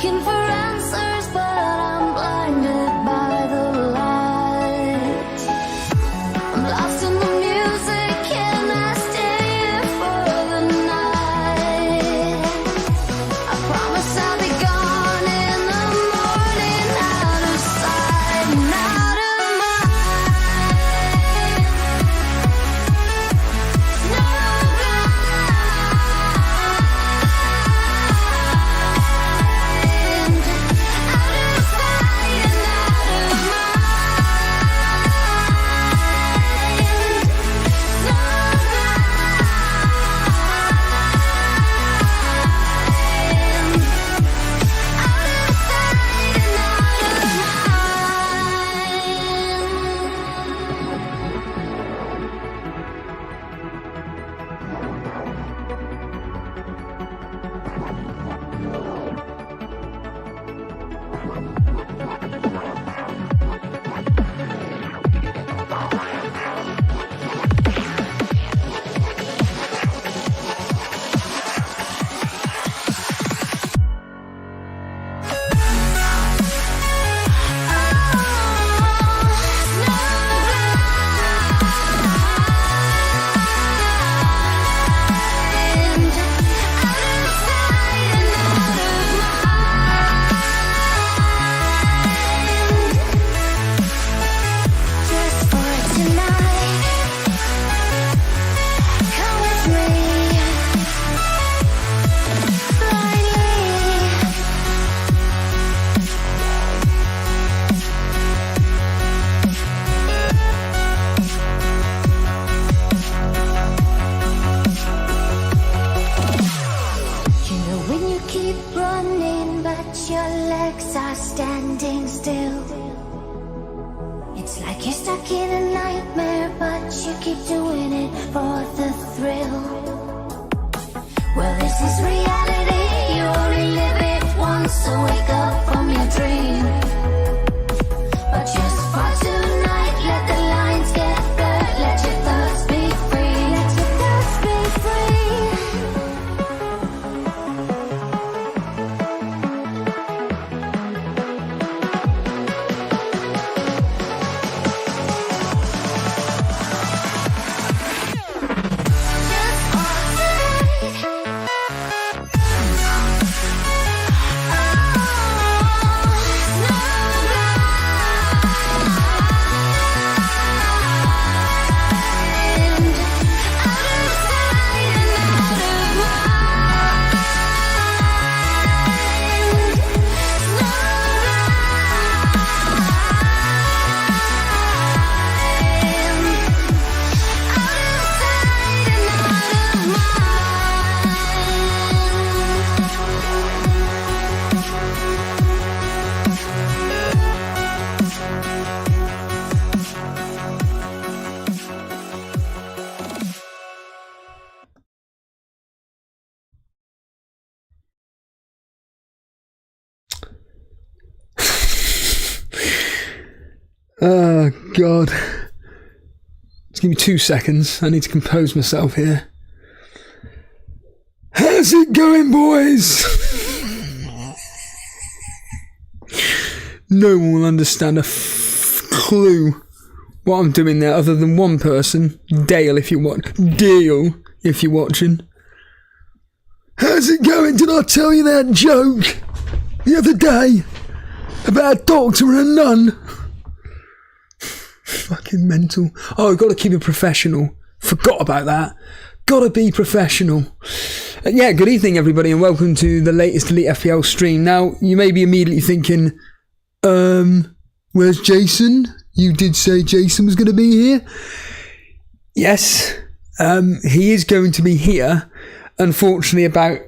looking for answers, but I'm blinded by the light. I'm lost in the music, can I stay here for the night? I promise I'll be gone in the morning, out of sight and out of mind. No Oh, God. Just give me 2 seconds. I need to compose myself here. How's it going, boys? No one will understand a clue what I'm doing there other than one person. Dale, if you want. Dale, if you're watching. How's it going? Did I tell you that joke the other day about a doctor and a nun? Fucking mental. Oh, got to keep it professional. Forgot about that. Gotta be professional. Yeah, good evening everybody and welcome to the latest Elite FPL stream. Now, you may be immediately thinking, where's Jason? You did say Jason was going to be here. Yes, he is going to be here. Unfortunately, about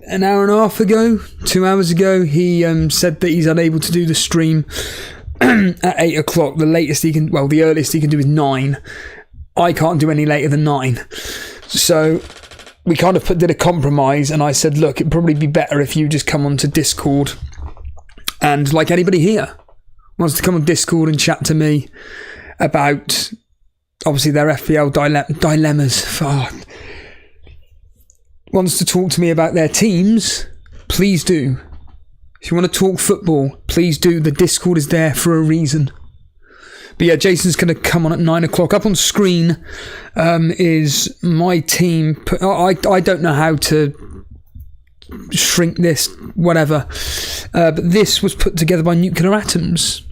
an hour and a half ago, 2 hours ago, he said that he's unable to do the stream at 8 o'clock. The latest he can, well, the earliest he can do is 9. I can't do any later than 9. So we kind of did a compromise, and I said, look, it'd probably be better if you just come onto Discord, and like anybody here wants to come on Discord and chat to me about obviously their FPL dilemmas. Fuck. Wants to talk to me about their teams, please do. If you want to talk football, please do. The Discord is there for a reason. But yeah, Jason's going to come on at 9 o'clock. Up on screen is my team. I don't know how to shrink this, whatever. But this was put together by Nuclear Atoms.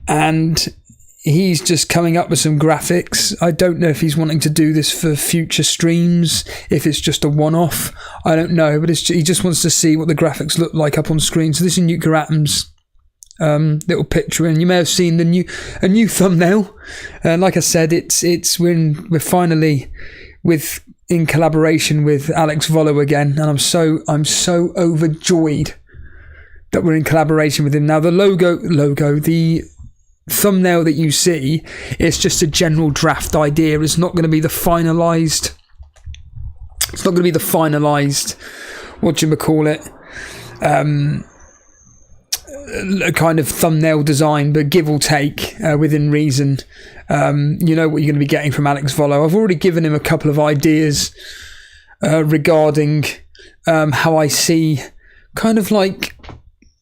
And he's just coming up with some graphics. I don't know if he's wanting to do this for future streams, if it's just a one-off. I don't know, but he just wants to see what the graphics look like up on screen. So this is Nuclear Atoms. Little picture, and you may have seen a new thumbnail. Like I said, we're finally in collaboration with Alex Volo again, and I'm so overjoyed that we're in collaboration with him now. The the thumbnail that you see, it's just a general draft idea. It's not going to be the finalized. It's not going to be the finalized. What do you call it? A kind of thumbnail design, but give or take within reason. You know what you're going to be getting from Alex Volo. I've already given him a couple of ideas regarding how I see kind of like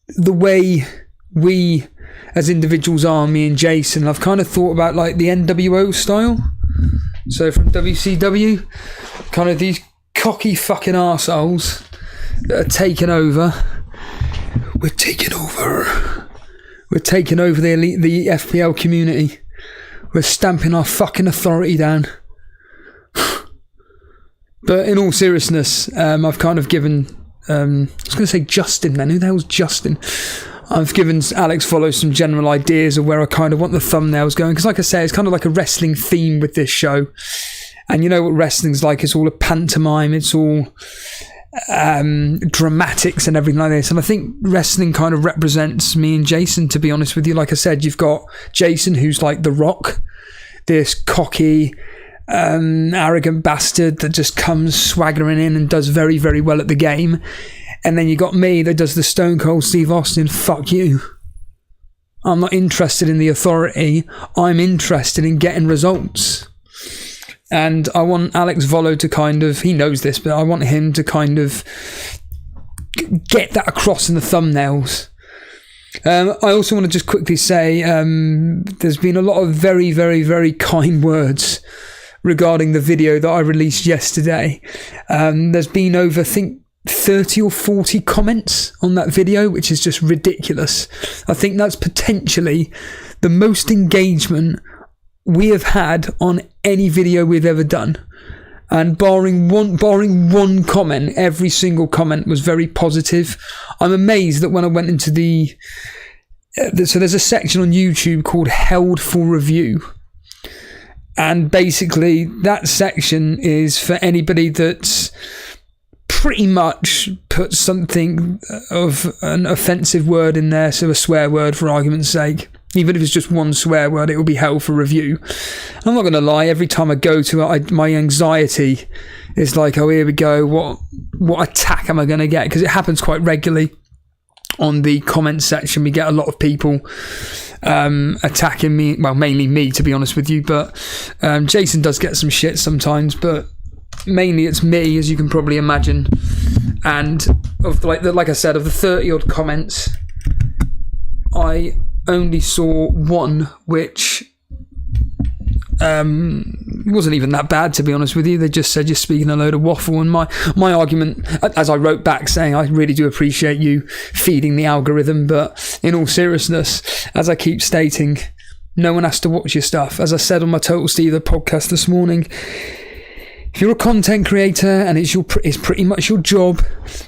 the way we as individuals are, me and Jason. I've kind of thought about like the NWO style. So from WCW, kind of these cocky fucking arseholes that are taking over. We're taking over. We're taking over the FPL community. We're stamping our fucking authority down. But in all seriousness, I've kind of given... I was going to say Justin then. Who the hell's Justin? I've given Alex Volo some general ideas of where I kind of want the thumbnails going. Because like I say, it's kind of like a wrestling theme with this show. And you know what wrestling's like. It's all a pantomime. It's all... dramatics and everything like this, and I think wrestling kind of represents me and Jason, to be honest with you. Like I said, you've got Jason, who's like The Rock, this cocky arrogant bastard that just comes swaggering in and does very, very well at the game, and then you got me that does the Stone Cold Steve Austin, fuck you, I'm not interested in the authority, I'm interested in getting results. And I want Alex Volo to kind of, he knows this, but I want him to kind of get that across in the thumbnails. I also want to just quickly say there's been a lot of very, very, very kind words regarding the video that I released yesterday. There's been over, I think, 30 or 40 comments on that video, which is just ridiculous. I think that's potentially the most engagement we have had on any video we've ever done, and barring one comment, every single comment was very positive. I'm amazed that when I went into so there's a section on YouTube called Held for Review, and basically that section is for anybody that's pretty much put something of an offensive word in there, so a swear word for argument's sake. Even if it's just one swear word, it will be held for review. I'm not going to lie, every time I go to it, my anxiety is like, oh, here we go, what attack am I going to get? Because it happens quite regularly on the comment section. We get a lot of people attacking me, well, mainly me, to be honest with you, but Jason does get some shit sometimes, but mainly it's me, as you can probably imagine. And like I said, of the 30 odd comments, I only saw one which wasn't even that bad, to be honest with you. They just said you're speaking a load of waffle, and my argument, as I wrote back saying, I really do appreciate you feeding the algorithm, but in all seriousness, as I keep stating, no one has to watch your stuff. As I said on my Total Stevo podcast this morning, if you're a content creator and it's pretty much your job,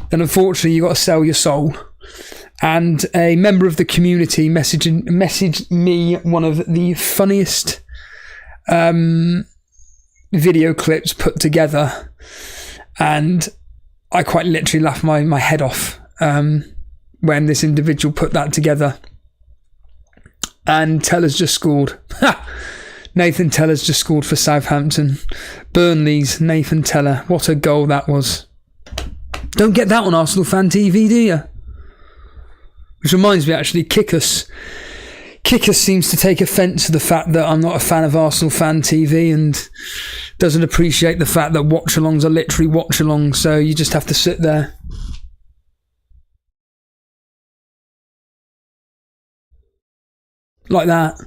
then unfortunately you've got to sell your soul. And a member of the community messaged me one of the funniest video clips put together, and I quite literally laughed my head off when this individual put that together. And Teller's just scored. Nathan Teller's just scored for Southampton. Burnley's Nathan Teller. What a goal that was. Don't get that on Arsenal Fan TV, do you? Which reminds me, actually, Kickers seems to take offence to the fact that I'm not a fan of Arsenal Fan TV, and doesn't appreciate the fact that watch-alongs are literally watch-alongs, so you just have to sit there like that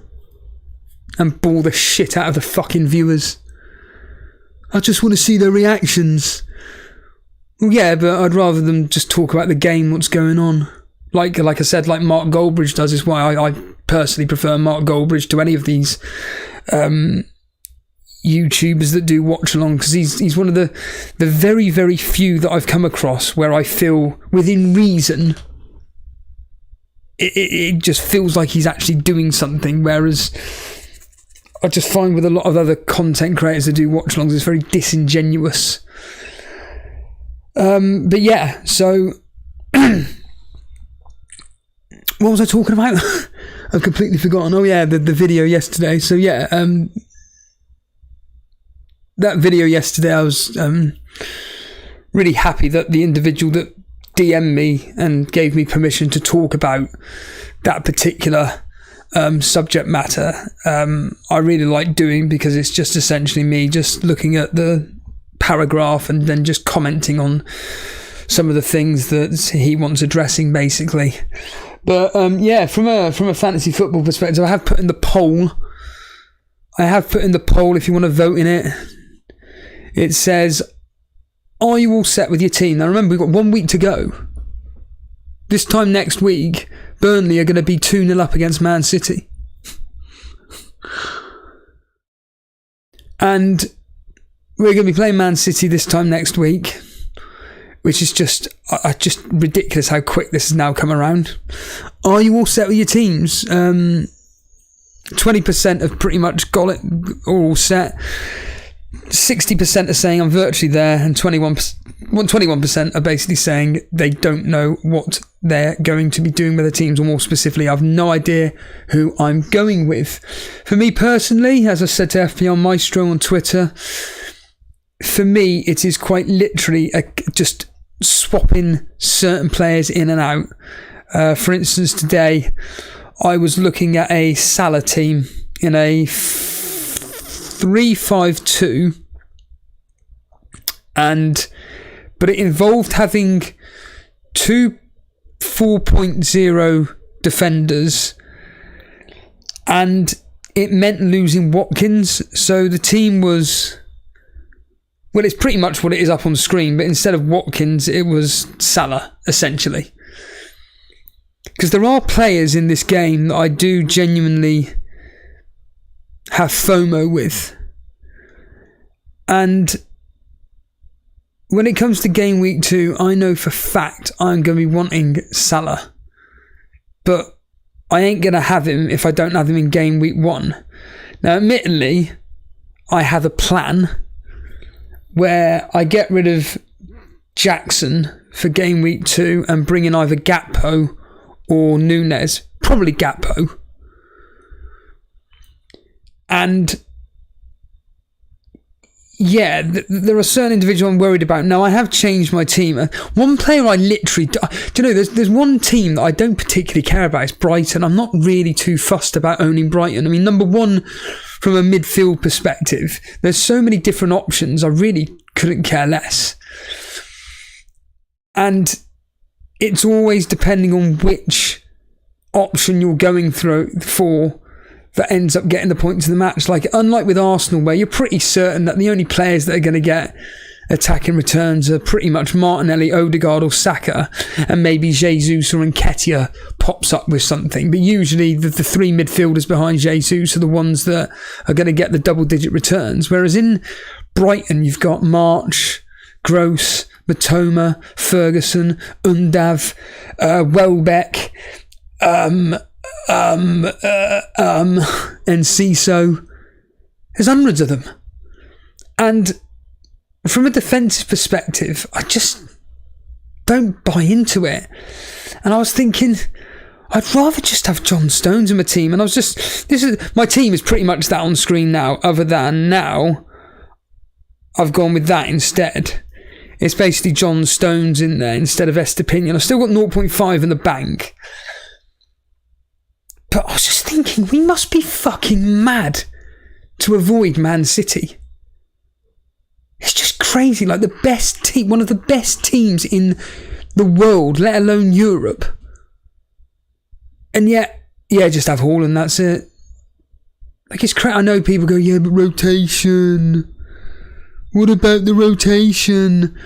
and bore the shit out of the fucking viewers. I just want to see their reactions. Well, yeah, but I'd rather them just talk about the game, what's going on. Like I said, like Mark Goldbridge does, is why I personally prefer Mark Goldbridge to any of these YouTubers that do watch along, because he's one of the very, very few that I've come across where I feel within reason it just feels like he's actually doing something, whereas I just find with a lot of other content creators that do watch alongs, it's very disingenuous. But yeah, so what was I talking about? I've completely forgotten. Oh yeah, the video yesterday. So yeah, that video yesterday, I was really happy that the individual that DM'd me and gave me permission to talk about that particular subject matter, I really like doing, because it's just essentially me just looking at the paragraph and then just commenting on some of the things that he wants addressing, basically. But yeah, from a fantasy football perspective, I have put in the poll. If you want to vote in it. It says, are you all set with your team? Now remember, we've got 1 week to go. This time next week, Burnley are going to be 2-0 up against Man City. And we're going to be playing Man City this time next week, which is just ridiculous how quick this has now come around. Are you all set with your teams? 20% have pretty much got it all set. 60% are saying I'm virtually there, and 21% are basically saying they don't know what they're going to be doing with the teams, or more specifically, I have no idea who I'm going with. For me personally, as I said to FPL Maestro on Twitter, for me it is quite literally just swapping certain players in and out. For instance, today I was looking at a Salah team in a 3-5-2, but it involved having two 4.0 defenders, and it meant losing Watkins. So the team was, well, it's pretty much what it is up on screen, but instead of Watkins, it was Salah, essentially. Because there are players in this game that I do genuinely have FOMO with. And when it comes to game week 2, I know for fact I'm going to be wanting Salah. But I ain't going to have him if I don't have him in game week 1. Now, admittedly, I have a plan where I get rid of Jackson for game week 2 and bring in either Gakpo or Núñez. Probably Gakpo. And yeah, there are certain individuals I'm worried about. Now, I have changed my team. One player I literally... Do you know, there's one team that I don't particularly care about. It's Brighton. I'm not really too fussed about owning Brighton. I mean, number one, from a midfield perspective, there's so many different options. I really couldn't care less. And it's always depending on which option you're going for that ends up getting the points of the match. Like, unlike with Arsenal, where you're pretty certain that the only players that are going to get attacking returns are pretty much Martinelli, Odegaard or Saka, and maybe Jesus or Nketiah pops up with something. But usually the three midfielders behind Jesus are the ones that are going to get the double-digit returns. Whereas in Brighton, you've got March, Gross, Matoma, Ferguson, Undav, Welbeck, and Ciso. There's hundreds of them. And from a defensive perspective, I just don't buy into it. And I was thinking, I'd rather just have John Stones in my team. And I was just, my team is pretty much that on screen now, other than now I've gone with that instead. It's basically John Stones in there instead of Estupinan. I've still got 0.5 in the bank. But I was just thinking, we must be fucking mad to avoid Man City. It's just crazy. Like, the best team, one of the best teams in the world, let alone Europe. And yet, yeah, just have Haaland, that's it. Like, it's I know people go, yeah, but rotation. What about the rotation?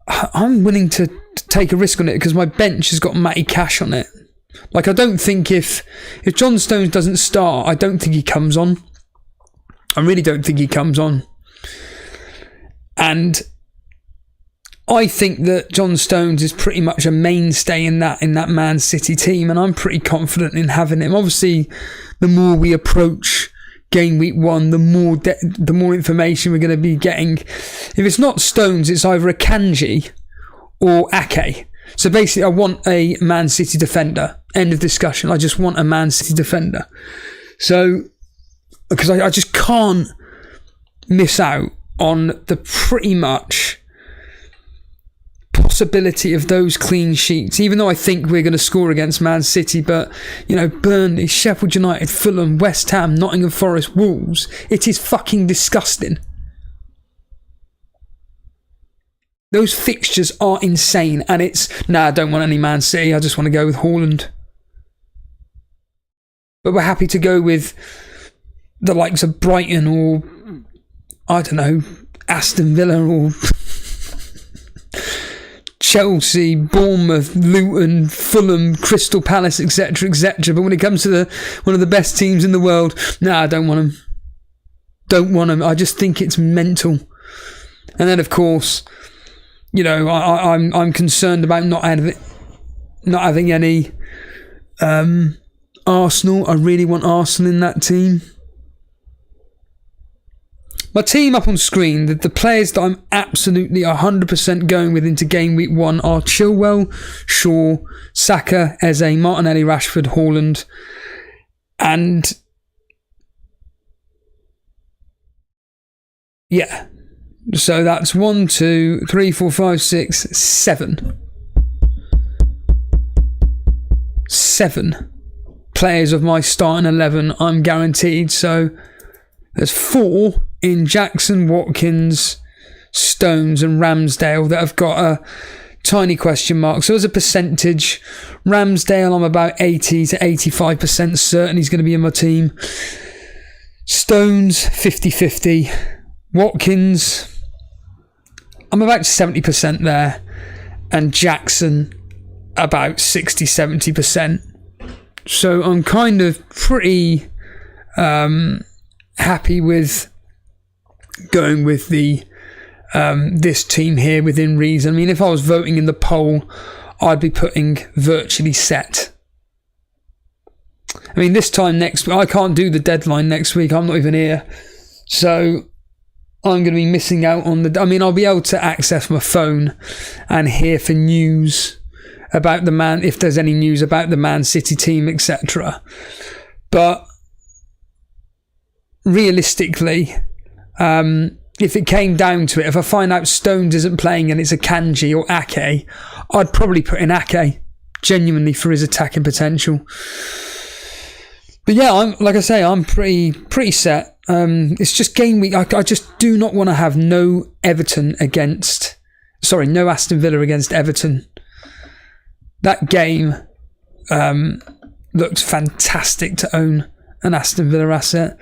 I'm willing to take a risk on it because my bench has got Matty Cash on it. Like, I don't think if John Stones doesn't start, I don't think he comes on. I really don't think he comes on. And I think that John Stones is pretty much a mainstay in that Man City team, and I'm pretty confident in having him. Obviously, the more we approach game week 1, the more information we're going to be getting. If it's not Stones, it's either a Kanji or Ake. So basically, I want a Man City defender. End of discussion. I just want a Man City defender. So, because I just can't miss out on the pretty much possibility of those clean sheets, even though I think we're going to score against Man City. But, you know, Burnley, Sheffield United, Fulham, West Ham, Nottingham Forest, Wolves, it is fucking disgusting. Those fixtures are insane, and I don't want any Man City, I just want to go with Haaland. But we're happy to go with the likes of Brighton or, I don't know, Aston Villa or Chelsea, Bournemouth, Luton, Fulham, Crystal Palace, etc., etc. But when it comes to one of the best teams in the world, I don't want them. Don't want them. I just think it's mental. And then, of course, you know, I'm concerned about not having any Arsenal. I really want Arsenal in that team. My team up on screen, the players that I'm absolutely 100% going with into game week 1 are Chilwell, Shaw, Saka, Eze, Martinelli, Rashford, Haaland, and yeah. So that's 1, 2, 3, 4, 5, 6, 7. 7 players of my starting 11 I'm guaranteed. So there's 4 in Jackson, Watkins, Stones and Ramsdale that have got a tiny question mark. So as a percentage, Ramsdale, I'm about 80 to 85% certain he's going to be in my team. Stones, 50-50. Watkins, I'm about 70% there. And Jackson, about 60-70%. So I'm kind of pretty happy with going with the this team here within reason. I mean, if I was voting in the poll, I'd be putting virtually set. I mean, this time next week, I can't do the deadline next week. I'm not even here. So I'm going to be missing out on I'll be able to access my phone and hear for news about if there's any news about the Man City team, etc. But realistically, if it came down to it, if I find out Stones isn't playing and it's a Kanji or Ake, I'd probably put in Ake, genuinely, for his attacking potential. But yeah, I'm pretty set. It's just game week. I just do not want to have no Aston Villa against Everton. That game looked fantastic to own an Aston Villa asset.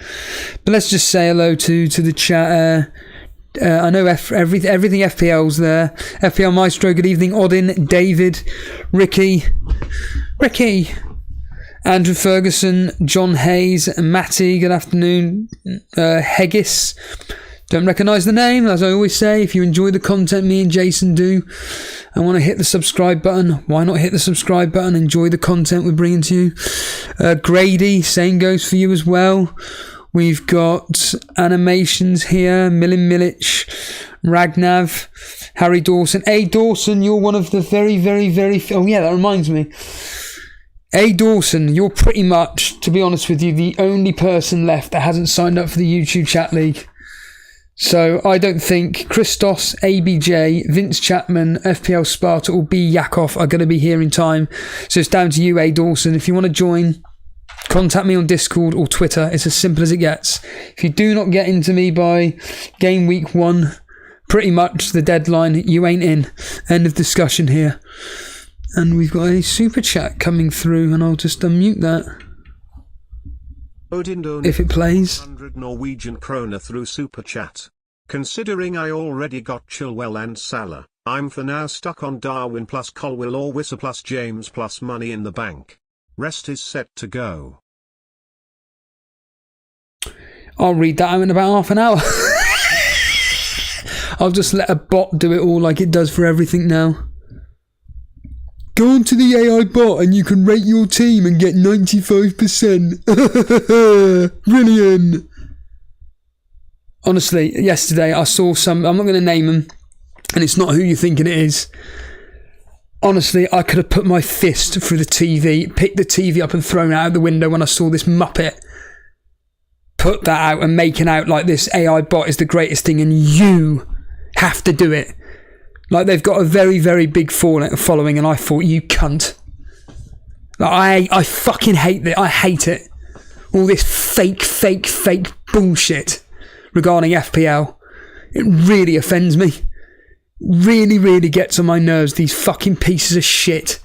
But let's just say hello to the chat. I know everything FPL's there. FPL Maestro, good evening. Odin, David, Ricky, Andrew Ferguson, John Hayes, Matty, good afternoon. Heggis, don't recognise the name, as I always say. If you enjoy the content me and Jason do and want to hit the subscribe button, why not hit the subscribe button? Enjoy the content we're bringing to you. Grady, same goes for you as well. We've got animations here. Milin Milic, Ragnav, Harry Dawson. A. Dawson, you're one of the very, very, very... Oh yeah, that reminds me. A. Dawson, you're pretty much, to be honest with you, the only person left that hasn't signed up for the YouTube chat league. So I don't think Christos, ABJ, Vince Chapman, FPL Sparta or B. Yakov are going to be here in time. So it's down to you, A. Dawson. If you want to join, contact me on Discord or Twitter. It's as simple as it gets. If you do not get into me by game week 1, pretty much the deadline, you ain't in. End of discussion here. And we've got a super chat coming through, and I'll just unmute that. Odin if it plays. 100 Norwegian kroner through super chat. Considering I already got Chilwell and Salah, I'm for now stuck on Darwin plus Colwill or Wissa plus James plus money in the bank. Rest is set to go. I'll read that out in about half an hour. I'll just let a bot do it all like it does for everything now. Go onto the AI bot and you can rate your team and get 95%. Brilliant. Honestly, yesterday I saw some, I'm not going to name them, and it's not who you're thinking it is. Honestly, I could have put my fist through the TV, picked the TV up and thrown it out the window when I saw this Muppet put that out and making out like this AI bot is the greatest thing and you have to do it. Like they've got a very, very big following, and I thought, you cunt. Like, I fucking hate it. I hate it. All this fake bullshit regarding FPL. It really offends me. Really, really gets on my nerves, these fucking pieces of shit.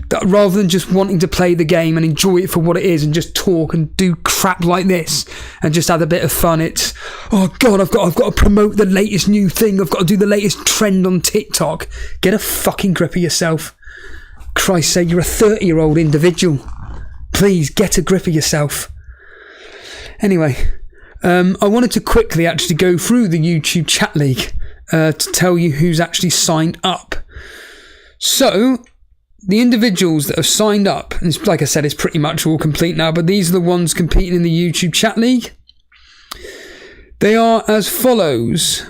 That rather than just wanting to play the game and enjoy it for what it is and just talk and do crap like this and just have a bit of fun, it's, oh God, I've got to promote the latest new thing. I've got to do the latest trend on TikTok. Get a fucking grip of yourself. Christ's sake, you're a 30-year-old individual. Please, get a grip of yourself. Anyway, I wanted to quickly actually go through the YouTube chat league to tell you who's actually signed up. So, the individuals that have signed up, and like I said, it's pretty much all complete now, but these are the ones competing in the YouTube chat league. They are as follows.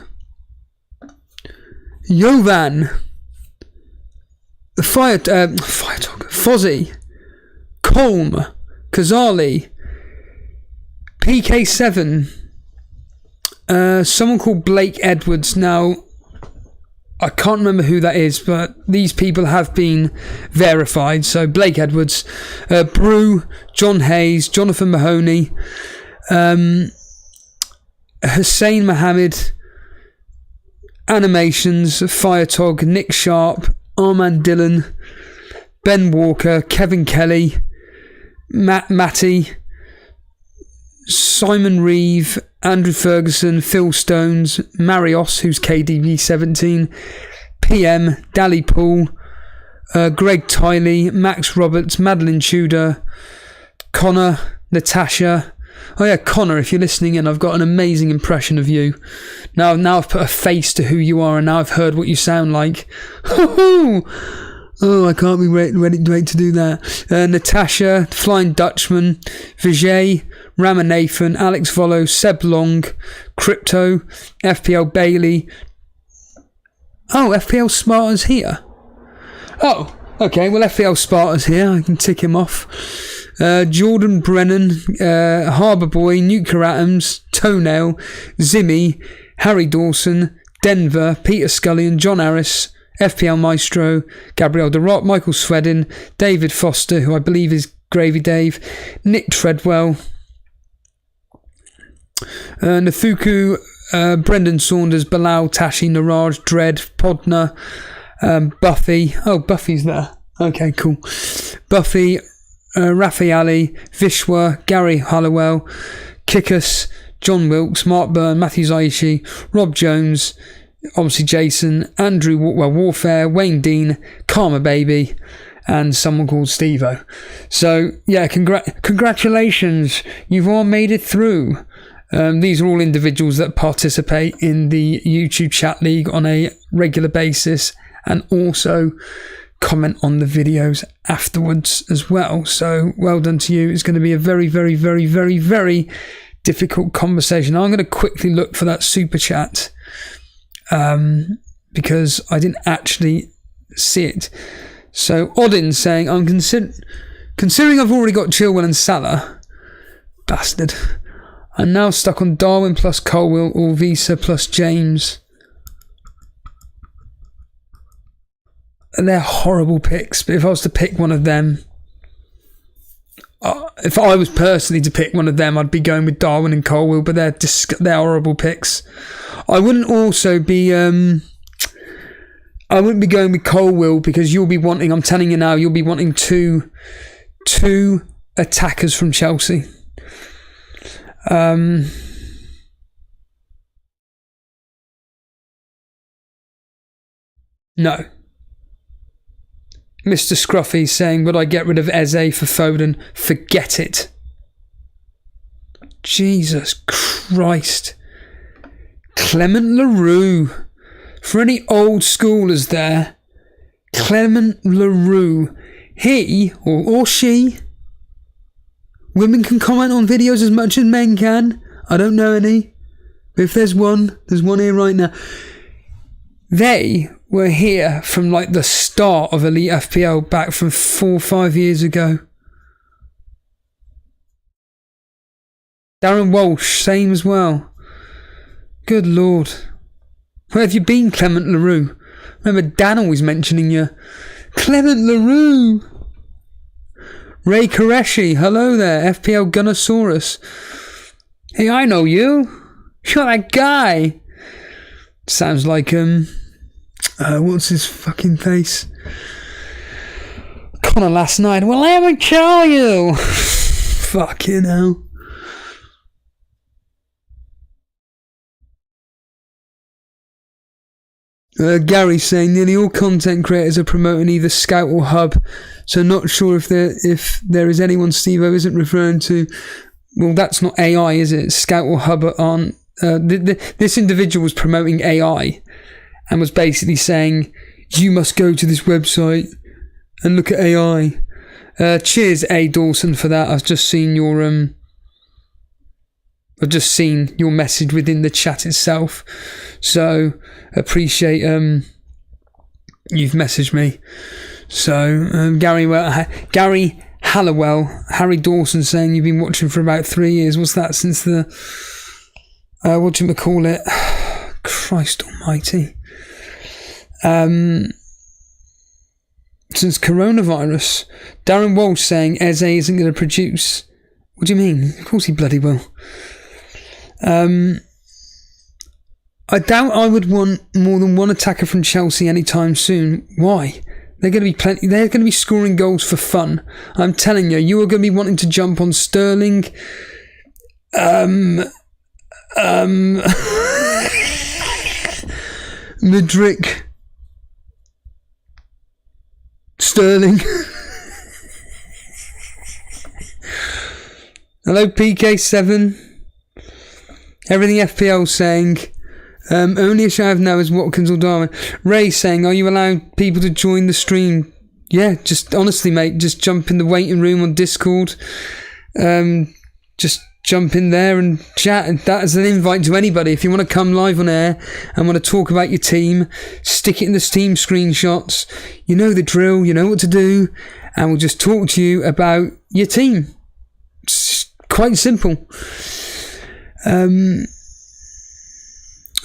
Jovan, Fozzie, Colm, Kazali, PK7, someone called Blake Edwards. Now, I can't remember who that is, but these people have been verified. So Blake Edwards, Brew, John Hayes, Jonathan Mahoney, Hussein Mohammed, Animations, Firetog, Nick Sharp, Armand Dillon, Ben Walker, Kevin Kelly, Matty, Simon Reeve, Andrew Ferguson, Phil Stones, Marios, who's KDB17, PM, Dally Pool, Greg Tiley, Max Roberts, Madeline Tudor, Connor, Natasha. Oh yeah, Connor, if you're listening in, I've got an amazing impression of you. Now I've put a face to who you are, and now I've heard what you sound like. Oh, I can't be ready to do that. Natasha, Flying Dutchman, Vijay, Ramanathan, Alex Volo, Seb Long, Crypto, FPL Bailey. Oh, FPL Sparta's here. Oh, okay, well, FPL Sparta's here. I can tick him off. Jordan Brennan, Harbour Boy, Nuclear Atoms, Toenail, Zimmy, Harry Dawson, Denver, Peter Scullion, John Harris, FPL Maestro, Gabriel DeRock, Michael Swedin, David Foster, who I believe is Gravy Dave, Nick Treadwell, Nathuku, Brendan Saunders, Bilal, Tashi, Naraj, Dread, Podner, Buffy. Oh, Buffy's there. Okay, cool. Buffy, Raffaele, Vishwa, Gary Hollowell, Kickus, John Wilkes, Mark Byrne, Matthew Zaishi, Rob Jones, obviously Jason, Andrew Warfare, Wayne Dean, Karma Baby, and someone called Stevo. So yeah, congratulations, you've all made it through. These are all individuals that participate in the YouTube chat league on a regular basis and also comment on the videos afterwards as well. So well done to you. It's going to be a very, very, very, very, very difficult conversation. I'm going to quickly look for that super chat because I didn't actually see it. So Odin saying, I'm considering I've already got Chilwell and Salah, bastard, I'm now stuck on Darwin plus Colwill or Visa plus James. And they're horrible picks, but if I was to pick one of them, if I was personally to pick one of them, I'd be going with Darwin and Colwill, but they're horrible picks. I wouldn't also be I wouldn't be going with Colwill because you'll be wanting, I'm telling you now, you'll be wanting two attackers from Chelsea. No. Mr. Scruffy saying, would I get rid of Eze for Foden? Forget it. Jesus Christ. Clement LaRue. For any old schoolers there, Clement LaRue. He, or she, women can comment on videos as much as men can. I don't know any. But if there's one here right now. They were here from like the start of Elite FPL back from 4 or 5 years ago. Darren Walsh, same as well. Good Lord. Where have you been, Clement LaRue? Remember Dan always mentioning you. Clement LaRue. Ray Koreshi, hello there. FPL Gunnosaurus. Hey, I know you. You're that guy. Sounds like, what's his fucking face? Connor last night. Well, let me tell you. Fucking hell. Gary saying nearly all content creators are promoting either Scout or Hub, so not sure if there is anyone Stevo isn't referring to. Well, that's not AI, is it? Scout or Hub aren't. This individual was promoting AI and was basically saying you must go to this website and look at AI. Cheers, A. Dawson, for that. I've just seen your message within the chat itself, so appreciate you've messaged me. So Gary Hallowell, Harry Dawson saying you've been watching for about 3 years. What's that since the whatchamacallit? Christ almighty. Since coronavirus. Darren Walsh saying Eze isn't going to produce. What do you mean? Of course he bloody will. I doubt I would want more than one attacker from Chelsea anytime soon. Why? They're going to be scoring goals for fun. I'm telling you, you are going to be wanting to jump on Sterling. Mudryk. Sterling. Hello, PK7. Everything FPL saying. Only issue I have now is Watkins or Darwin. Ray saying, are you allowing people to join the stream? Yeah, just honestly, mate, just jump in the waiting room on Discord. Just jump in there and chat. That is an invite to anybody. If you want to come live on air and want to talk about your team, stick it in the Steam screenshots. You know the drill, you know what to do, and we'll just talk to you about your team. It's quite simple.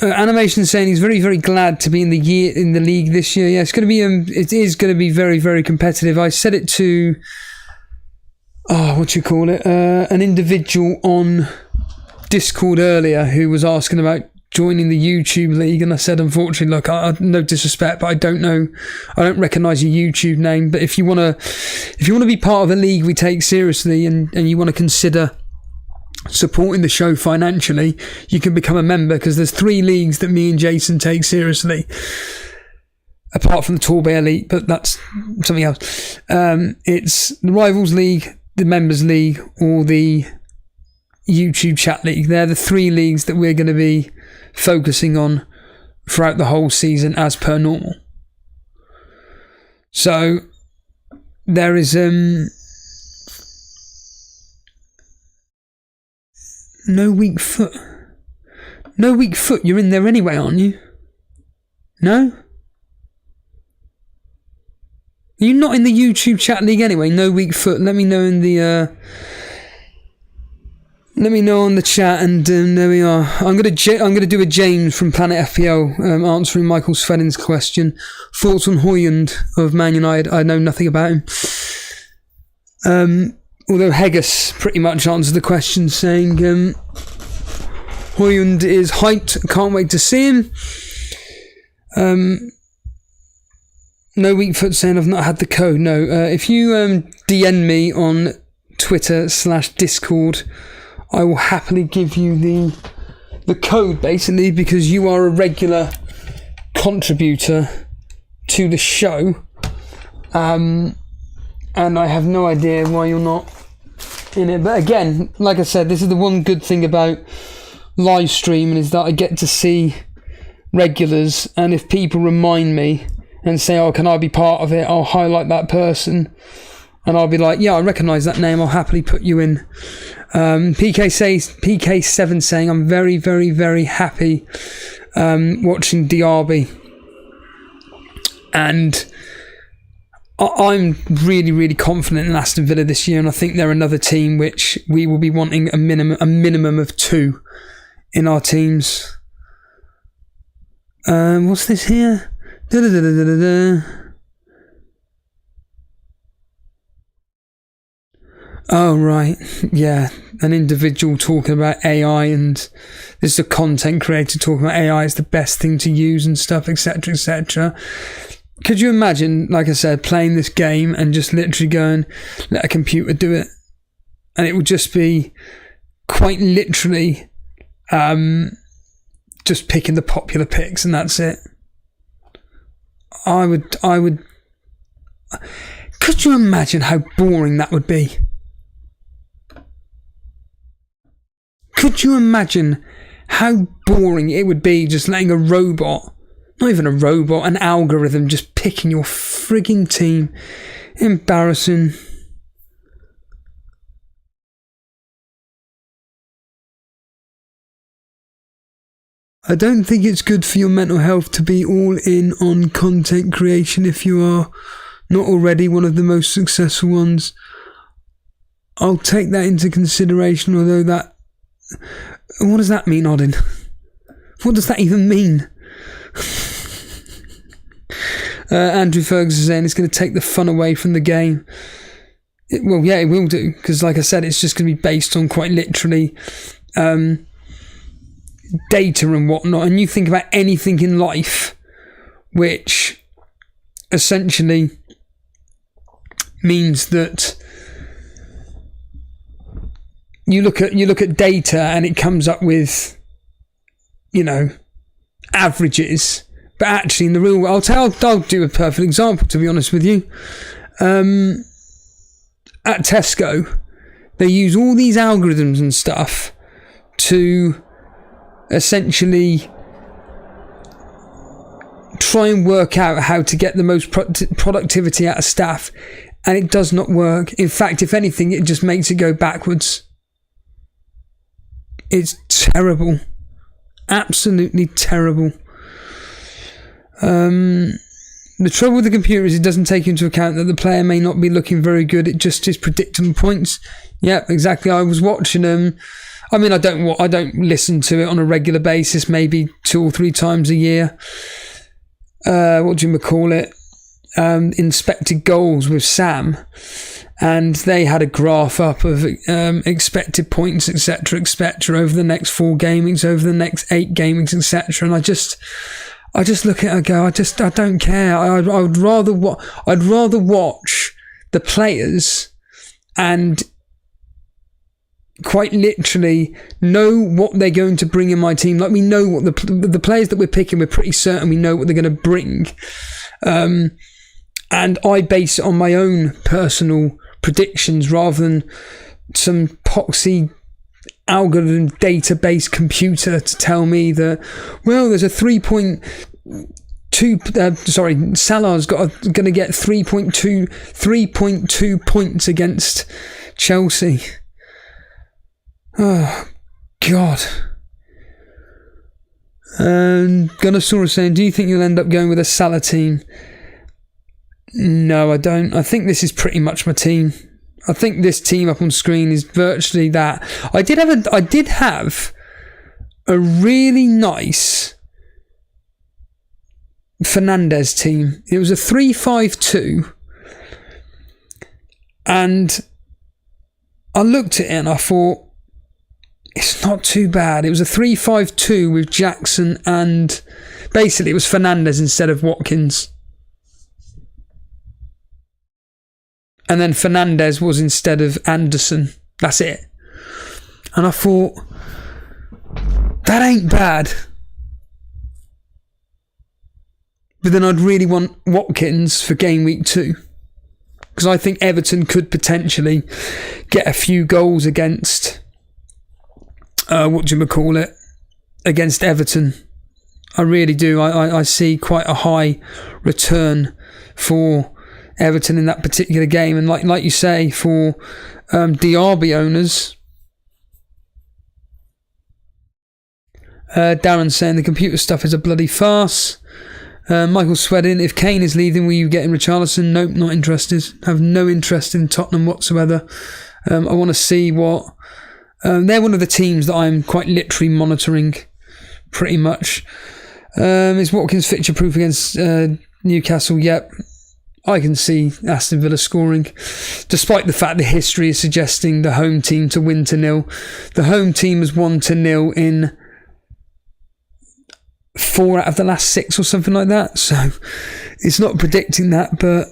Animation saying he's very, very glad to be in the league this year. Yeah, it's going to be it is going to be very, very competitive. I said it to an individual on Discord earlier who was asking about joining the YouTube league, and I said, unfortunately, look, no disrespect, but I don't recognise your YouTube name. But if you want to be part of a league we take seriously, and you want to consider supporting the show financially, you can become a member, because there's 3 leagues that me and Jason take seriously, apart from the Torbay Elite, but that's something else. It's the Rivals League, the Members League, or the YouTube Chat League. They're the 3 leagues that we're going to be focusing on throughout the whole season as per normal. So there is no weak foot. No weak foot. You're in there anyway, aren't you? No? You're not in the YouTube Chat League anyway. No weak foot. Let me know in the let me know on the chat, and there we are. I'm gonna do a James from Planet FPL answering Michael Svennin's question. Thoughts on Haaland of Man United? I know nothing about him. Although Hegus pretty much answered the question, saying Haaland is hyped. Can't wait to see him. No Weak Foot saying I've not had the code. No, if you DM me on Twitter/Discord, I will happily give you the code, basically, because you are a regular contributor to the show, and I have no idea why you're not in it. But again, like I said, this is the one good thing about live streaming, is that I get to see regulars, and if people remind me and say, oh, can I be part of it, I'll highlight that person, and I'll be like, yeah, I recognise that name, I'll happily put you in. PK7 saying, I'm very, very, very happy watching Diaby, and I'm really, really confident in Aston Villa this year, and I think they're another team which we will be wanting a minimum of 2 in our teams. What's this here? Oh, right. Yeah. An individual talking about AI, and this is a content creator talking about AI is the best thing to use and stuff, etc., etc. Could you imagine, like I said, playing this game and just literally going, let a computer do it? And it would just be quite literally just picking the popular picks, and that's it. I would. Could you imagine how boring that would be? Could you imagine how boring it would be just letting a robot, not even a robot, an algorithm just picking your frigging team? Embarrassing. I don't think it's good for your mental health to be all in on content creation if you are not already one of the most successful ones. I'll take that into consideration, although that... What does that mean, Odin? What does that even mean? Andrew Ferguson is saying it's going to take the fun away from the game. Well, yeah, it will do, because like I said, it's just going to be based on quite literally... data and whatnot, and you think about anything in life which essentially means that you look at data and it comes up with, you know, averages, but actually in the real world, I'll do a perfect example, to be honest with you. At Tesco, they use all these algorithms and stuff to essentially try and work out how to get the most productivity out of staff, and it does not work. In fact, if anything, it just makes it go backwards. It's terrible. Absolutely terrible. The trouble with the computer is it doesn't take into account that the player may not be looking very good. It just is predicting points. Yeah, exactly. I was watching them. I mean, I don't listen to it on a regular basis, maybe 2 or 3 times a year. What do you call it? Inspected goals with Sam, and they had a graph up of expected points, etc., over the next 4 gamings, over the next 8 gamings, etc. And I just look at it and go, I don't care. I'd rather watch the players and quite literally know what they're going to bring in my team. Like, we know what the players that we're picking, we're pretty certain we know what they're going to bring. And I base it on my own personal predictions rather than some poxy algorithm database computer to tell me that, well, there's a 3.2 Salah's going to get 3.2 points against Chelsea. Oh, God. Gunnosaurus saying, do you think you'll end up going with a Salah team? No, I don't. I think this is pretty much my team. I think this team up on screen is virtually that. I did have a really nice Fernandes team. It was a 3-5-2, and I looked at it and I thought, it's not too bad. It was a 3-5-2 with Jackson, and basically it was Fernandes instead of Watkins. and then Fernandes was instead of Anderson. That's it. And I thought, that ain't bad. But then I'd really want Watkins for game week 2. Because I think Everton could potentially get a few goals against, against Everton. I really do. I see quite a high return for Everton in that particular game. And like you say, for DRB owners, Darren's saying the computer stuff is a bloody farce. Michael Swedin, if Kane is leaving, will you get in Richarlison? Nope, not interested. Have no interest in Tottenham whatsoever. I want to see what... they're one of the teams that I'm quite literally monitoring, pretty much. Is Watkins fixture proof against Newcastle? Yep. I can see Aston Villa scoring, despite the fact the history is suggesting the home team to win 2-0. The home team has won 2-0 in 4 out of the last 6 or something like that. So it's not predicting that, but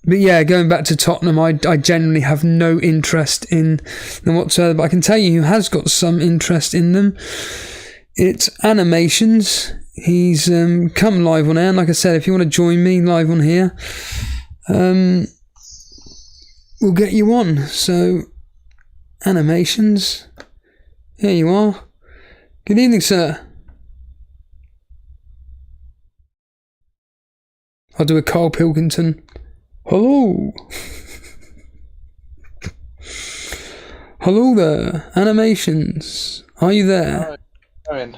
yeah, going back to Tottenham, I generally have no interest in them whatsoever. But I can tell you who has got some interest in them. It's Animations. He's come live on air, and like I said, if you want to join me live on here, we'll get you on. So, Animations, here you are. Good evening, sir. I'll do a Carl Pilkington. Hello. Hello there, Animations. Are you there? Going.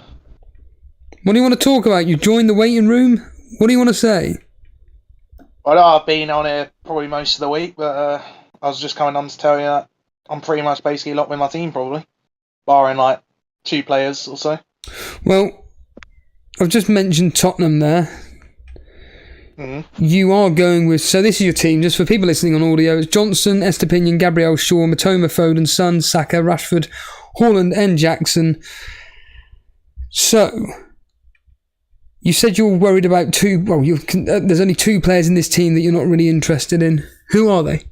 What do you want to talk about? You joined the waiting room? What do you want to say? Well, I've been on here probably most of the week, but I was just coming on to tell you that I'm pretty much basically locked with my team, probably. Barring, 2 players or so. Well, I've just mentioned Tottenham there. Mm-hmm. You are going with... So this is your team, just for people listening on audio. It's Johnson, Estupinan, Gabriel, Shaw, Matoma, Foden, Son, Saka, Rashford, Haaland and Jackson. So... You said you're worried about 2... Well, there's only 2 players in this team that you're not really interested in. Who are they?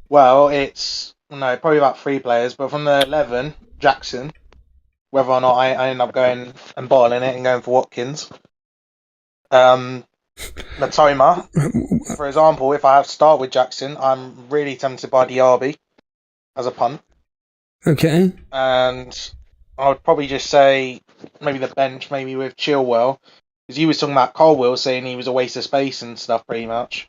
Well, it's... No, probably about 3 players, but from the 11, Jackson, whether or not I end up going and bottling it and going for Watkins. Matoma, for example, if I have to start with Jackson, I'm really tempted by Diaby as a punt. Okay. And I would probably just say maybe the bench, maybe with Chilwell, because you was talking about Colwell saying he was a waste of space and stuff, pretty much.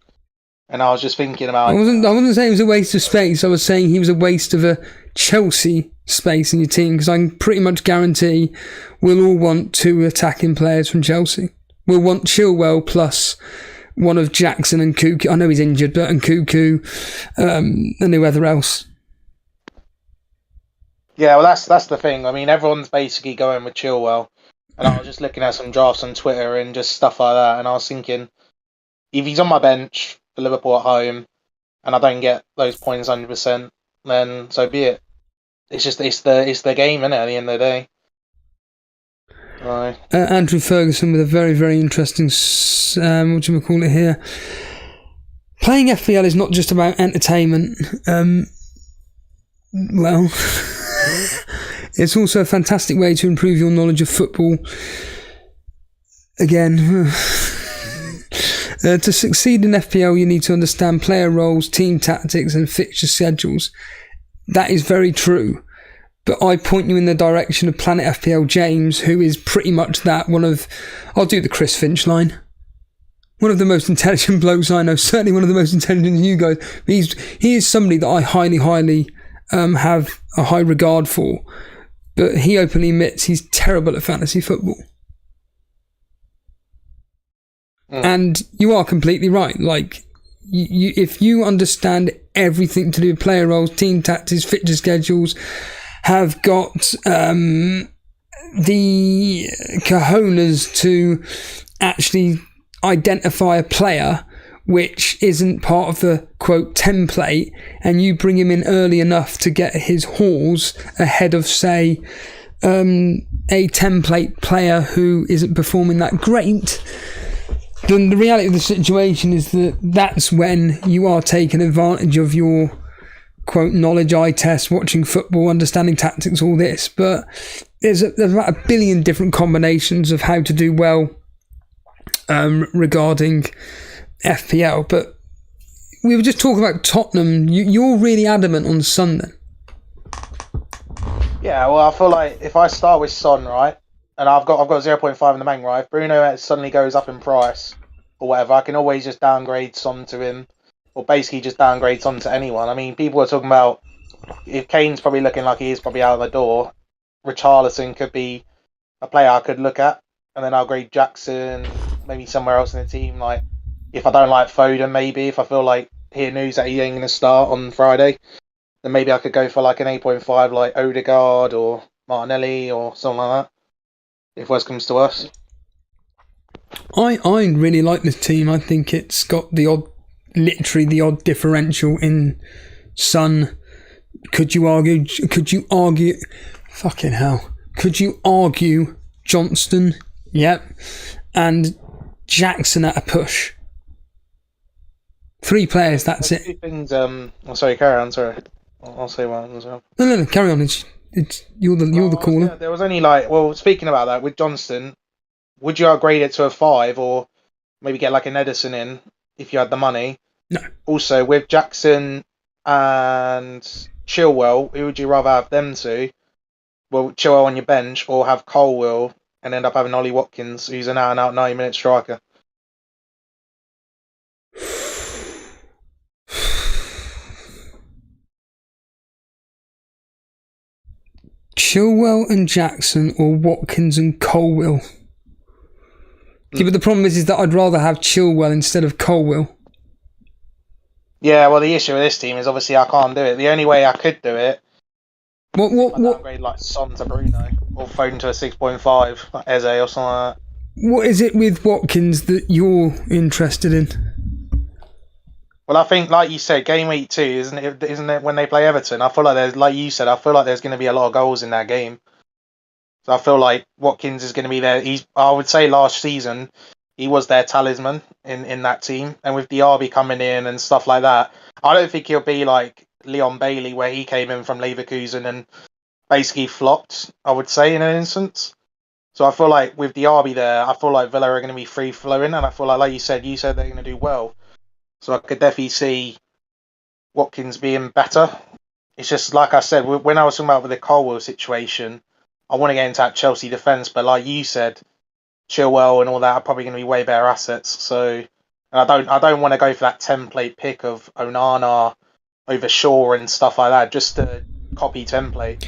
And I was just thinking about... I wasn't saying he was a waste of space. I was saying he was a waste of a Chelsea space in your team, because I can pretty much guarantee we'll all want 2 attacking players from Chelsea. We'll want Chilwell plus one of Jackson and Nkunku. I know he's injured, but Nkunku and whoever else. Yeah, well, that's the thing. I mean, everyone's basically going with Chilwell. And I was just looking at some drafts on Twitter and just stuff like that. And I was thinking, if he's on my bench for Liverpool at home and I don't get those points 100%, then so be it. It's the game, innit, at the end of the day. Right. Andrew Ferguson with a very, very interesting, what do you call it here? Playing FPL is not just about entertainment. Well, it's also a fantastic way to improve your knowledge of football. Again, to succeed in FPL, you need to understand player roles, team tactics, and fixture schedules. That is very true. But I point you in the direction of Planet FPL James, who is pretty much that. I'll do the Chris Finch line. One of the most intelligent blokes I know, certainly one of the most intelligent of you guys. He is somebody that I highly, highly have a high regard for. But he openly admits he's terrible at fantasy football. And you are completely right. If you understand everything to do with player roles, team tactics, fixture schedules, have got the cojones to actually identify a player which isn't part of the, quote, template, and you bring him in early enough to get his hauls ahead of, say, a template player who isn't performing that great, the reality of the situation is that that's when you are taking advantage of your quote knowledge eye test, watching football, understanding tactics, all this. But there's about a billion different combinations of how to do well regarding FPL. But we were just talking about Tottenham. You're really adamant on Son then. Yeah, well, I feel like if I start with Son, right, and I've got 0.5 in the bank, right, if Bruno suddenly goes up in price or whatever, I can always just downgrade Son to him, or basically just downgrade Son to anyone. I mean, people are talking about if Kane's probably looking like he is probably out of the door, Richarlison could be a player I could look at, and then I'll grade Jackson, maybe somewhere else in the team. Like, if I don't like Foden, maybe if I feel like hear news that he ain't going to start on Friday, then maybe I could go for like an 8.5 like Odegaard or Martinelli or something like that, if worst comes to worst. I really like this team. I think it's got literally the odd differential in Son. Could you argue, fucking hell, could you argue Johnston? Yep. And Jackson at a push. 3 players, that's it. Two things, sorry, carry on, sorry. I'll say one as well. No, carry on. It's you're the caller. Yeah, there was only speaking about that with Johnston, would you upgrade it to a 5 or maybe get like an Edison in if you had the money? No. Also, with Jackson and Chilwell, who would you rather have them two? Well, Chilwell on your bench or have Colwill and end up having Ollie Watkins, who's an out-and-out 90-minute striker? Chilwell and Jackson or Watkins and Colwill? Yeah, but the problem is that I'd rather have Chilwell instead of Colwill. Yeah, well, the issue with this team is obviously I can't do it. The only way I could do it, what upgrade like Son to Bruno or Foden to a 6.5, like Eze or something like that. What is it with Watkins that you're interested in? Well, I think, like you said, game week 2, isn't it when they play Everton? I feel like there's going to be a lot of goals in that game. So I feel like Watkins is going to be there. I would say last season, he was their talisman in that team. And with Diaby coming in and stuff like that, I don't think he'll be like Leon Bailey, where he came in from Leverkusen and basically flopped, I would say, in an instance. So I feel like with Diaby there, I feel like Villa are going to be free-flowing. And I feel like you said they're going to do well. So I could definitely see Watkins being better. It's just, like I said, when I was talking about with the Colwill situation, I want to get into that Chelsea defence, but like you said, Chilwell and all that are probably going to be way better assets. So, and I don't want to go for that template pick of Onana over Shaw and stuff like that, just to copy template.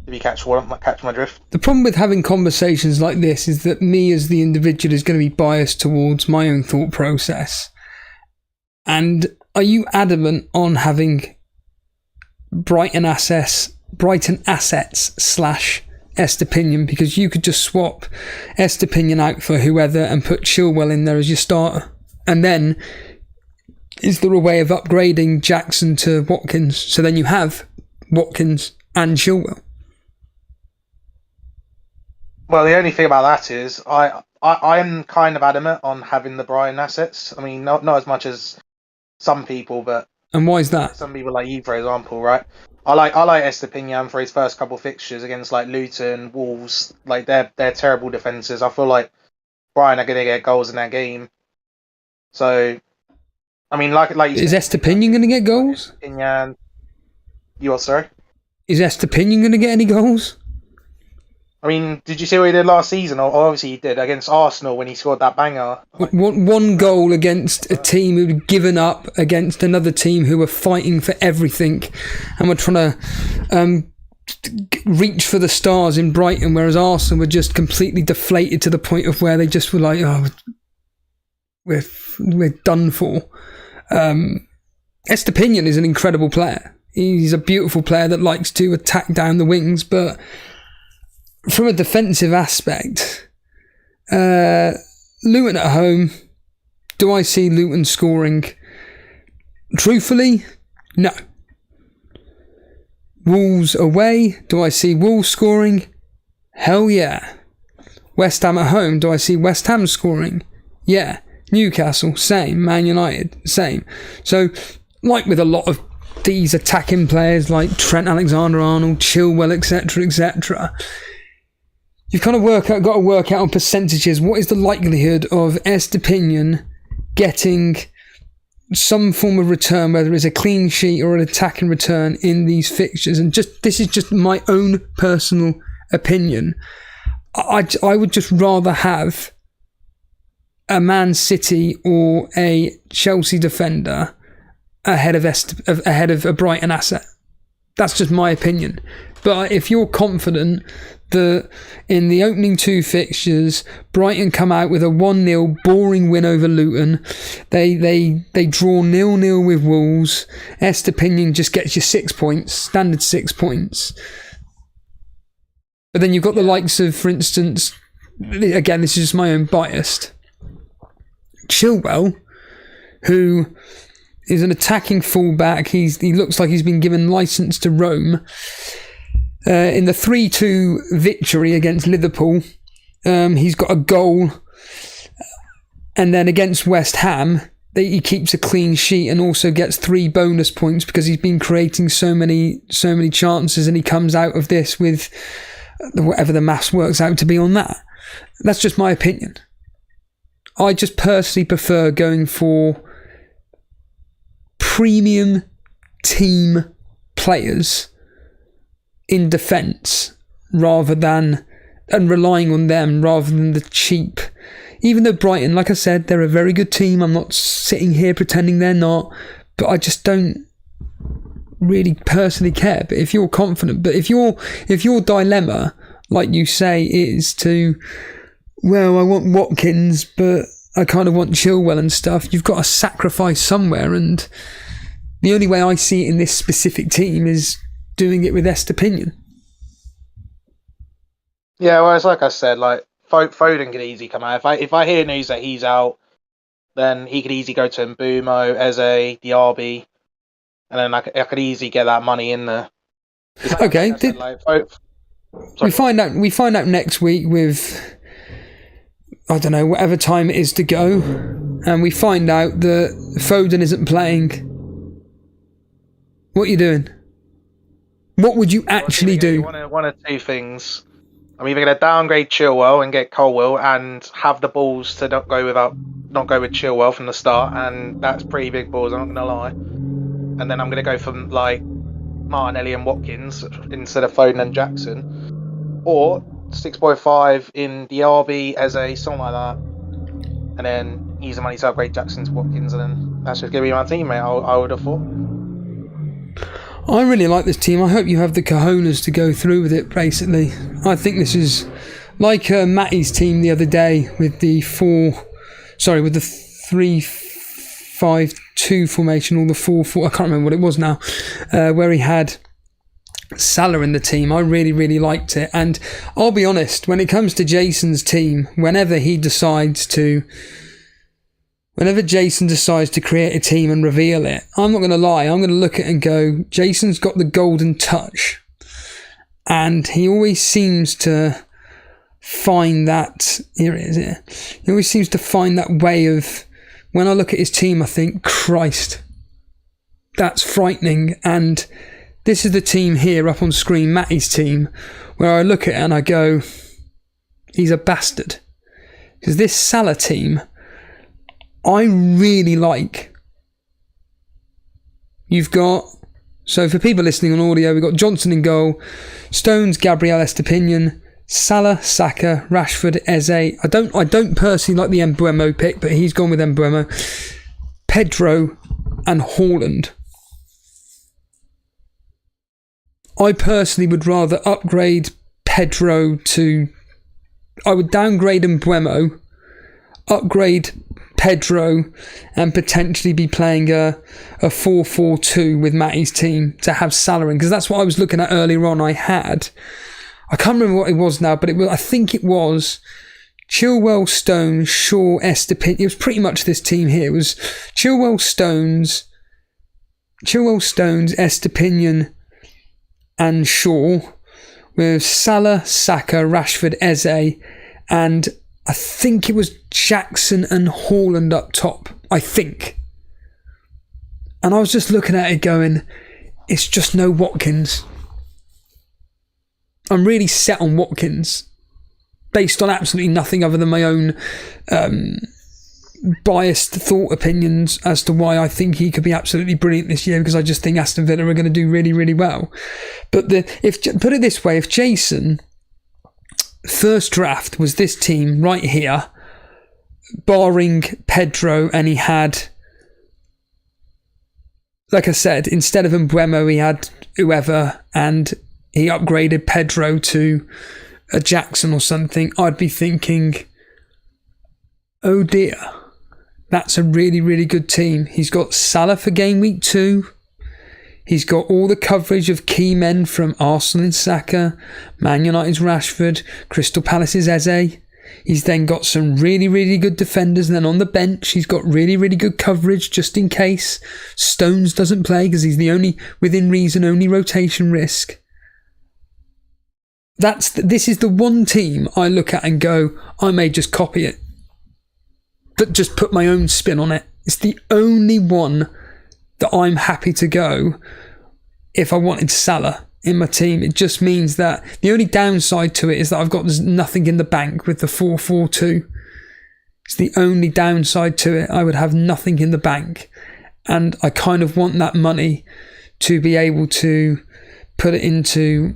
If you catch my drift. The problem with having conversations like this is that me as the individual is going to be biased towards my own thought process. And are you adamant on having Brighton assets / Estupinan? Because you could just swap Estupinan out for whoever and put Chilwell in there as your starter. And then is there a way of upgrading Jackson to Watkins? So then you have Watkins and Chilwell. Well, the only thing about that is I'm kind of adamant on having the Brighton assets. I mean, not as much as some people, but... And why is that? Some people like you, for example, right? I like Estupinan for his first couple of fixtures against like Luton, Wolves. Like they're terrible defences. I feel like Brighton are going to get goals in that game. So, I mean, like you is Estupinan going to get goals? Estupinan, you what? Sorry. Is Estupinan going to get any goals? I mean, did you see what he did last season? Or obviously he did against Arsenal when he scored that banger. One goal against a team who'd given up against another team who were fighting for everything and were trying to reach for the stars in Brighton, whereas Arsenal were just completely deflated to the point of where they just were like, oh, we're done for. Estupinan is an incredible player. He's a beautiful player that likes to attack down the wings, but from a defensive aspect, Luton at home, do I see Luton scoring? Truthfully, no. Wolves away, do I see Wolves scoring? Hell yeah. West Ham at home, do I see West Ham scoring? Yeah. Newcastle, same. Man United, same. So, like with a lot of these attacking players like Trent Alexander-Arnold, Chilwell, etc., etc., you've kind of got to work out on percentages. What is the likelihood of Estupinan getting some form of return, whether it's a clean sheet or an attacking return in these fixtures? And this is just my own personal opinion. I would just rather have a Man City or a Chelsea defender ahead of a Brighton asset. That's just my opinion. But if you're confident that in the opening 2 fixtures, Brighton come out with a 1-0 boring win over Luton, they draw 0-0 with Wolves, Estupinan just gets you 6 points, standard 6 points. But then you've got the likes of, for instance, again, this is just my own bias, Chilwell, who is an attacking fullback. He looks like he's been given license to roam. In the 3-2 victory against Liverpool, he's got a goal, and then against West Ham, he keeps a clean sheet and also gets 3 bonus points because he's been creating so many chances, and he comes out of this with whatever the maths works out to be on that. That's just my opinion. I just personally prefer going for premium team players in defence and relying on them rather than the cheap. Even though Brighton, like I said, they're a very good team. I'm not sitting here pretending they're not, but I just don't really personally care. But if you're confident, but if your dilemma, like you say, is to, well, I want Watkins, but I kind of want Chilwell and stuff, you've got to sacrifice somewhere, and the only way I see it in this specific team is doing it with Estupinan. Yeah, well, it's like I said, like Foden could easily come out. If I hear news that he's out, then he could easily go to Mbumo, Eze, Diaby, and then I could easily get that money in there. Like okay, we find out next week with, I don't know, whatever time it is to go, and we find out that Foden isn't playing. What are you doing? What would you actually do? One of 2 things. I'm either going to downgrade Chilwell and get Colwill and have the balls to not go with Chilwell from the start, and that's pretty big balls, I'm not going to lie. And then I'm going to go for like Martinelli and Watkins instead of Foden and Jackson, or 6.5 in Diaby as something like that, and then use the money to upgrade Jackson to Watkins, and then that's just going to be my teammate. I would have thought. I really like this team. I hope you have the cojones to go through with it, basically. I think this is like Matty's team the other day with the 3-5-2 formation, or the 4-4, I can't remember what it was now, where he had Salah in the team. I really, really liked it. And I'll be honest, when it comes to Jason's team, whenever Jason decides to create a team and reveal it, I'm not going to lie, I'm going to look at it and go, Jason's got the golden touch. And he always seems to find that, here it is here, he always seems to find that way of, when I look at his team, I think, Christ, that's frightening. And this is the team here up on screen, Matty's team, where I look at it and I go, he's a bastard. Because this Salah team, I really like. You've got, so for people listening on audio, we've got Johnson in goal, Stones, Gabriel, Estupinan, Salah, Saka, Rashford, Eze. I don't personally like the Mbuemo pick, but he's gone with Mbuemo. Pedro and Haaland. I personally would rather upgrade Pedro to, I would downgrade Mbuemo, upgrade Pedro, and potentially be playing a 4-4-2 with Matty's team to have Salah in, because that's what I was looking at earlier on. I can't remember what it was now, but I think it was Chilwell, Stones, Shaw, Estupinan. It was pretty much this team here. It was Chilwell, Stones, Estupinan and Shaw, with Salah, Saka, Rashford, Eze, and I think it was Jackson and Haaland up top, I think. And I was just looking at it going, it's just no Watkins. I'm really set on Watkins, based on absolutely nothing other than my own biased thought opinions as to why I think he could be absolutely brilliant this year, because I just think Aston Villa are going to do really, really well. But put it this way, if Jason first draft was this team right here, barring Pedro, and he had, like I said, instead of Mbeumo he had whoever, and he upgraded Pedro to a Jackson or something, I'd be thinking, oh dear, that's a really, really good team. He's got Salah for game week 2. He's got all the coverage of key men from Arsenal and Saka, Man United's Rashford, Crystal Palace's Eze. He's then got some really, really good defenders, and then on the bench he's got really, really good coverage just in case Stones doesn't play, because he's the only, within reason, only rotation risk. This is the one team I look at and go, I may just copy it, but just put my own spin on it. It's the only one that I'm happy to go if I wanted Salah in my team. It just means that the only downside to it is that I've got nothing in the bank with the 4-4-2. It's the only downside to it. I would have nothing in the bank, and I kind of want that money to be able to put it into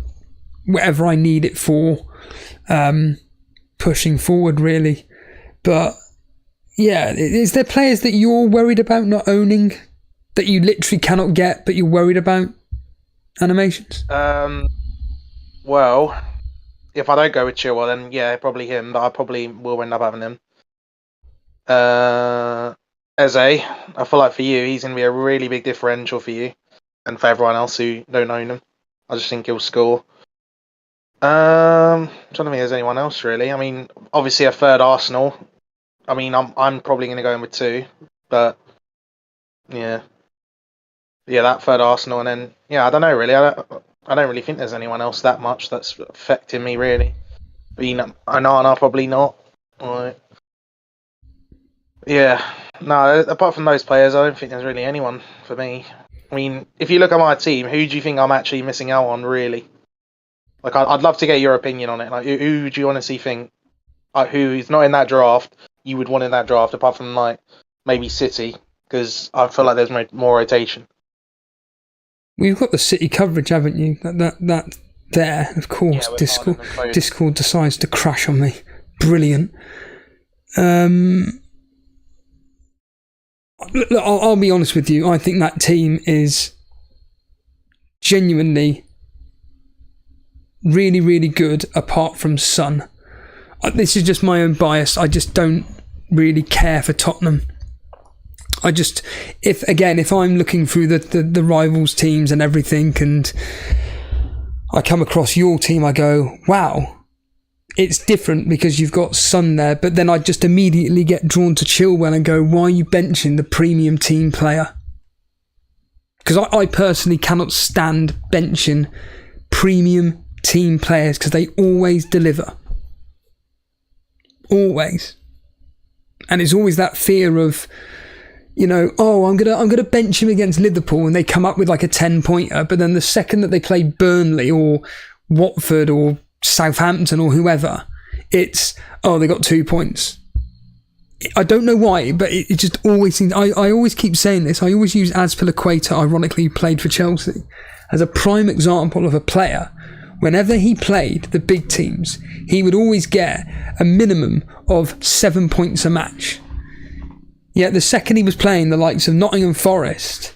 whatever I need it for, pushing forward really. But yeah, is there players that you're worried about not owning, that you literally cannot get but you're worried about? Animations? Well, if I don't go with Chilwell, then yeah, probably him, but I probably will end up having him. Eze, I feel like for you, he's going to be a really big differential for you, and for everyone else who don't own him. I just think he'll score. I'm trying to think if there's anyone else really. I mean, obviously a third Arsenal. I mean, I'm probably going to go in with 2, but yeah, that third Arsenal, and then I don't know really. I don't really think there's anyone else that much that's affecting me really. I mean, Onana probably not. Right. Yeah, no. Apart from those players, I don't think there's really anyone for me. I mean, if you look at my team, who do you think I'm actually missing out on really? Like, I'd love to get your opinion on it. Like, who do you honestly think, who is not in that draft, you would want in that draft, apart from, like, maybe City, because I feel like there's more rotation. We've got the City coverage, haven't you? That there, of course. Yeah, Discord decides to crash on me. Brilliant. Look, I'll be honest with you. I think that team is genuinely really, really good, apart from Son. This is just my own bias. I just don't really care for Tottenham. If I'm looking through the rivals teams and everything, and I come across your team, I go, wow, it's different because you've got Son there. But then I just immediately get drawn to Chilwell and go, why are you benching the premium team player? Because I personally cannot stand benching premium team players, because they always deliver. Always. And it's always that fear of, I'm gonna bench him against Liverpool, and they come up with like a 10-pointer, but then the second that they play Burnley or Watford or Southampton or whoever, it's, they got 2 points. I don't know why, but it just always seems, I always keep saying this, I always use Azpilicueta, ironically played for Chelsea, as a prime example of a player. Whenever he played the big teams, he would always get a minimum of 7 points a match. Yet the second he was playing the likes of Nottingham Forest,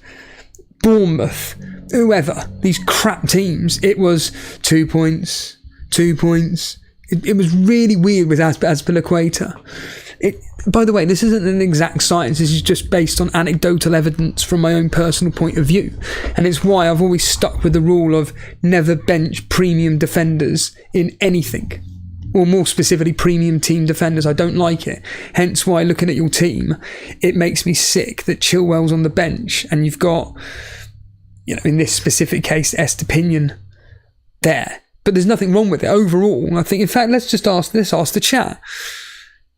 Bournemouth, whoever, these crap teams, it was 2 points, 2 points. It was really weird with Azpilicueta. By the way, this isn't an exact science. This is just based on anecdotal evidence from my own personal point of view. And it's why I've always stuck with the rule of never bench premium defenders in anything. Or more specifically, premium team defenders. I don't like it. Hence why, looking at your team, it makes me sick that Chilwell's on the bench and you've got, in this specific case, Estupinan there. But there's nothing wrong with it overall. I think, in fact, let's just ask the chat.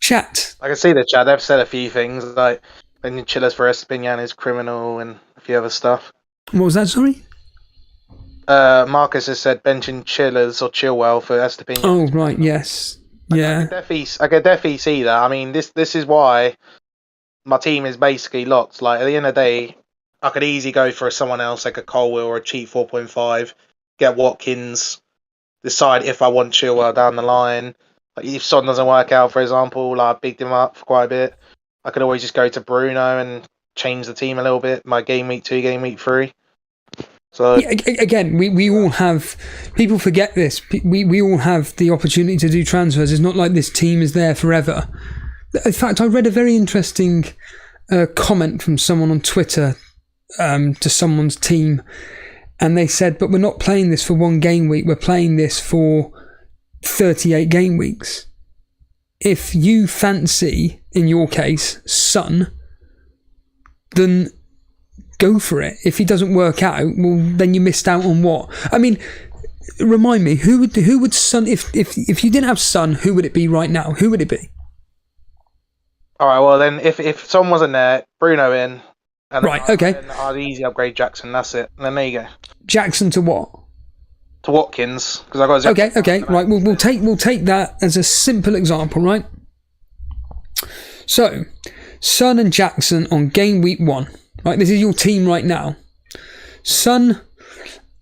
Chat. I can see the chat. They've said a few things like benching Chillers for Estupinan is criminal and a few other stuff. What was that, sorry? Marcus has said benching Chillers or Chilwell for Estupinan. Oh, right, yes. Yeah. I could definitely see that. I mean, this is why my team is basically locked. Like, at the end of the day, I could easily go for someone else, like a Colwill or a cheap 4.5, get Watkins, decide if I want Chilwell down the line. Like, if Son doesn't work out, for example, like I bigged him up for quite a bit, I could always just go to Bruno and change the team a little bit, my game week 2, game week 3. So yeah, again, we all have, people forget this, we all have the opportunity to do transfers. It's not like this team is there forever. In fact, I read a very interesting comment from someone on Twitter to someone's team, and they said, but we're not playing this for one game week, we're playing this for 38 game weeks. If you fancy, in your case, Son, then go for it. If he doesn't work out, well, then you missed out on what? I mean, remind me, who would Son, if you didn't have Son, who would it be right now? Who would it be? all right, well then, if Son wasn't there, Bruno in, and right, okay, then I'd easy upgrade Jackson. That's it. And then there you go. Jackson to what? To Watkins, because I got. Okay, right. We'll take that as a simple example, right? So, Son and Jackson on game week 1. Right, this is your team right now. Son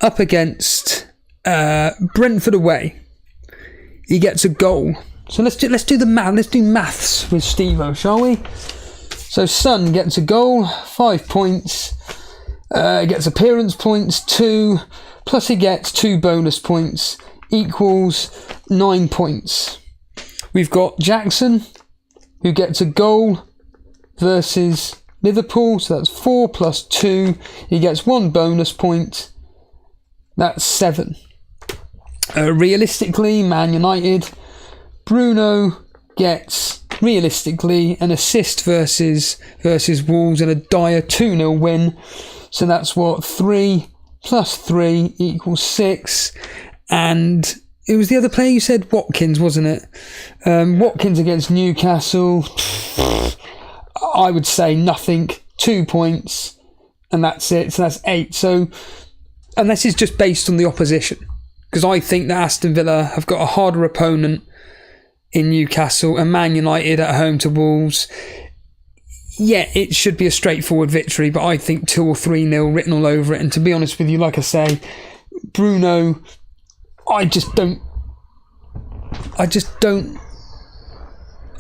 up against Brentford away. He gets a goal. So let's do the math. Let's do maths with Stevo, shall we? So Son gets a goal, 5 points. Gets appearance points 2, plus he gets 2 bonus points equals 9 points. We've got Jackson, who gets a goal versus Liverpool, so that's 4 plus 2. He gets 1 bonus point. That's 7. Realistically, Man United, Bruno gets realistically an assist versus Wolves in a dire 2-0 win. So that's what, 3 plus 3 equals 6. And it was the other player you said, Watkins, wasn't it? Watkins against Newcastle. I would say nothing. 2 points, and that's it. So that's 8. So, and this is just based on the opposition, because I think that Aston Villa have got a harder opponent in Newcastle, and Man United at home to Wolves. Yeah, it should be a straightforward victory, but I think 2 or 3-0 written all over it. And to be honest with you, like I say, Bruno, I just don't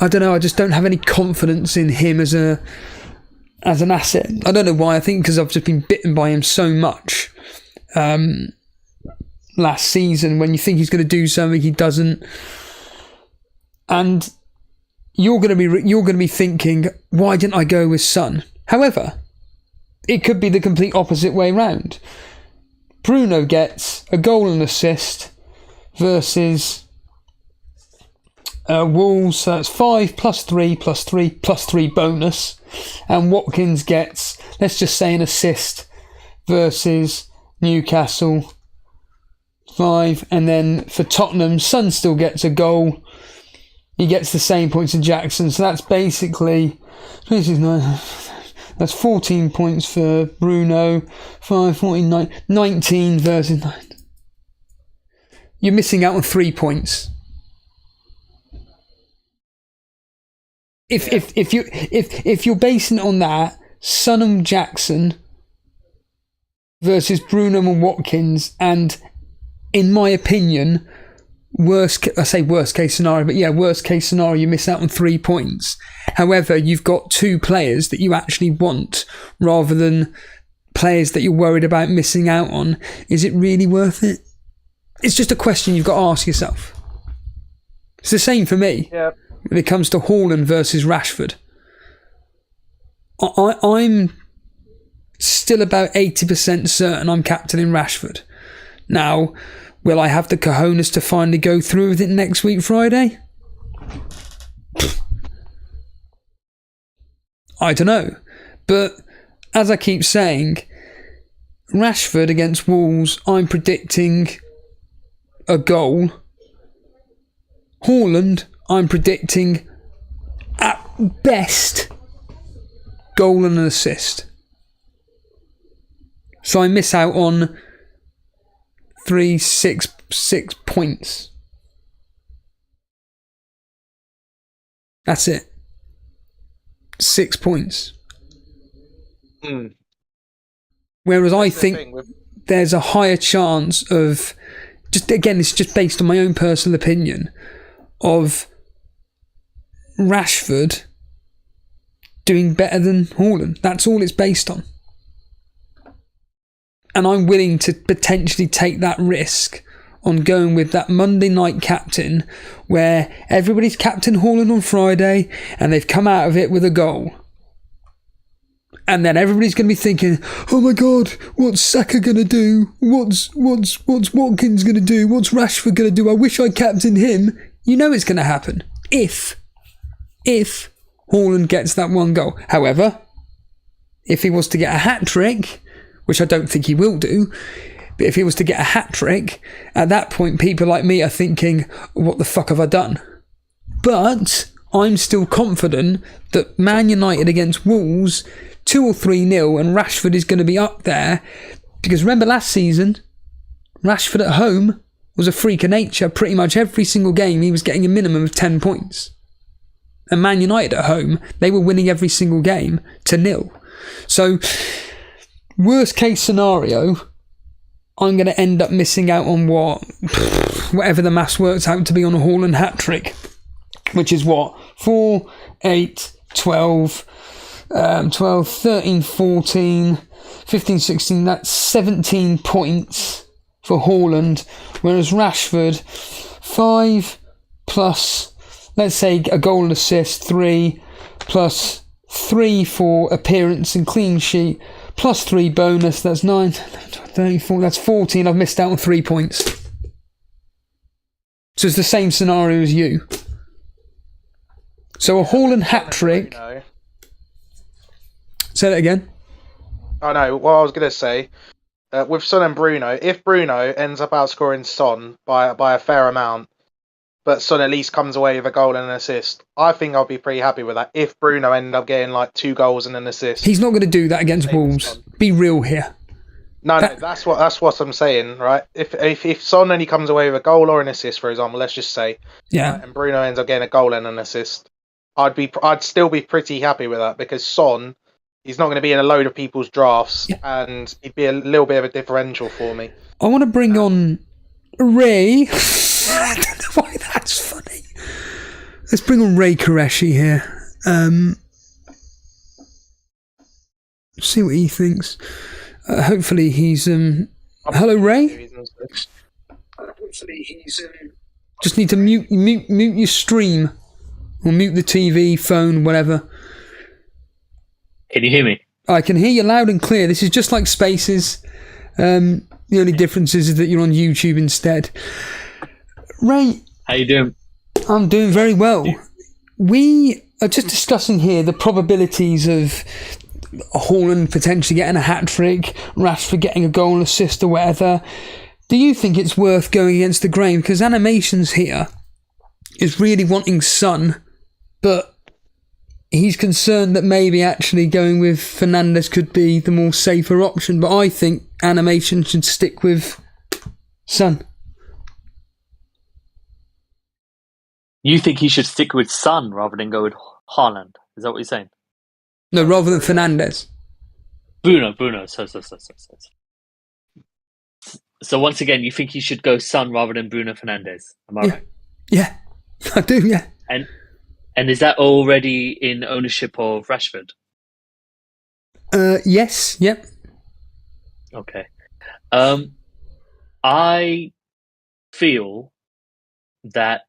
have any confidence in him as an asset. I don't know why. I think because I've just been bitten by him so much last season. When you think he's going to do something, he doesn't. And you're going to be thinking, why didn't I go with Son? However, it could be the complete opposite way round. Bruno gets a goal and assist versus Wolves, so that's 5 plus 3 plus 3 plus 3 bonus, and Watkins gets, let's just say, an assist versus Newcastle, 5, and then for Tottenham, Son still gets a goal. He gets the same points as Jackson, so that's basically, that's 14 points for Bruno, 5, 14, 19 versus 9. You're missing out on 3 points. If you're basing it on that, Son and Jackson versus Bruno and Watkins, and in my opinion, worst case scenario, but yeah, worst case scenario, you miss out on 3 points. However, you've got 2 players that you actually want rather than players that you're worried about missing out on. Is it really worth it? It's just a question you've got to ask yourself. It's the same for me. Yeah. When it comes to Haaland versus Rashford. I'm still about 80% certain I'm captaining Rashford. Now, will I have the cojones to finally go through with it next week, Friday? I don't know. But as I keep saying, Rashford against Wolves, I'm predicting a goal. Haaland, I'm predicting best goal and an assist. So I miss out on 6 points. That's it. 6 points. Whereas I think there's a higher chance of, just again, it's just based on my own personal opinion, of Rashford doing better than Haaland. That's all it's based on. And I'm willing to potentially take that risk on going with that Monday night captain where everybody's captain Haaland on Friday and they've come out of it with a goal. And then everybody's going to be thinking, oh my God, what's Saka going to do? What's Watkins going to do? What's Rashford going to do? I wish I captained him. You know it's going to happen. If Haaland gets that one goal. However, if he was to get a hat-trick, which I don't think he will do, but if he was to get a hat-trick, at that point people like me are thinking, what the fuck have I done? But I'm still confident that Man United against Wolves, 2 or 3-0, and Rashford is going to be up there. Because remember last season, Rashford at home was a freak of nature. Pretty much every single game he was getting a minimum of 10 points. And Man United at home, they were winning every single game to 0. So, worst case scenario, I'm going to end up missing out on whatever the maths works out to be on a Haaland hat-trick. Which is what? 4, 8, 12, 13, 14, 15, 16, that's 17 points for Haaland. Whereas Rashford, 5 plus, let's say a goal and assist, 3 plus 3 for appearance and clean sheet, plus 3 bonus, that's 9, 34, that's 14. I've missed out on 3 points. So it's the same scenario as you. So a Haaland hat-trick. Say that again. Oh no, what I was going to say, with Son and Bruno, if Bruno ends up outscoring Son by a fair amount, but Son at least comes away with a goal and an assist, I think I'll be pretty happy with that. If Bruno ended up getting like 2 goals and an assist. He's not going to do that against Wolves. Be real here. No, that's what I'm saying, right? If Son only comes away with a goal or an assist, for example, let's just say, yeah, and Bruno ends up getting a goal and an assist, I'd still be pretty happy with that, because Son, he's not going to be in a load of people's drafts, and he'd be a little bit of a differential for me. I want to bring on Ray. I don't know why that's funny. Let's bring on Ray Qureshi here. See what he thinks. Hopefully he's... Hello, Ray? Hopefully he's... Just need to mute your stream. Or mute the TV, phone, whatever. Can you hear me? I can hear you loud and clear. This is just like Spaces. The only difference is that you're on YouTube instead. Ray. How you doing? I'm doing very well. We are just discussing here the probabilities of Haaland potentially getting a hat-trick, Rashford getting a goal, assist or whatever. Do you think it's worth going against the grain? Because Animations here is really wanting Son, but he's concerned that maybe actually going with Fernandes could be the more safer option. But I think Animation should stick with Son. You think he should stick with Son rather than go with Haaland? Is that what you're saying? No, rather than Fernandes. Bruno. So once again, you think he should go Son rather than Bruno Fernandes? Am I right? Yeah, I do, yeah. And is that already in ownership of Rashford? Yes, yep. Okay. I feel that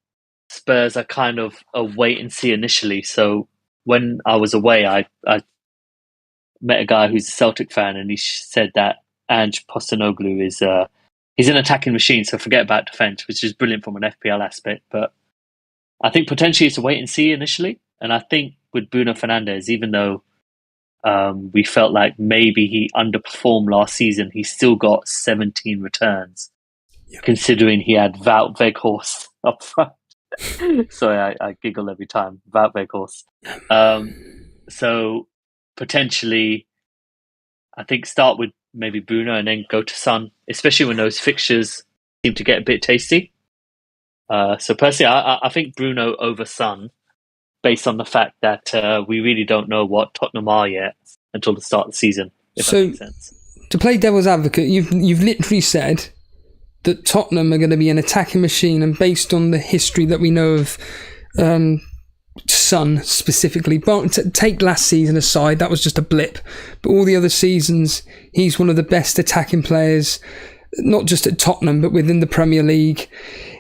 Spurs are kind of a wait and see initially. So when I was away, I met a guy who's a Celtic fan, and he said that Ange Postecoglou is he's an attacking machine, so forget about defence, which is brilliant from an FPL aspect. But I think potentially it's a wait and see initially. And I think with Bruno Fernandes, even though we felt like maybe he underperformed last season, he still got 17 returns, considering he had Wout Weghorst up front. Sorry, I giggle every time. Woutweg horse. So potentially, I think start with maybe Bruno and then go to Son, especially when those fixtures seem to get a bit tasty. So personally, I think Bruno over Son, based on the fact that we really don't know what Tottenham are yet until the start of the season, if that makes sense. To play devil's advocate, you've literally said that Tottenham are going to be an attacking machine, and based on the history that we know of Son specifically, but take last season aside, that was just a blip, but all the other seasons he's one of the best attacking players, not just at Tottenham but within the Premier League.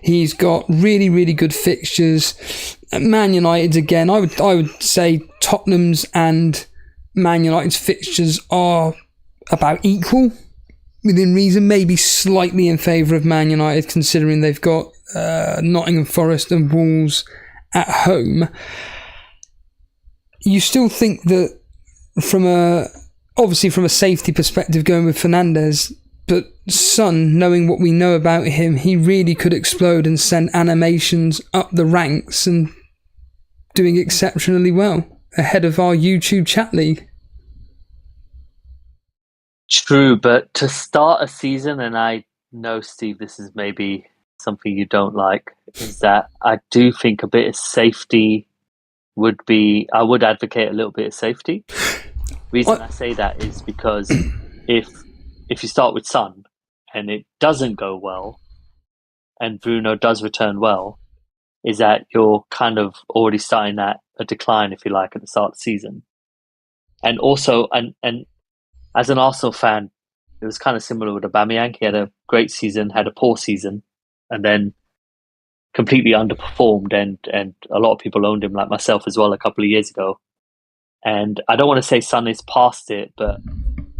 He's got really, really good fixtures. Man United's, again, I would say Tottenham's and Man United's fixtures are about equal within reason, maybe slightly in favour of Man United considering they've got Nottingham Forest and Wolves at home. You still think that obviously from a safety perspective going with Fernandes, but Son, knowing what we know about him, he really could explode and send animations up the ranks and doing exceptionally well ahead of our YouTube chat league. True, but to start a season, and I know, Steve, this is maybe something you don't like, is that I do think a bit of safety I would advocate a little bit of safety. Reason I say that is because if you start with Son and it doesn't go well and Bruno does return well, is that you're kind of already starting at a decline, if you like, at the start of the season. And also, and as an Arsenal fan, it was kind of similar with Aubameyang. He had a great season, had a poor season, and then completely underperformed. And a lot of people owned him, like myself as well, a couple of years ago. And I don't want to say Son is past it, but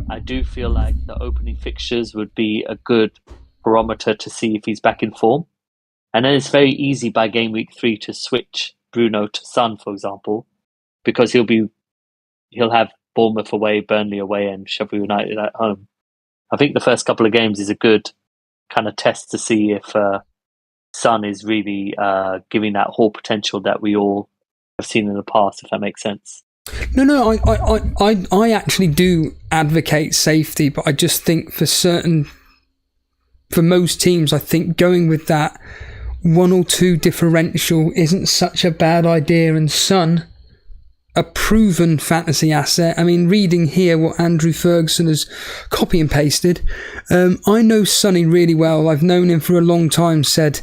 I do feel like the opening fixtures would be a good barometer to see if he's back in form. And then it's very easy by game week 3 to switch Bruno to Son, for example, because he'll have Bournemouth away, Burnley away, and Sheffield United at home. I think the first couple of games is a good kind of test to see if Son is really giving that whole potential that we all have seen in the past, if that makes sense. No, I actually do advocate safety, but I just think for most teams, I think going with that 1 or 2 differential isn't such a bad idea. And Son, a proven fantasy asset. I mean, reading here what Andrew Ferguson has copy and pasted, I know Sonny really well. I've known him for a long time. Said,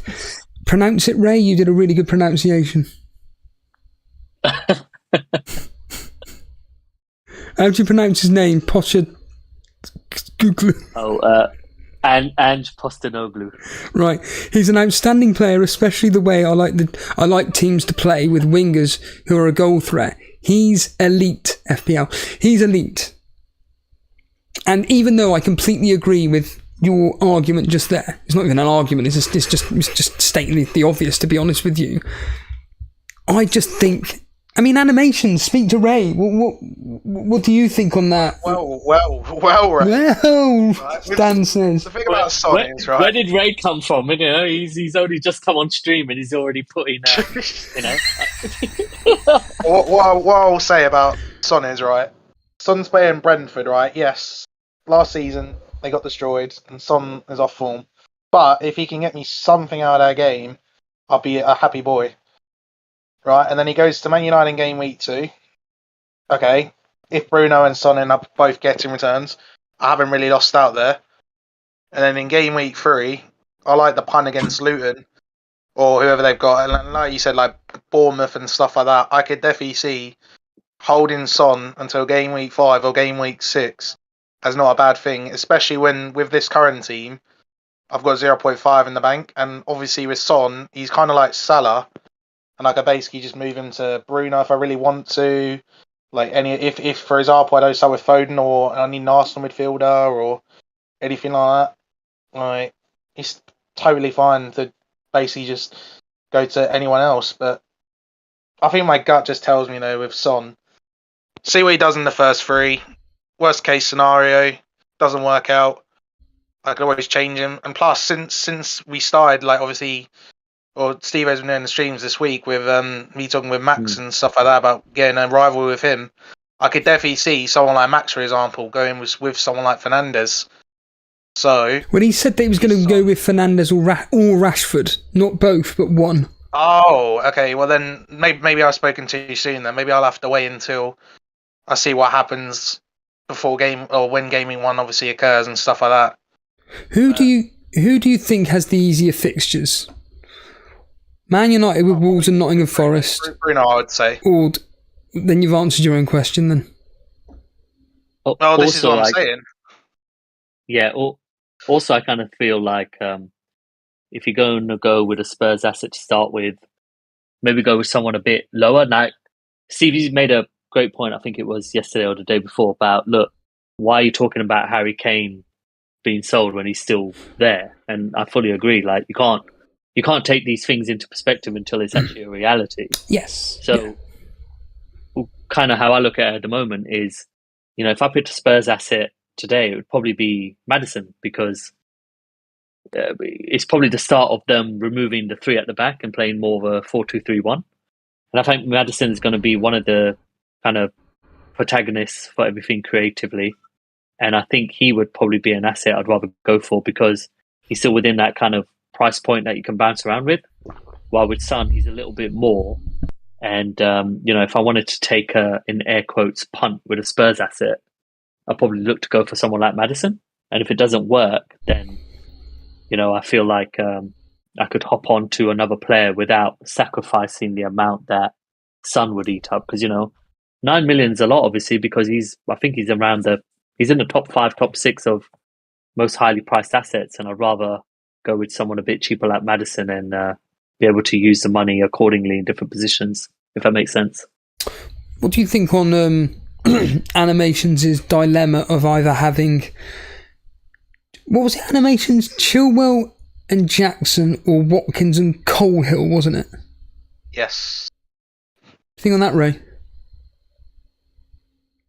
pronounce it, Ray. You did a really good pronunciation. How do you pronounce his name? Posha. And Postecoglou. Right, he's an outstanding player, especially the way I like teams to play with wingers who are a goal threat. He's elite, FPL. He's elite. And even though I completely agree with your argument just there, it's not even an argument. It's just stating the obvious. To be honest with you, I just think. I mean, animations. Speak to Ray. What do you think on that? Well, Well, Ray. Dan says. The thing about Son is, right? Where did Ray come from? You know, he's only just come on stream and he's already putting, what I'll say about Son is, right? Son's playing Brentford, right? Yes, last season they got destroyed and Son is off form. But if he can get me something out of that game, I'll be a happy boy. Right, and then he goes to Man United in game week 2. Okay, if Bruno and Son end up both getting returns, I haven't really lost out there. And then in game week 3, I like the punt against Luton or whoever they've got. And like you said, like Bournemouth and stuff like that, I could definitely see holding Son until game week 5 or game week 6 as not a bad thing, especially when with this current team, I've got 0.5 in the bank. And obviously with Son, he's kind of like Salah. And I could basically just move him to Bruno if I really want to. Like if for example I don't start with Foden or I need an Arsenal midfielder or anything like that, like it's totally fine to basically just go to anyone else. But I think my gut just tells me though with Son, see what he does in the first 3. Worst case scenario, doesn't work out, I could always change him. And plus, since we started, like obviously or Stevo's been doing the streams this week with me talking with Max and stuff like that about getting a rivalry with him. I could definitely see someone like Max, for example, going with someone like Fernandes. So When he said that he was going to go with Fernandes or Rashford, not both, but one. Oh, okay. Well, then maybe I've spoken too soon. Then maybe I'll have to wait until I see what happens before game or when gaming one obviously occurs and stuff like that. Who do you think has the easier fixtures? Man United with Wolves and Nottingham Forest. Bruno, I would say. Or then you've answered your own question. Then. Oh, this is what I'm saying. Yeah. Also, I kind of feel like if you're going to go with a Spurs asset to start with, maybe go with someone a bit lower. Now, Stevie made a great point, I think it was yesterday or the day before, about, look, why are you talking about Harry Kane being sold when he's still there? And I fully agree. Like, you can't take these things into perspective until it's actually a reality. Yes. So, kind of how I look at it at the moment is, if I picked a Spurs asset today, it would probably be Maddison, because it's probably the start of them removing the three at the back and playing more of a 4-2-3-1. And I think Maddison is going to be one of the kind of protagonists for everything creatively. And I think he would probably be an asset I'd rather go for, because he's still within that kind of price point that you can bounce around with. While with Son, he's a little bit more. And, if I wanted to take in air quotes, punt with a Spurs asset, I'd probably look to go for someone like Maddison. And if it doesn't work, then I feel like I could hop on to another player without sacrificing the amount that Son would eat up. Because, 9 million is a lot, obviously, because I think he's in the top 5, top 6 of most highly priced assets. And I'd rather go with someone a bit cheaper like Maddison and be able to use the money accordingly in different positions, if that makes sense. What do you think on Animations' dilemma of either having... What was it? Animations, Chilwell and Jackson, or Watkins and Colehill, wasn't it? Yes. Think on that, Ray?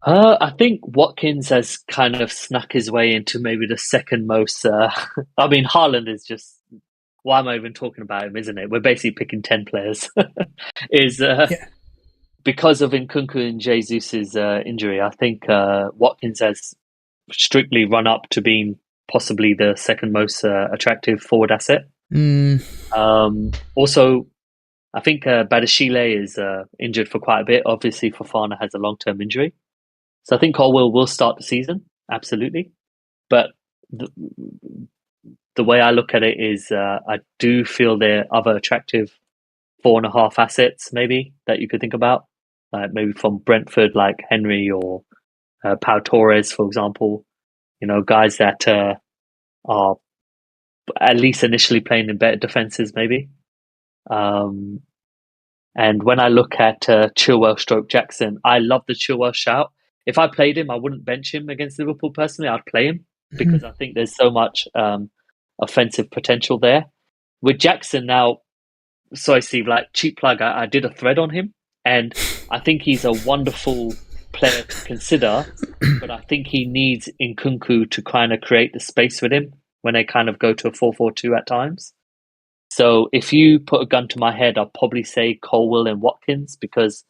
I think Watkins has kind of snuck his way into maybe the second most... Haaland is just... Why am I even talking about him, isn't it? We're basically picking 10 players. Because of Nkunku and Jesus' injury, I think Watkins has strictly run up to being possibly the second most attractive forward asset. Also, I think Badashile is injured for quite a bit. Obviously, Fofana has a long-term injury. So I think Colwill will start the season, absolutely. But the way I look at it is I do feel there are other attractive 4.5 assets maybe that you could think about. Maybe from Brentford, like Henry or Pau Torres, for example. Guys that are at least initially playing in better defences, maybe. And when I look at Chilwell / Jackson, I love the Chilwell shout. If I played him, I wouldn't bench him against Liverpool personally. I'd play him because I think there's so much offensive potential there. With Jackson now, sorry, Steve, like cheap plug, I did a thread on him, and I think he's a wonderful player to consider, but I think he needs Nkunku to kind of create the space with him when they kind of go to a 4-4-2 at times. So if you put a gun to my head, I'll probably say Colwill and Watkins, because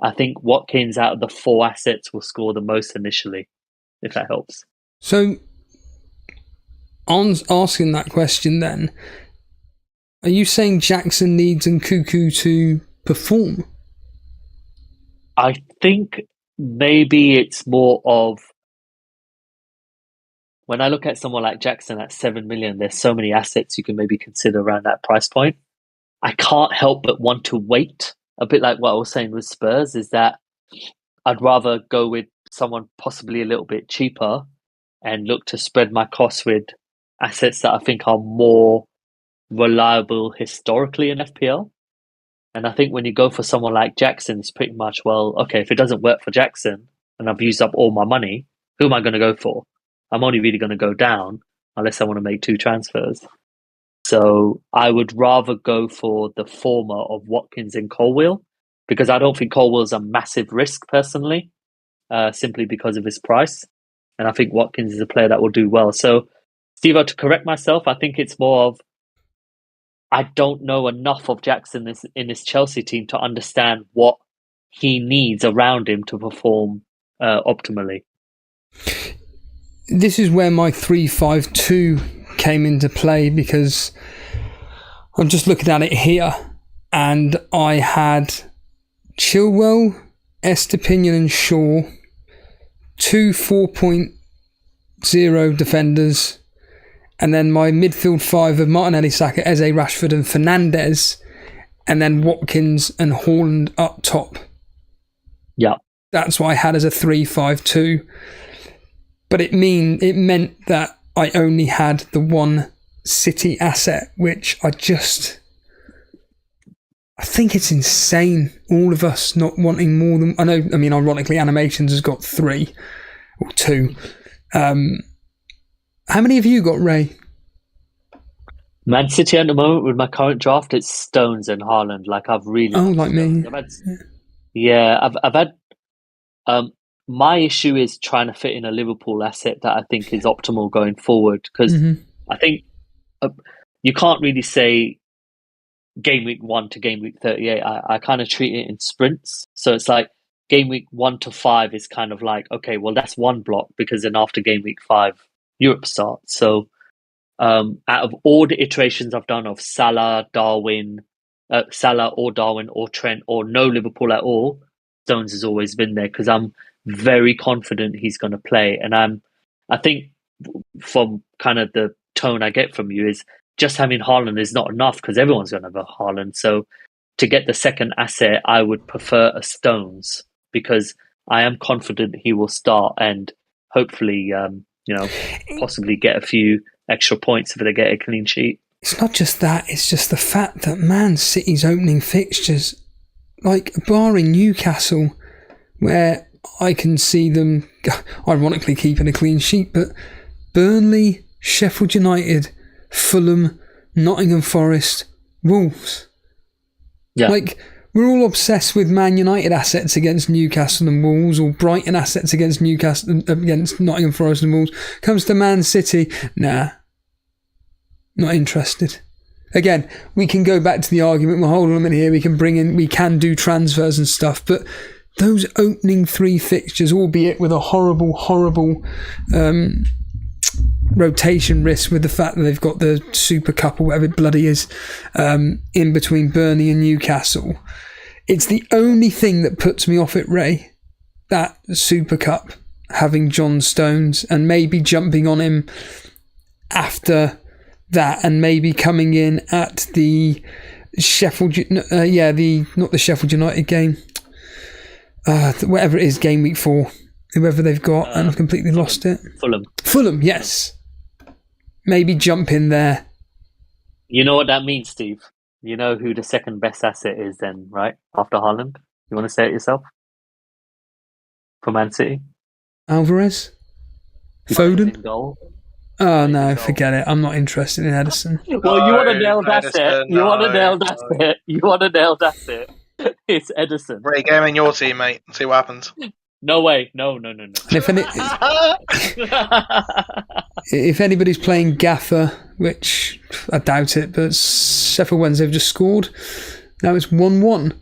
I think Watkins out of the 4 assets will score the most initially, if that helps. So, on asking that question then, are you saying Jackson needs Nkunku to perform? I think maybe it's more of, when I look at someone like Jackson at 7 million, there's so many assets you can maybe consider around that price point. I can't help but want to wait. A bit like what I was saying with Spurs, is that I'd rather go with someone possibly a little bit cheaper and look to spread my costs with assets that I think are more reliable historically in FPL. And I think when you go for someone like Jackson, it's pretty much, well, okay, if it doesn't work for Jackson and I've used up all my money, who am I going to go for? I'm only really going to go down unless I want to make 2 transfers. So I would rather go for the former of Watkins and Colwill, because I don't think Colwill's a massive risk personally, simply because of his price. And I think Watkins is a player that will do well. So, Stevo, to correct myself, I think it's more of I don't know enough of Jackson in this Chelsea team to understand what he needs around him to perform optimally. This is where my 3-5-2 came into play, because I'm just looking at it here, and I had Chilwell, Estupinan and Shaw, 2 4.0 defenders, and then my midfield 5 of Martinelli, Saka, Eze, Rashford and Fernandes, and then Watkins and Haaland up top. Yeah. That's what I had as a 3-5-2. But it meant that I only had the one City asset, which I think it's insane. All of us not wanting more than... ironically, Animations has got 3 or 2. How many have you got, Ray? Man City at the moment with my current draft, it's Stones and Haaland. Like I've really... Oh, like me. I've had... my issue is trying to fit in a Liverpool asset that I think is optimal going forward, because I think you can't really say game week 1 to game week 38. I kind of treat it in sprints. So it's like game week 1 to 5 is kind of like, okay, well, that's one block, because then after game week 5, Europe starts. So out of all the iterations I've done of Salah or Darwin or Trent or no Liverpool at all, Stones has always been there, because I'm very confident he's going to play. And I think from kind of the tone I get from you is just having Haaland is not enough, because everyone's going to have a Haaland. So to get the second asset, I would prefer a Stones, because I am confident he will start and hopefully, possibly get a few extra points if they get a clean sheet. It's not just that, it's just the fact that Man City's opening fixtures, like barring Newcastle, where I can see them ironically keeping a clean sheet, but Burnley, Sheffield United, Fulham, Nottingham Forest, Wolves. Yeah. Like, we're all obsessed with Man United assets against Newcastle and Wolves, or Brighton assets against Nottingham Forest and Wolves. Comes to Man City, nah, not interested. Again, we can go back to the argument, well, hold on a minute here, we can do transfers and stuff, but those opening 3 fixtures, albeit with a horrible rotation risk with the fact that they've got the Super Cup or whatever it bloody is in between Burnley and Newcastle, it's the only thing that puts me off it, Ray, that Super Cup, having John Stones and maybe jumping on him after that, and maybe coming in at the Sheffield, not the Sheffield United game, whatever it is, game week 4, whoever they've got, and I've completely lost it. Fulham, yes. Maybe jump in there. You know what that means, Steve? You know who the second best asset is then, right? After Haaland? You want to say it yourself? For Man City? Alvarez? Foden? In goal? Oh, no, forget it. I'm not interested in Edison. Well, you want to nail that it. You want to nail that it. It's Edison. Ray, get him in your team, mate. See what happens. No way. No. And if anybody's playing Gaffer, which I doubt it, but Sheffield Wednesday have just scored. Now it's 1-1.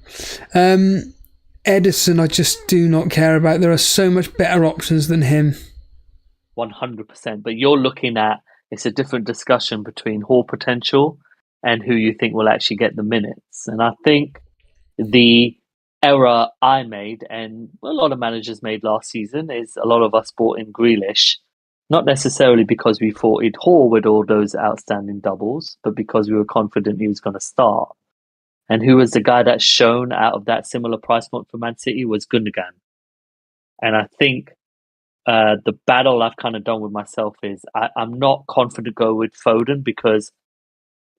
Edison, I just do not care about. There are so much better options than him. 100%. But you're looking at, it's a different discussion between Hall potential and who you think will actually get the minutes. And I think the error I made, and a lot of managers made last season, is a lot of us bought in Grealish, not necessarily because we thought he'd haul with all those outstanding doubles, but because we were confident he was going to start. And who was the guy that shone out of that similar price point for Man City was Gundogan. And I think the battle I've kind of done with myself is I'm not confident to go with Foden, because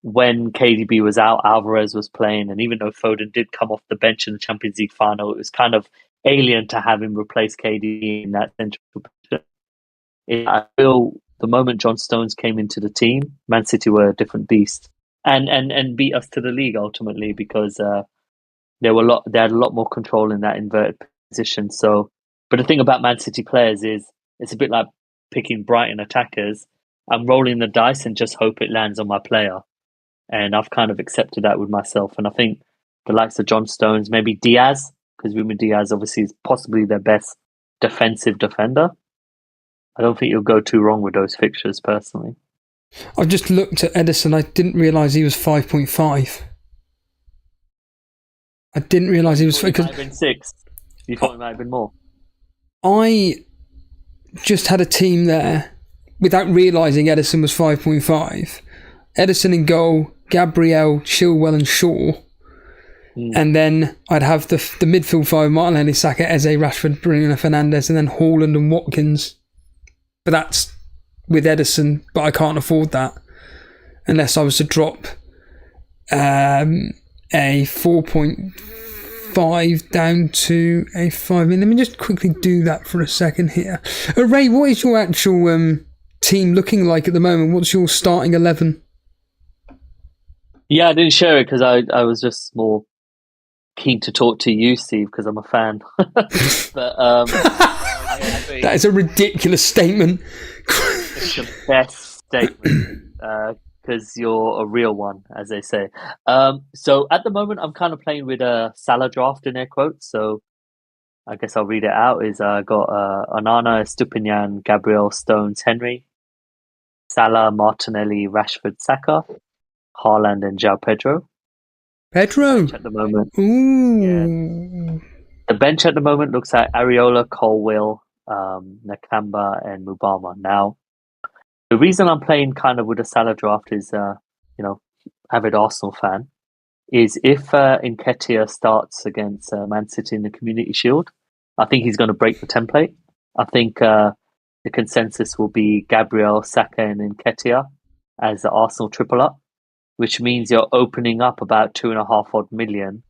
when KDB was out, Alvarez was playing, and even though Foden did come off the bench in the Champions League final, it was kind of alien to have him replace KDB in that central position. I feel the moment John Stones came into the team, Man City were a different beast, and beat us to the league ultimately, they had a lot more control in that inverted position. So, but the thing about Man City players is it's a bit like picking Brighton attackers. I'm rolling the dice and just hope it lands on my player. And I've kind of accepted that with myself. And I think the likes of John Stones, maybe Diaz, because Ruben Diaz obviously is possibly their best defensive defender. I don't think you'll go too wrong with those fixtures, personally. I just looked at Edison. I didn't realise he was 5.5. I didn't realise he was... It might have been 6. You thought it might have been more? I just had a team there without realising Edison was 5.5. Edison in goal, Gabriel, Chilwell and Shaw. And then I'd have the midfield 5, Martinelli, Saka, Eze, Rashford, Bruno Fernandes, and then Haaland and Watkins. But that's with Edison, but I can't afford that unless I was to drop a 4.5 down to a 5. Let me just quickly do that for a second here. Ray, what is your actual team looking like at the moment? What's your starting 11? Yeah, I didn't share it because I was just more keen to talk to you, Steve, because I'm a fan. But that is a ridiculous statement. It's the best statement because you're a real one, as they say. So at the moment, I'm kind of playing with a Salah draft in air quotes. So I guess I'll read it out. Is I got Onana, Estupinan, Gabriel, Stones, Henry, Salah, Martinelli, Rashford, Saka, Haaland, and João Pedro. Pedro at the moment. Ooh. Yeah. The bench at the moment looks like Areola, Colwill, Nakamba, and Mubama. Now, the reason I'm playing kind of with a Salah draft is, avid Arsenal fan, is if Nketiah starts against Man City in the Community Shield, I think he's going to break the template. I think the consensus will be Gabriel, Saka, and Nketiah as the Arsenal triple up, which means you're opening up about 2.5 odd million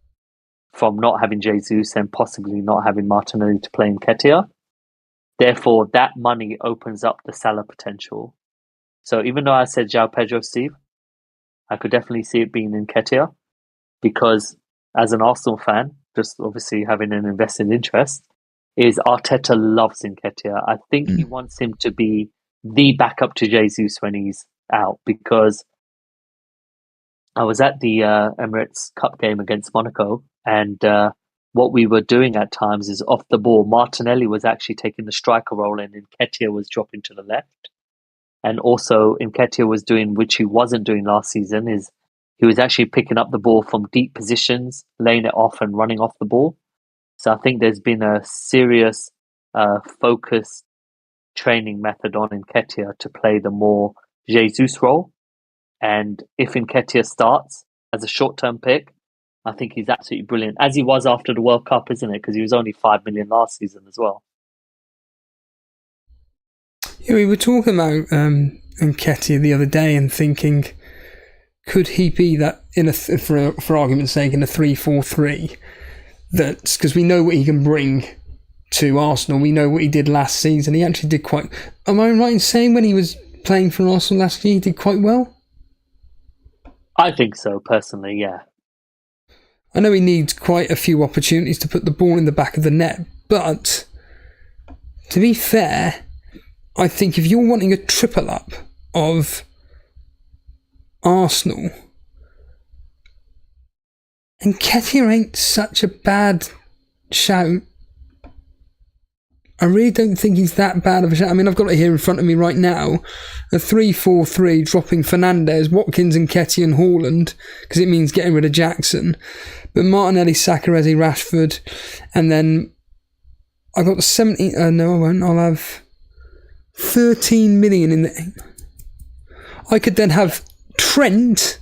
from not having Jesus and possibly not having Martinelli to play Nketiah. Therefore, that money opens up the Salah potential. So even though I said João Pedro, Steve, I could definitely see it being Nketiah because as an Arsenal fan, just obviously having an invested interest, is Arteta loves Nketiah. I think he wants him to be the backup to Jesus when he's out because I was at the Emirates Cup game against Monaco, and what we were doing at times is off the ball. Martinelli was actually taking the striker role, and Nketiah was dropping to the left. And also, Nketiah was doing, which he wasn't doing last season, is he was actually picking up the ball from deep positions, laying it off, and running off the ball. So I think there's been a serious, focused training method on Nketiah to play the more Jesus role. And if Nketiah starts as a short-term pick, I think he's absolutely brilliant, as he was after the World Cup, isn't it? Because he was only 5 million last season as well. Yeah, we were talking about Nketiah the other day and thinking, could he be that for argument's sake in a 3-4-3? That's because we know what he can bring to Arsenal. We know what he did last season. He actually did quite. Am I right in saying when he was playing for Arsenal last year, he did quite well? I think so, personally, yeah. I know he needs quite a few opportunities to put the ball in the back of the net, but to be fair, I think if you're wanting a triple up of Arsenal, Nketiah ain't such a bad shout. I really don't think he's that bad of a shout. I mean, I've got it here in front of me right now. A 3-4-3, dropping Fernandes, Watkins, Nketiah and Haaland, because it means getting rid of Jackson. But Martinelli, Saka, Eze, Rashford. And then I got 70... no, I won't. I'll have 13 million in the... I could then have Trent.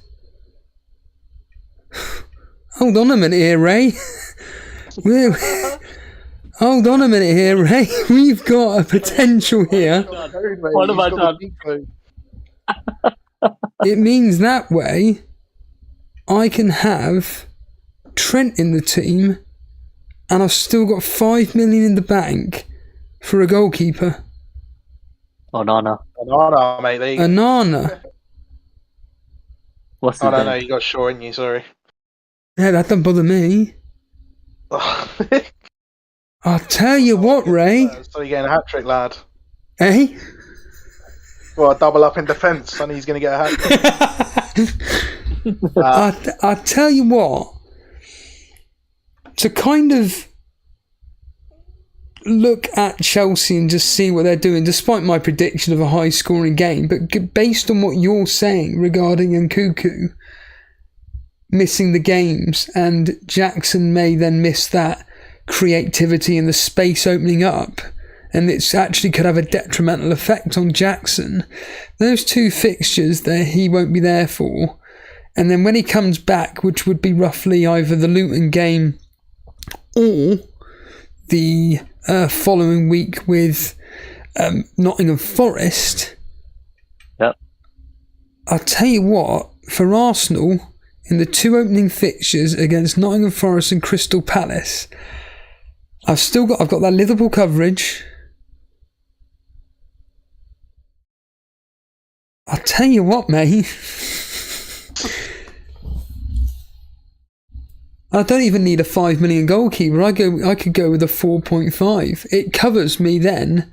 Hold on a minute here, Ray. Hold on a minute here, Ray. We've got a potential here. What have I done? It means that way I can have Trent in the team and I've still got 5 million in the bank for a goalkeeper. Onana, mate. There you go. Onana. What's his I don't name? know. You got Shaw in you. Sorry. Yeah, that doesn't bother me. I'll tell you what, Ray. So you're getting a hat trick, lad. Eh? Well, double up in defence. Sonny's going to get a hat. I tell you what, to kind of look at Chelsea and just see what they're doing, despite my prediction of a high-scoring game, but based on what you're saying regarding Nkunku missing the games, and Jackson may then miss that creativity and the space opening up, and it's actually could have a detrimental effect on Jackson. Those two fixtures that he won't be there for, and then when he comes back, which would be roughly either the Luton game or the following week with Nottingham Forest. Yep. I'll tell you what, for Arsenal, in the two opening fixtures against Nottingham Forest and Crystal Palace, I've got that Liverpool coverage. I'll tell you what, mate. I don't even need a 5 million goalkeeper. I could go with a 4.5. It covers me then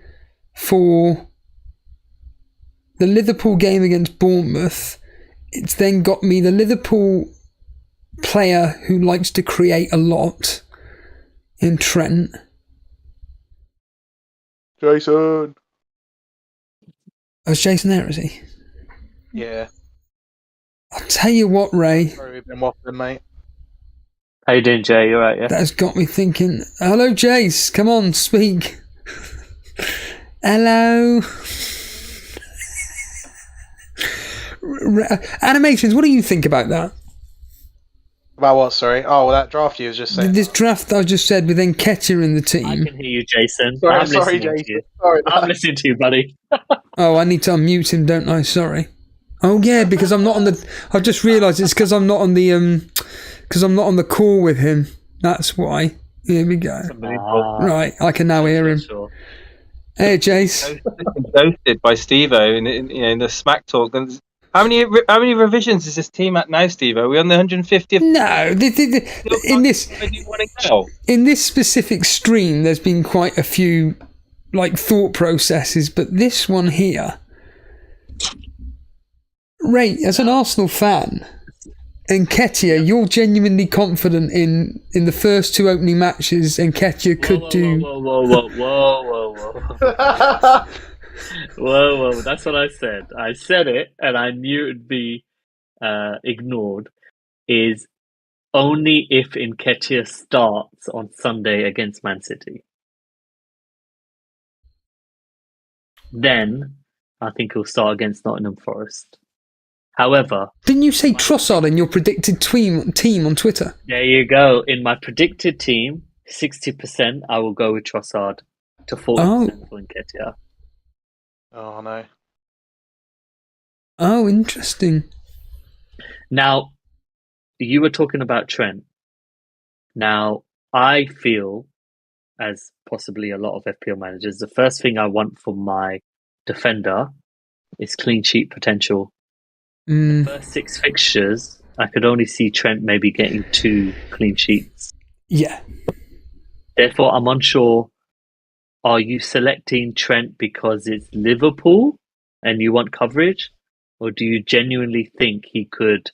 for the Liverpool game against Bournemouth. It's then got me the Liverpool player who likes to create a lot in Trent. Jason. Oh, is Jason there, is he? Yeah. I'll tell you what, Ray. Sorry, we've been waffling, mate. How you doing, Jay? You alright, yeah? That has got me thinking. Hello, Jace. Come on, speak. Hello. Animations, what do you think about that? About what, sorry? Oh, well, that draft you was just saying. This draft I just said with Nketiah in the I team. can hear you, Jason. Sorry, I'm listening Jason. to you. Sorry, I'm listening to you, buddy. Oh, I need to unmute him, don't I? Sorry. Oh yeah, because I'm not on the. I've just realised it's because I'm not on the because I'm not on the call with him. That's why. Here we go. Right, I can now hear him. Sure. Hey, Jace. Ghosted by Stevo in the smack talk. How many revisions is this team at now, Stevo? Are we on the 150th? No, in this Where do you want to go? in this specific stream, there's been quite a few thought processes, but this one here, Ray, as an Arsenal fan, Nketiah, you're genuinely confident in the first two opening matches. Nketiah could do. Whoa, that's what I said. I said it, and I knew it would be ignored. Is only if Nketiah starts on Sunday against Man City. Then I think he'll start against Nottingham Forest. However, Didn't you say Trossard in your predicted team on Twitter? there you go. In my predicted team, 60% I will go with Trossard to 40% for Nketiah. Oh, no. Oh, interesting. Now, you were talking about Trent. Now, I feel, as possibly a lot of FPL managers, the first thing I want from my defender is clean sheet potential. The first 6 fixtures, I could only see Trent maybe getting 2 clean sheets. Yeah. Therefore, I'm unsure. Are you selecting Trent because it's Liverpool and you want coverage? Or do you genuinely think he could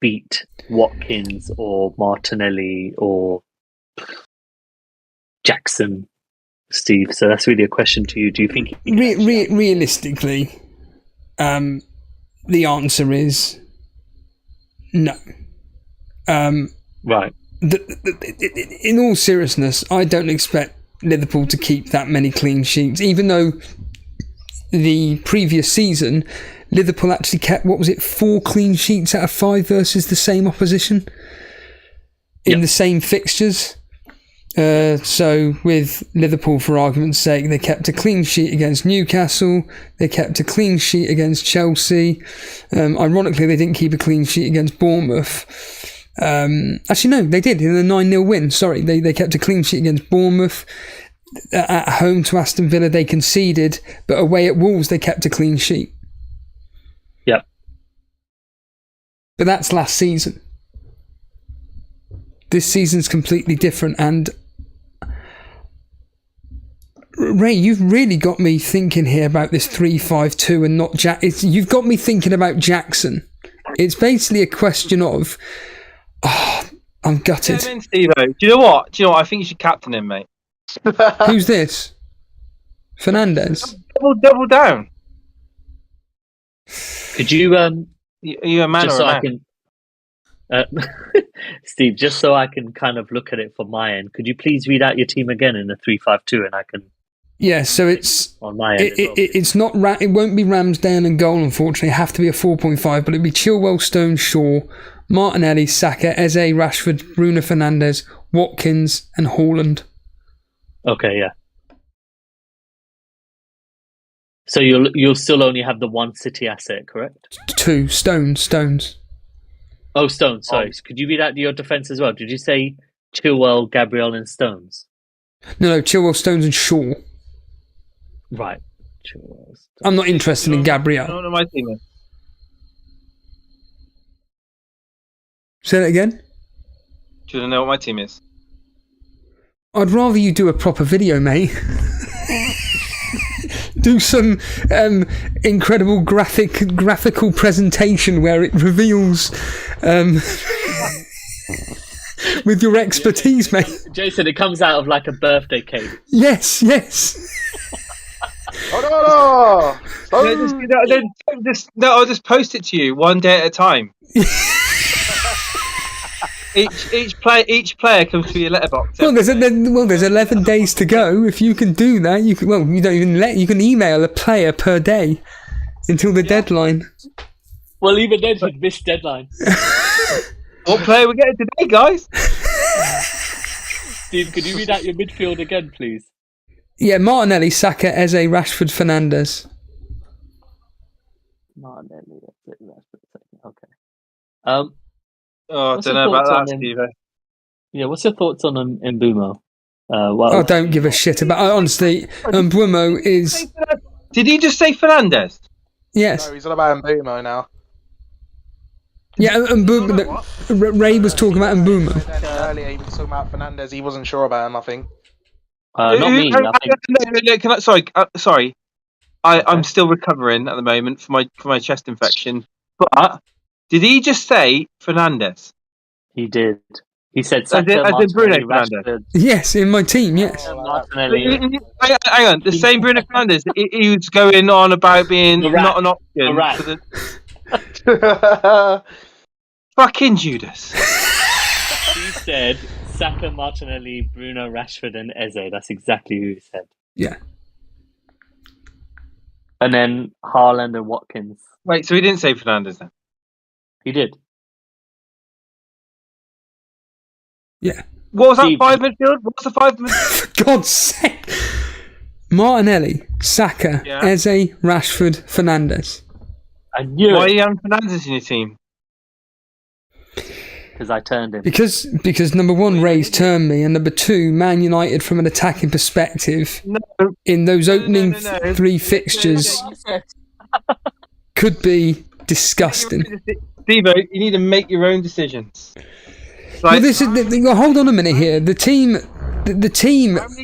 beat Watkins or Martinelli or Jackson, Steve? So that's really a question to you. Do you think he can Realistically, the answer is no. Right. In all seriousness, I don't expect Liverpool to keep that many clean sheets, even though the previous season Liverpool actually kept, 4 clean sheets out of 5 versus the same opposition in the same fixtures. So with Liverpool, for argument's sake, they kept a clean sheet against Newcastle, they kept a clean sheet against Chelsea. Ironically, they didn't keep a clean sheet against Bournemouth. Actually, no, they did in the 9-0 win. Sorry, they kept a clean sheet against Bournemouth. At home to Aston Villa, they conceded, but away at Wolves, they kept a clean sheet. Yep. But that's last season. This season's completely different, and Ray, you've really got me thinking here about this 3-5-2 and not Jack. You've got me thinking about Jackson. It's basically a question of, I'm gutted. Do you know what? I think you should captain him, mate. Who's this? Fernandez. Double down. Could you Are you a man just or so a I man? can, Steve, just so I can kind of look at it from my end, could you please read out your team again in the 3-5-2, and I can Yeah, so it's on my end. it's not it won't be Ramsdale and goal, unfortunately. It have to be a 4.5, but it'd be Chilwell, Stones, Shaw, Martinelli, Saka, Eze, Rashford, Bruno Fernandes, Watkins, and Haaland. Okay, yeah. So you'll still only have the one City asset, correct? 2 Stones. Oh, Stones. Sorry, could you read out your defense as well? Did you say Chilwell, Gabriel, and Stones? No, Chilwell, Stones, and Shaw. Right. Chilwell, Stones. I'm not interested in I Gabriel. don't know my team is. Say that again. Do you know what my team is? I'd rather you do a proper video, mate. Do some incredible graphical presentation where it reveals with your expertise, mate. Jason, it comes out of like a birthday cake. Yes. Oh, no! I'll just post it to you one day at a time. Each player comes through your letterbox. Well, there's 11 days to go. If you can do that, you can. Well, you don't even you can email a player per day until the deadline. Well, even then, you'd miss deadline. What player we getting today, guys? Steve, could you read out your midfield again, please? Yeah, Martinelli, Saka, Eze, Rashford, Fernandes. Martinelli, that's it. Okay. I What's don't your know about thoughts that, on Steve. Yeah, what's your thoughts on Mbumo? I don't give a shit about. Honestly, Bruno is. Did he just say Fernandes? Yes. No, he's all about Mbumo now. Yeah, Ray was talking about Mbumo. Earlier, he was talking about Fernandes. He wasn't sure about him, I think. Not me. I think. Sorry. I'm still recovering at the moment for my chest infection. But did he just say Fernandes? He did. He said Saka, as in Bruno Martinelli, Fernandes? Rashford, Yes, in my team. Yes. Martinelli. Hang on, the same Bruno Fernandes. He was going on about being The rat. not an option. The rat. For the... Fucking Judas. He said Saka, Martinelli, Bruno, Rashford, and Eze. That's exactly who he said. Yeah. And then Haaland and Watkins. Wait, so he didn't say Fernandes then? He did. Yeah. What was that Steve. 5 midfield? What was the 5 midfield? For God's sake. Martinelli, Saka, Yeah. Eze, Rashford, Fernandes. I knew Why are it you having Fernandes in your team? because I turned him. Because number one, Ray's turned me, and number two, Man United from an attacking perspective No. in those opening No. 3 fixtures could be disgusting. Stevo, you need to make your own decisions. Well, this is hold on a minute here. The team. How many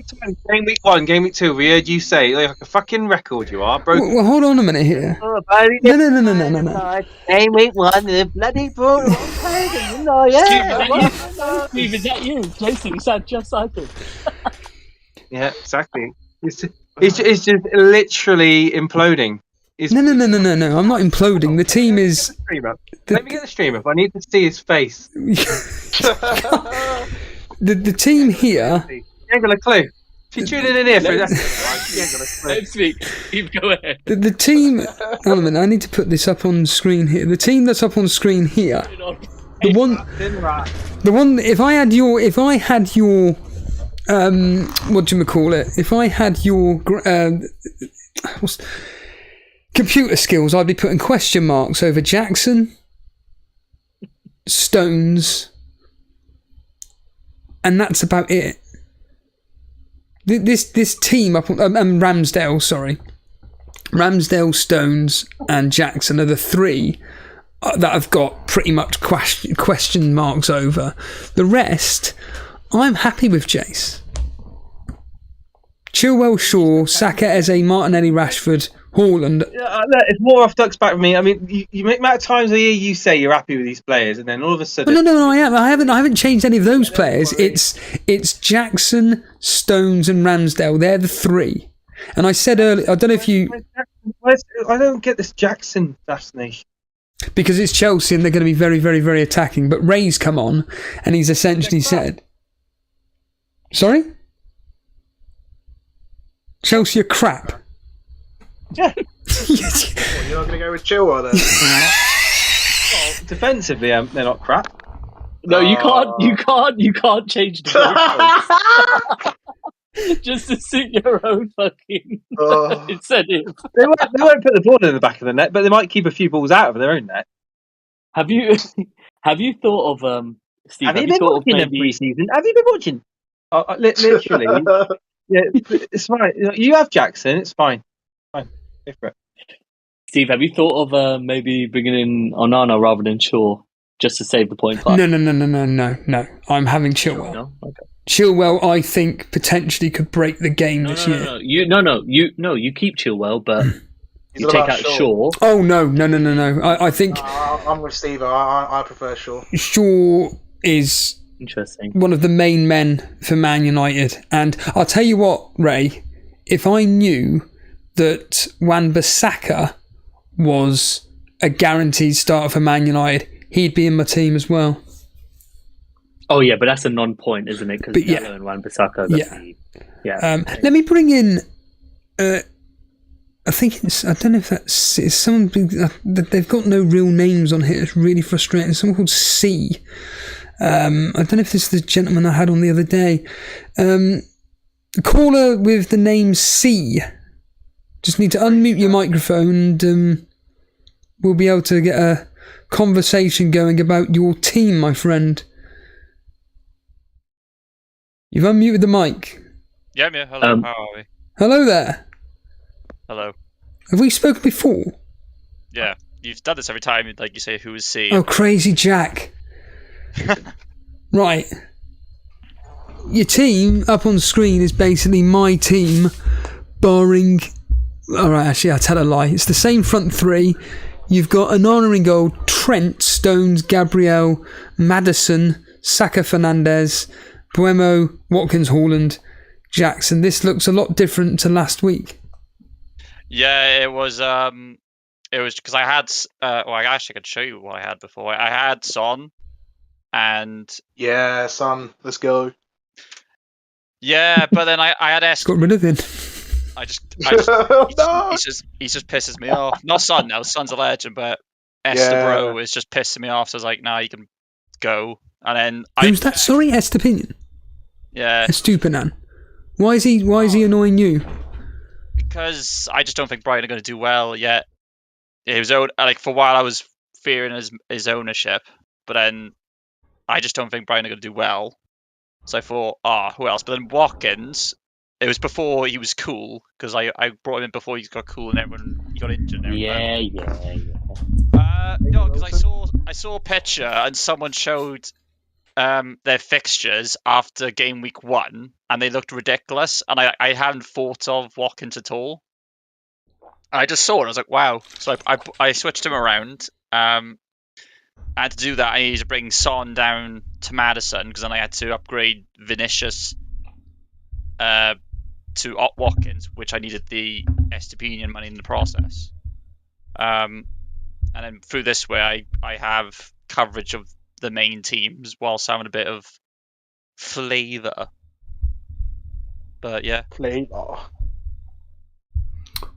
times? Game week 1, game week 2, we heard you say like a fucking record you are, bro. Well, hold on a minute here. No. Game week 1, the bloody ball. Steve, is that you? Jason, you sound just like him. Yeah, exactly. It's just literally imploding. No. I'm not imploding. The team is. Let me get the stream up. I need to see his face. The team here. You ain't got a clue. If you're tuning in here for that, you ain't got a clue. Don't speak. Steve, go ahead. The team. Hold on a minute. I need to put this up on screen here. The team that's up on screen here. The one. If I had your. What do you call it? If I had your. Computer skills, I'd be putting question marks over Jackson, Stones, and that's about it. This team up on Ramsdale, sorry, Ramsdale, Stones, and Jackson are the 3 that I've got pretty much question marks over. The rest, I'm happy with Jace. Chilwell, Shaw, Saka, Eze, Martinelli, Rashford, Haaland. Yeah, look, it's more off Ducks back with me. I mean, you make amount of times a year you say you're happy with these players, and then all of a sudden, No, I am. I haven't changed any of those players. It's Jackson, Stones, and Ramsdale. They're the three. And I said earlier, I don't know if you, I don't get this Jackson fascination. because it's Chelsea and they're going to be very, very, very attacking. But Ray's come on and he's essentially said, sorry, Chelsea are crap. Yeah. What, you're not going to go with Chilwell then? Well, defensively, they're not crap. No, you can't change the goalposts. Just to suit your own fucking incentive. They won't put the ball in the back of the net, but they might keep a few balls out of their own net. Have you thought of Steve? Have you been watching them pre-season? Have you been watching? Literally, yeah, it's fine. You have Jackson. It's fine. Fine, go for it. Steve, have you thought of maybe bringing in Onana rather than Shaw just to save the point five? No. I'm having Chilwell. No? Okay. Chilwell, I think, potentially could break the game this year. You keep Chilwell, but you take out Shaw. Oh no! I think I'm with Steve. I prefer Shaw. Shaw is Interesting. one of the main men for Man United, and I'll tell you what, Ray. If I knew that Wan-Bissaka was a guaranteed starter for Man United, he'd be in my team as well. Oh yeah, but that's a non-point, isn't it? Because Yeah. Gallo and Wan-Bissaka. Let me bring in. I think it's. I don't know if it's someone. They've got no real names on here. It's really frustrating. Someone called C. I don't know if this is the gentleman I had on the other day. Caller with the name C. Just need to unmute your microphone and we'll be able to get a conversation going about your team, my friend. You've unmuted the mic. Yeah. Hello. How are we? Hello there. Hello. Have we spoken before? Yeah. You've done this every time, like you say, who is C? Oh, crazy Jack. Right. Your team up on screen is basically my team, barring... Alright, actually, I tell a lie. It's the same front three. You've got Onana in goal, Trent, Stones, Gabriel, Maddison, Saka, Fernandez, Buemo, Watkins, Haaland, Jackson. This looks a lot different to last week. Yeah, it was because I had I actually could show you what I had before. I had Son and Yeah, son, let's go. yeah, but then I had Got rid of him. No! he just pisses me off. Not Son now, Son's a legend, but Estebro is just pissing me off. So I was like, nah, you can go. And then Who's that? Sorry, Estupinan. Yeah, Estupinan. Why is he annoying you? because I just don't think Brighton are going to do well yet. It was like for a while I was fearing his ownership, but then I just don't think Brighton are going to do well. So I thought, who else? But then Watkins, it was before he was cool because I brought him in before he got cool and he got injured. And everything. Yeah. No, because I saw a picture and someone showed their fixtures after game week 1 and they looked ridiculous, and I hadn't thought of Watkins at all. I just saw it. I was like, wow. So I switched him around. And to do that, I needed to bring Son down to Maddison because then I had to upgrade Vinicius to Watkins, which I needed the Estupinan money in the process. And then through this way, I have coverage of the main teams whilst having a bit of flavour. But yeah. Flavour.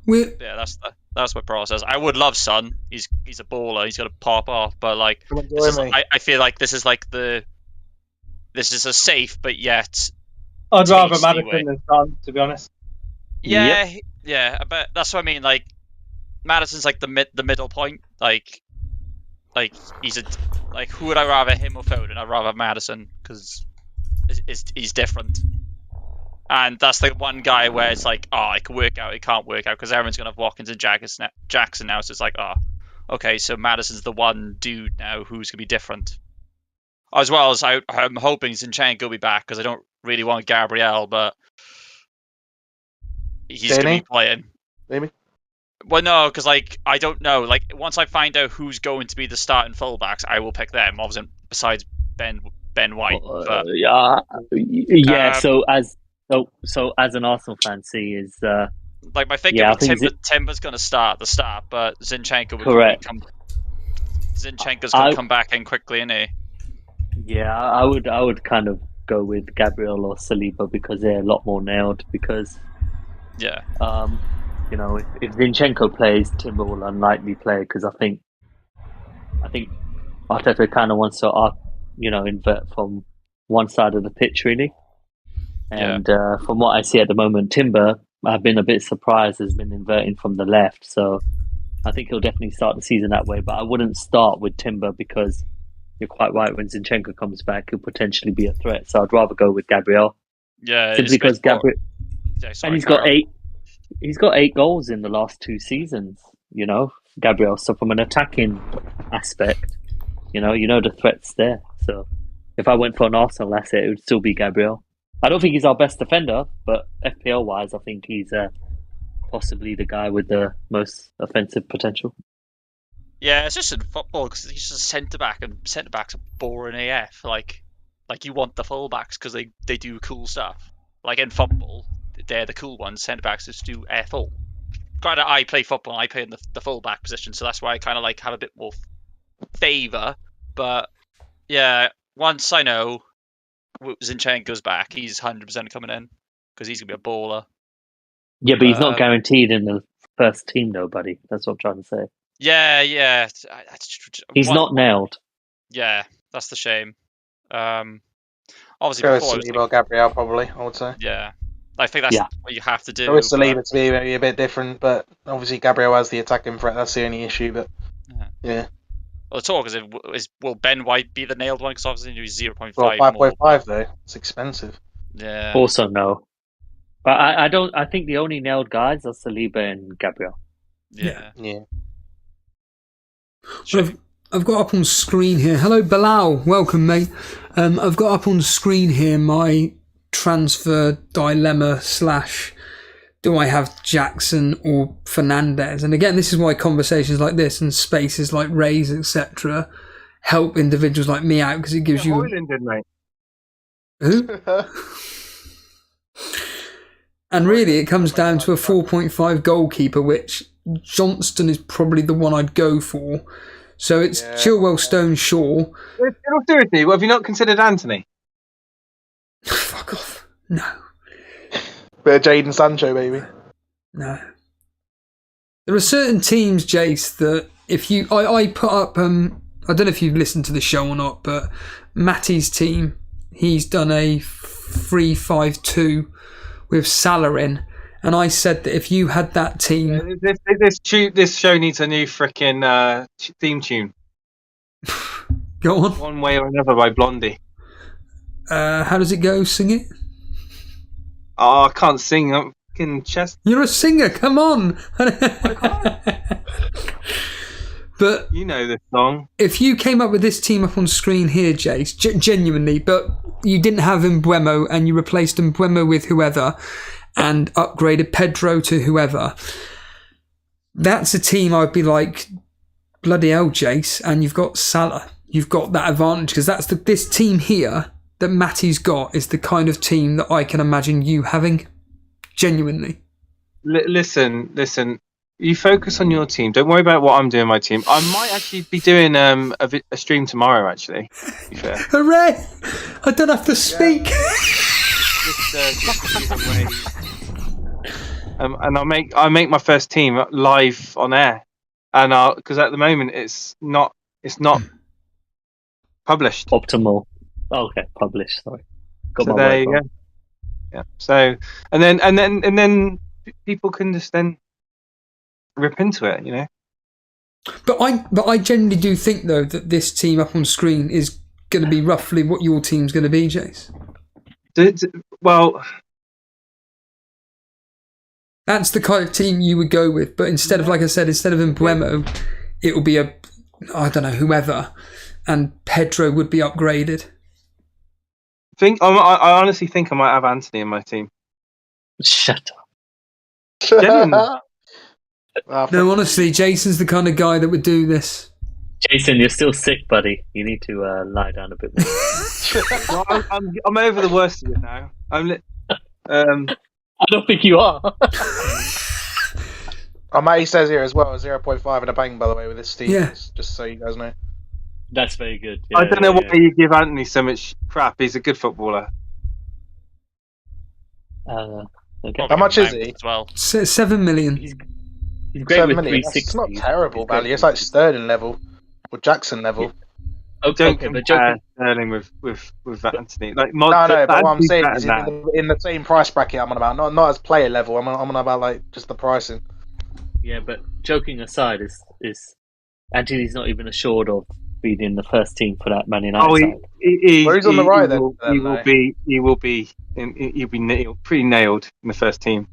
Yeah, that's my process. I would love Son. He's a baller. He's gonna pop off. But like, I feel like this is a safe but yet. I'd rather tasty Maddison way. than Son, to be honest. Yeah, yeah. But that's what I mean. Like, Maddison's like the middle point. Like he's who would I rather, him or Foden? I'd rather Maddison because he's different. And that's the one guy where it's like, it can work out, it can't work out, because everyone's going to have Watkins and Jackson now, so it's like, okay, so Maddison's the one dude now who's going to be different. As well as I'm hoping Zinchenko will be back, because I don't really want Gabriel, but he's going to be playing. Maybe. Well, no, because like I don't know. Like once I find out who's going to be the starting fullbacks, I will pick them. Obviously, besides Ben White. But, So as an Arsenal fan, is like my thinking, Timber's going to start at the start, but Zinchenko would correct. Zinchenko's going to come back in quickly, isn't he? Yeah, I would kind of go with Gabriel or Saliba because they're a lot more nailed. Because you know, if Zinchenko plays, Timber will unlikely play because I think Arteta kind of wants to invert from one side of the pitch really. And from what I see at the moment, Timber, I've been a bit surprised, has been inverting from the left. So I think he'll definitely start the season that way. But I wouldn't start with Timber because you're quite right. When Zinchenko comes back, he'll potentially be a threat. So I'd rather go with Gabriel. Yeah, simply because Gabriel, and he's got 8 goals in the last 2 seasons. You know, Gabriel. So from an attacking aspect, you know the threat's there. So if I went for an Arsenal asset, it would still be Gabriel. I don't think he's our best defender, but FPL wise, I think he's possibly the guy with the most offensive potential. Yeah, it's just in football because he's just a centre back, and centre backs are boring AF. Like you want the fullbacks because they do cool stuff. Like in football, they're the cool ones. Centre backs just do F all. Granted, I play football, and I play in the fullback position, so that's why I kind of like have a bit more favour. But yeah, once I know Zinchenko's back, he's 100% coming in because he's gonna be a baller. Yeah, but he's not guaranteed in the first team, though, buddy. That's what I'm trying to say. Yeah. He's not nailed. Yeah, that's the shame. Obviously, Go before Saliba, Gabriel, probably. I would say. Yeah, I think that's what you have to do. Go Saliba to be maybe a bit different, but obviously Gabriel has the attacking threat. That's the only issue. But yeah. Well, the talk is will Ben White be the nailed one? Because obviously he's 0.5. Well, 5.5 though. It's expensive. Yeah. Also no. But I don't. I think the only nailed guys are Saliba and Gabriel. Yeah. Well, I've got up on screen here. Hello, Bilal. Welcome, mate. I've got up on screen here my transfer dilemma / do I have Jackson or Fernandez? And again, this is why conversations like this and spaces like Raise, etc., help individuals like me out because it gives you. Haaland did, mate. Who? And really, it comes down to a 4.5 goalkeeper, which Johnston is probably the one I'd go for. So it's Chilwell, Stone, Shaw. In all seriously, have you not considered Antony? Fuck off. No. Bit of Jadon Sancho, baby. No. There are certain teams, Jace, that if you... I put up... I don't know if you've listened to the show or not, but Matty's team, he's done a 3-5-2 with Salah in. And I said that if you had that team... This show needs a new freaking theme tune. Go on. One Way or Another by Blondie. How does it go? Sing it? Oh, I can't sing. I'm fucking chest. You're a singer. Come on. But you know this song. If you came up with this team up on screen here, Jace, genuinely, but you didn't have Mbeumo and you replaced Mbeumo with whoever and upgraded Pedro to whoever, that's a team I'd be like, bloody hell, Jace, and you've got Salah. You've got that advantage because that's this team here that Matty's got is the kind of team that I can imagine you having. Genuinely. Listen. You focus on your team. Don't worry about what I'm doing in my team. I might actually be doing a stream tomorrow, actually. To be fair. Hooray! I don't have to speak. And I'll make my first team live on air, and because at the moment it's not published. Optimal. Oh, okay, published. Sorry. Got so my there you go. Yeah. So and then people can just then rip into it, you know. But I genuinely do think though that this team up on screen is going to be roughly what your team's going to be, Jace. Well, that's the kind of team you would go with. But instead of, like I said, instead of Mbeumo, it will be I don't know, whoever, and Pedro would be upgraded. I honestly think I might have Antony in my team. Shut up. Genuinely. No, honestly, Jason's the kind of guy that would do this. Jason, you're still sick, buddy. You need to lie down a bit more. Well, I'm over the worst of it now. I don't think you are. Matty says here as well, 0.5 in a bank, by the way, with this team. Yeah. Just so you guys know. That's very good. I don't know why you give Antony so much crap. He's a good footballer. Okay. How much is he? As well. 7 million. He's great 7 with million. 360. It's not terrible value. It's like Sterling level or Jackson level. Don't Okay, but compare Sterling with Antony. Like, No, but what I'm saying is that. in the same price bracket I'm on about, not as player level. I'm on about like just the pricing. Yeah, but joking aside, is Antony's not even assured of being in the first team for that Man United side. He's on the right then. He'll be pretty nailed in the first team.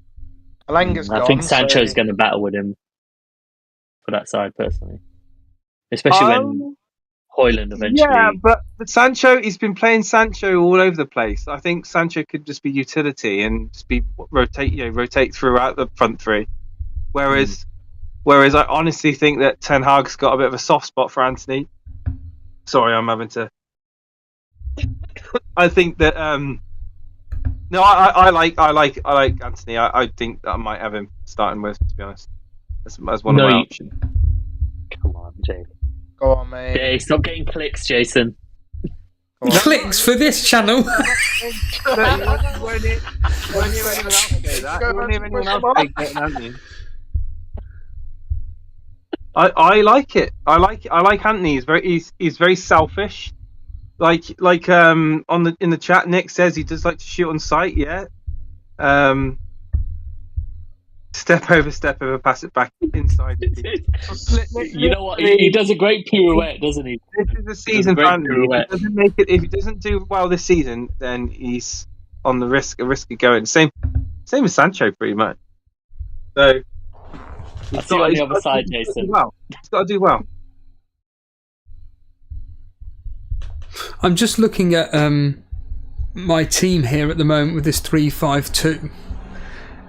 Alanga's I gone. think Sancho's so... going to battle with him for that side personally, especially when Haaland eventually. Yeah, but Sancho, he's been playing Sancho all over the place. I think Sancho could just be utility and just be rotate throughout the front three. Whereas I honestly think that Ten Hag's got a bit of a soft spot for Antony. Sorry, I'm having to. I think that no, I like Antony. I think that I might have him starting with, to be honest, as one of my options. Come on, Jay. Go on, mate. Yeah, stop getting clicks, Jason. Clicks for this channel. I like it. I like Antony. He's very selfish. Like in the chat, Nick says he does like to shoot on sight. Yeah. Step over, pass it back inside. You know what? He does a great pirouette, doesn't he? This is the season for Antony. If he doesn't do well this season, then he's on the risk of going. Same with Sancho, pretty much. So I'll see you on the other side, Jason. He's got to do well. I'm just looking at my team here at the moment with this 3-5-2,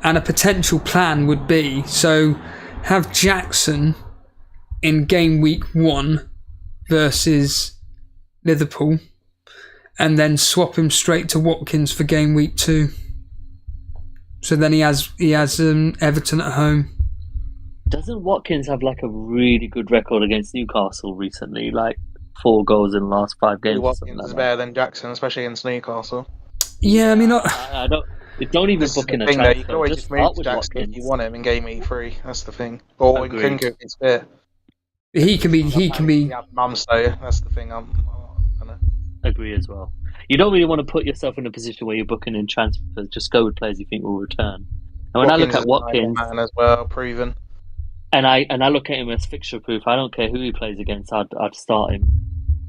and a potential plan would be have Jackson in game week 1 versus Liverpool, and then swap him straight to Watkins for game week 2. So then he has Everton at home. Doesn't Watkins have like a really good record against Newcastle recently? Like 4 goals in the last 5 games. Watkins is better than Jackson, especially against Newcastle. Yeah, I mean, I don't even book in a transfer. You can always just move to Jackson if you want him in game week 3. That's the thing. Or Nkunku if he's fit. He can be. Mums though. That's the thing. I agree as well. You don't really want to put yourself in a position where you're booking in transfers. Just go with players you think will return. And when I look at Watkins, as well, proven. And I look at him as fixture proof. I don't care who he plays against. I'd start him.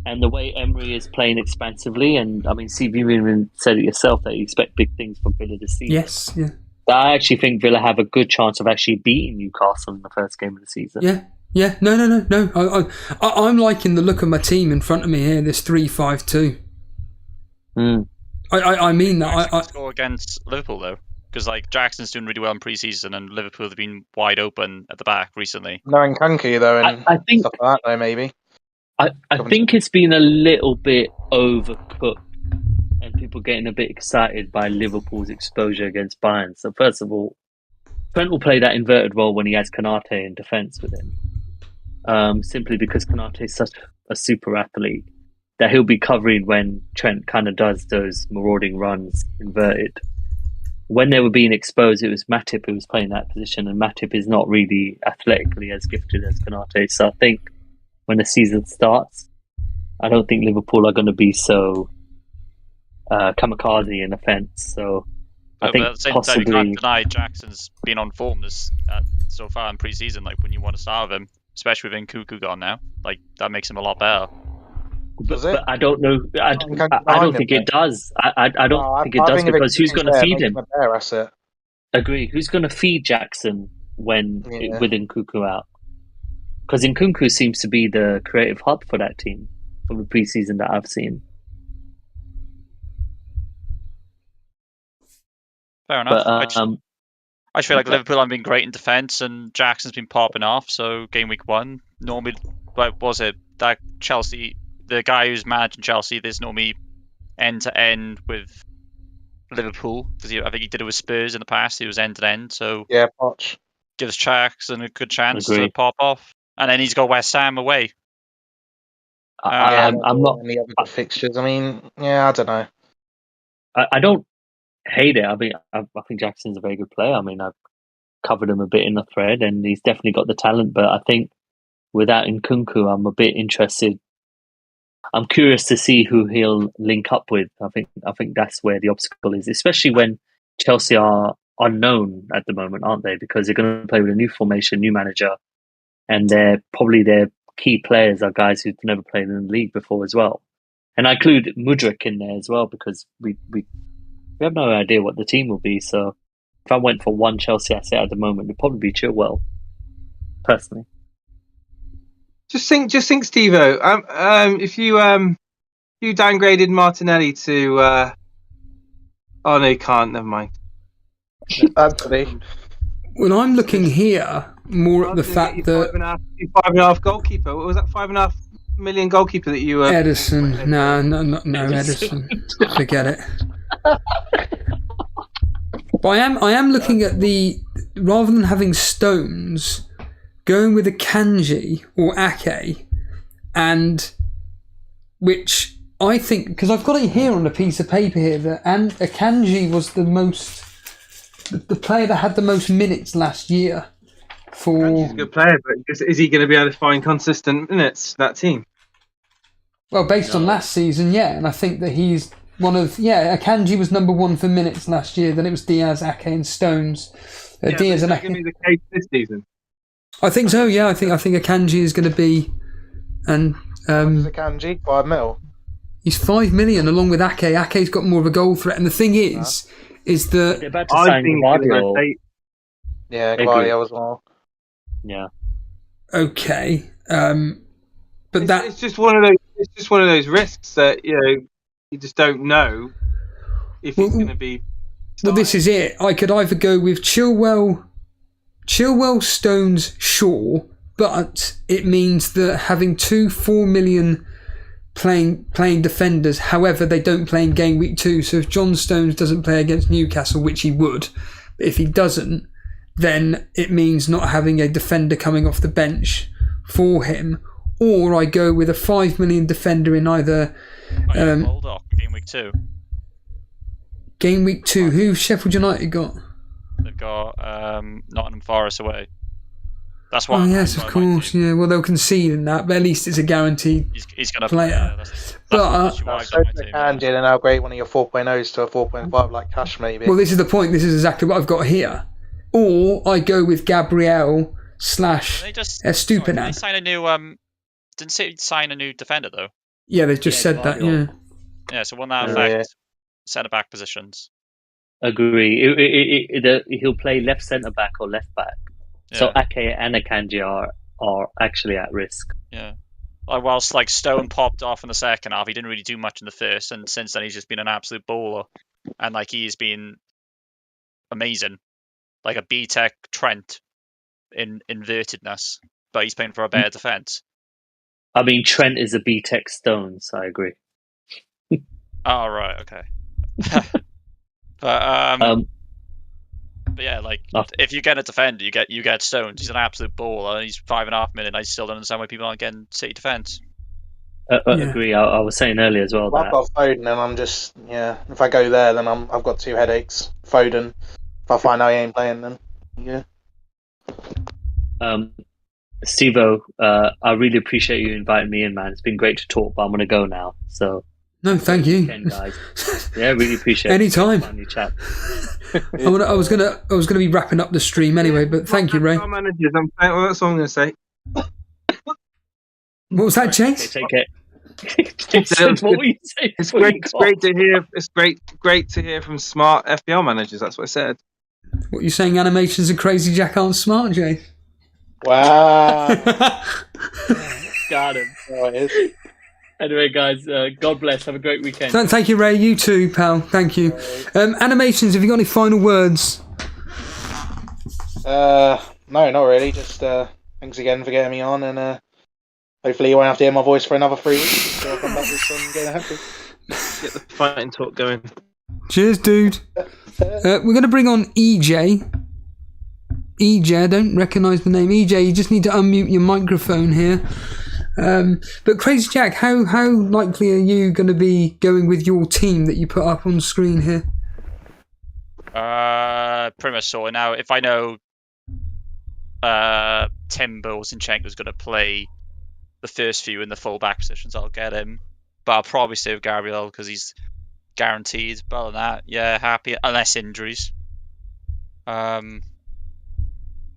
And the way Emery is playing expansively, and I mean, Steve, you even said it yourself that you expect big things from Villa this season. Yes, yeah. I actually think Villa have a good chance of actually beating Newcastle in the first game of the season. Yeah. No. I'm liking the look of my team in front of me here. This 3-5-2. I mean that. I score against Liverpool though. Because like Jackson's doing really well in pre-season, and Liverpool have been wide open at the back recently. No Nkunku though, and I think stuff like that though, maybe. I think it's been a little bit overcooked, and people getting a bit excited by Liverpool's exposure against Bayern. So first of all, Trent will play that inverted role when he has Konate in defence with him, simply because Konate is such a super athlete that he'll be covering when Trent kind of does those marauding runs inverted. When they were being exposed, it was Matip who was playing that position, and Matip is not really athletically as gifted as Konate. So I think when the season starts, I don't think Liverpool are going to be so kamikaze in offence. So I think at the same possibly time, you can't deny Jackson's been on form so far in pre-season. Like when you want to start with him, especially with Nkunku gone now, like that makes him a lot better. But I don't know. I don't think it does. I don't think it does because who's going to feed him? Agree. Who's going to feed Jackson with Nkunku out? Because Nkunku seems to be the creative hub for that team from the preseason that I've seen. Fair enough. But, I just feel like Liverpool have been great in defence, and Jackson's been popping off. So game week 1, normally, what was it that Chelsea, the guy who's managing Chelsea, there's normally end to end with Liverpool because I think he did it with Spurs in the past. He was end to end, so Yeah, Poch. gives Jackson a good chance Agree. to pop off. And then he's got West Ham away. I'm not. Any other good fixtures? I mean, yeah, I don't know. I don't hate it. I mean, I think Jackson's a very good player. I mean, I've covered him a bit in the thread, and he's definitely got the talent. But I think without Nkunku, I'm a bit interested. I'm curious to see who he'll link up with. I think that's where the obstacle is, especially when Chelsea are unknown at the moment, aren't they? Because they're going to play with a new formation, new manager, and their key players are guys who've never played in the league before as well. And I include Mudryk in there as well because we have no idea what the team will be. So if I went for one Chelsea asset at the moment, it'd probably be Chilwell, personally. Just think, Stevo. If you downgraded Martinelli to, oh no, you can't. Never mind. Antony. Well, I'm looking here more at the fact that 5.5 goalkeeper. What was that? 5.5 million goalkeeper that you? Edison, no, Edison, forget it. But I am looking at rather than having Stones, going with a Kanji or Ake, and which I think, because I've got it here on a piece of paper here, that Akanji was the player that had the most minutes last year. He's a good player, but is he going to be able to find consistent minutes for that team? Well, based on last season, yeah, and I think that he's Akanji was number 1 for minutes last year. Then it was Diaz, Ake, and Stones. Diaz and Ake. Going to be the case this season. I think so. Yeah, I think Akanji is going to be, and What's Akanji? 5 mil. he's 5 million along with Ake. Ake's got more of a goal threat, and the thing is They're that about to I sign think he's gonna Guardiola. rotate. Yeah, Agree. Guardiola as well. Yeah. okay, but It's just one of those. It's just one of those risks that you just don't know if he's going to be. well, this is it. I could either go with Chilwell, Stones, Shaw, but it means that having 2 4 million playing defenders, however, they don't play in game week 2. So if John Stones doesn't play against Newcastle, which he would, but if he doesn't, then it means not having a defender coming off the bench for him. Or I go with a 5 million defender in either Bulldog game week 2. game week 2. Who Sheffield United got? They've got Nottingham Forest away. That's why. Oh yes, of course. Yeah, well they'll concede in that, but at least it's a guaranteed He's going to player. Yeah, that's But why I've So got my team. Akanji and upgrade one of your 4.0s to a 4.5 like Cash maybe. well, this is the point. This is exactly what I've got here. Or I go with Gabriel / They just They Estupinan. sign a new didn't say sign a new defender though. Yeah, they've just said that. Yeah. Yeah, so will that Yeah. affect centre back positions? Agree. He'll play left centre back or left back. So Yeah. Ake and Akanji are actually at risk. Yeah. Like whilst like Stone popped off in the second half, he didn't really do much in the first, and since then he's just been an absolute bowler. And like he's been amazing. Like a B-Tech Trent in invertedness. But he's playing for a better defence. I mean, Trent is a B-Tech Stones. I agree. Oh right, okay. But yeah, like if you get a defender, you get Stones. He's an absolute baller. He's 5.5 million. I still don't understand why people aren't getting City defence. Agree. I was saying earlier as well I've that got Foden and I'm just if I go there then I've got 2 headaches. Foden. If I find out he ain't playing then Stevo, I really appreciate you inviting me in, man. It's been great to talk, but I'm going to go now. So, No, thank you. again, guys. Yeah, really appreciate it. Anytime. Finally chat. I was gonna be wrapping up the stream anyway, but thank you, Ray. Our managers, that's all I'm going to say. What was that, Chase? Take it. Jason, what were you saying? It's before great. you It's got- great to hear. It's great to hear from smart FPL managers. That's what I said. What you saying? Animations and Crazy Jack aren't smart, Jay? Wow. Got him. Oh, it is. Anyway, guys, God bless. Have a great weekend. Thank you, Ray. You too, pal. Thank you. Animations. Have you got any final words? No, not really. Just thanks again for getting me on, and hopefully you won't have to hear my voice for another 3 weeks until I come back with some game ahead. Get the fighting talk going. Cheers, dude. We're going to bring on EJ. EJ, I don't recognise the name. EJ, you just need to unmute your microphone here. But Crazy Jack, how likely are you going to be going with your team that you put up on screen here? Pretty much sorted now. If I know Timber or Zinchenko's going to play the first few in the full-back positions, I'll get him. But I'll probably stay with Gabriel because he's guaranteed. But other than that, yeah, happy. Unless injuries. But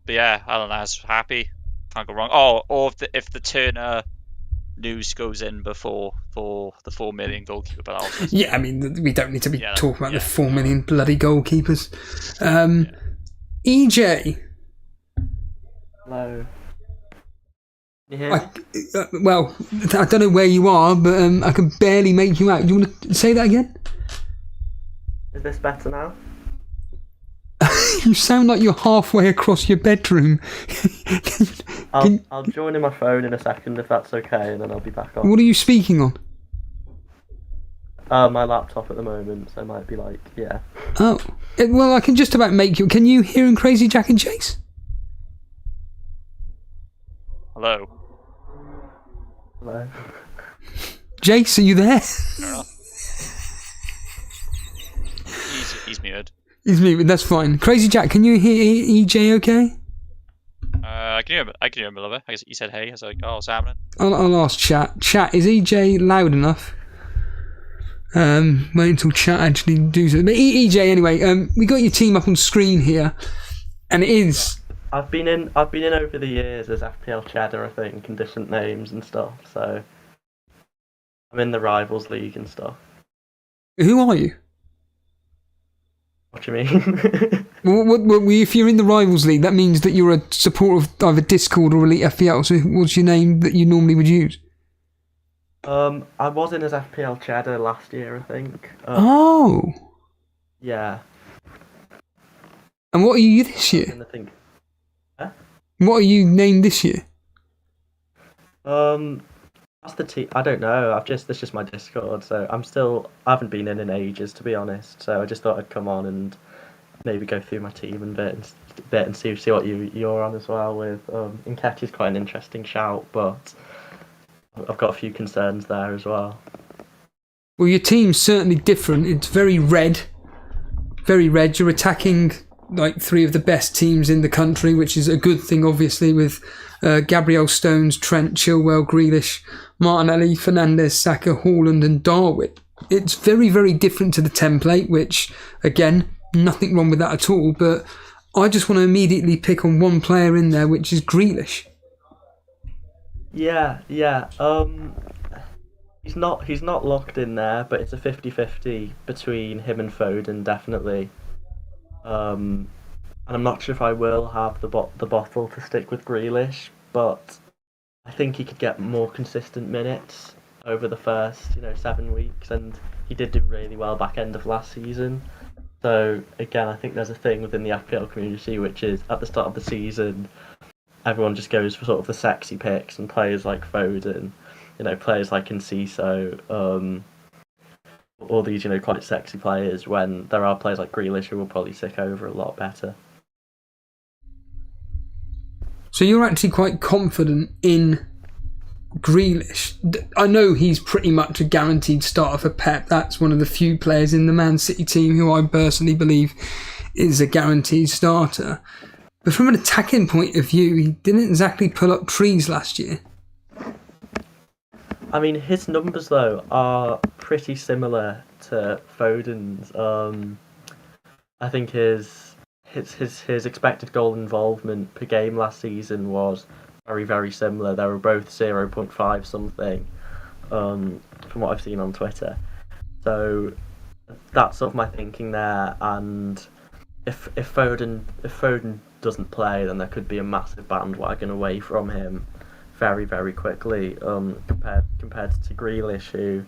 yeah, other than that, it's happy. Can't go wrong. Oh, or if the Turner news goes in before for the 4 million goalkeeper, but yeah, I mean, we don't need to be talking about the 4 million bloody goalkeepers. EJ. Hello. You hear me? Well, I don't know where you are, but I can barely make you out. Do you want to say that again? Is this better now? You sound like you're halfway across your bedroom. I'll join in my phone in a second if that's okay, and then I'll be back on. What are you speaking on? My laptop at the moment, so it might be like, yeah. Oh, well, I can just about make you. Can you hear in Crazy Jack and Chase? Hello. Hello. Jace, are you there? He's muted. He's muted, that's fine. Crazy Jack, can you hear EJ okay? I can hear him a little bit. I guess he said hey. I was like, oh, what's happening? I'll ask chat. Chat, is EJ loud enough? Wait until chat actually does it. But EJ, anyway, we got your team up on screen here, and it is. I've been in over the years as FPL Cheddar, I think, and different names and stuff. So I'm in the Rivals League and stuff. Who are you? What do you mean? What, if you're in the Rivals League, that means that you're a supporter of either Discord or Elite FPL. So what's your name that you normally would use? I was in as FPL Cheddar last year, I think. Oh. Yeah. And what are you this year? I think. Huh? What are you named this year? That's the team. I don't know. It's just my Discord, so I haven't been in ages, to be honest. So I just thought I'd come on and maybe go through my team and bit and see what you're on as well with. Nketiah's quite an interesting shout, but I've got a few concerns there as well. Well, your team's certainly different. It's very red. Very red. You're attacking like 3 of the best teams in the country, which is a good thing, obviously, with Gabriel Stones, Trent, Chilwell, Grealish, Martinelli, Fernandes, Saka, Haaland and Darwin. It's very, very different to the template, which, again, nothing wrong with that at all, but I just want to immediately pick on one player in there, which is Grealish. Yeah. He's not locked in there, but it's a 50-50 between him and Foden, definitely. And I'm not sure if I will have the bottle to stick with Grealish, but I think he could get more consistent minutes over the first 7 weeks, and he did do really well back end of last season. So again, I think there's a thing within the FPL community, which is at the start of the season, everyone just goes for sort of the sexy picks, and players like Foden, players like Enciso, all these, quite sexy players, when there are players like Grealish who will probably tick over a lot better. So you're actually quite confident in Grealish. I know he's pretty much a guaranteed starter for Pep. That's one of the few players in the Man City team who I personally believe is a guaranteed starter. But from an attacking point of view, he didn't exactly pull up trees last year. I mean, his numbers, though, are pretty similar to Foden's. I think his expected goal involvement per game last season was very, very similar. They were both 0.5 something, from what I've seen on Twitter. So that's sort of my thinking there. And if Foden doesn't play, then there could be a massive bandwagon away from him very, very quickly, compared to Grealish, who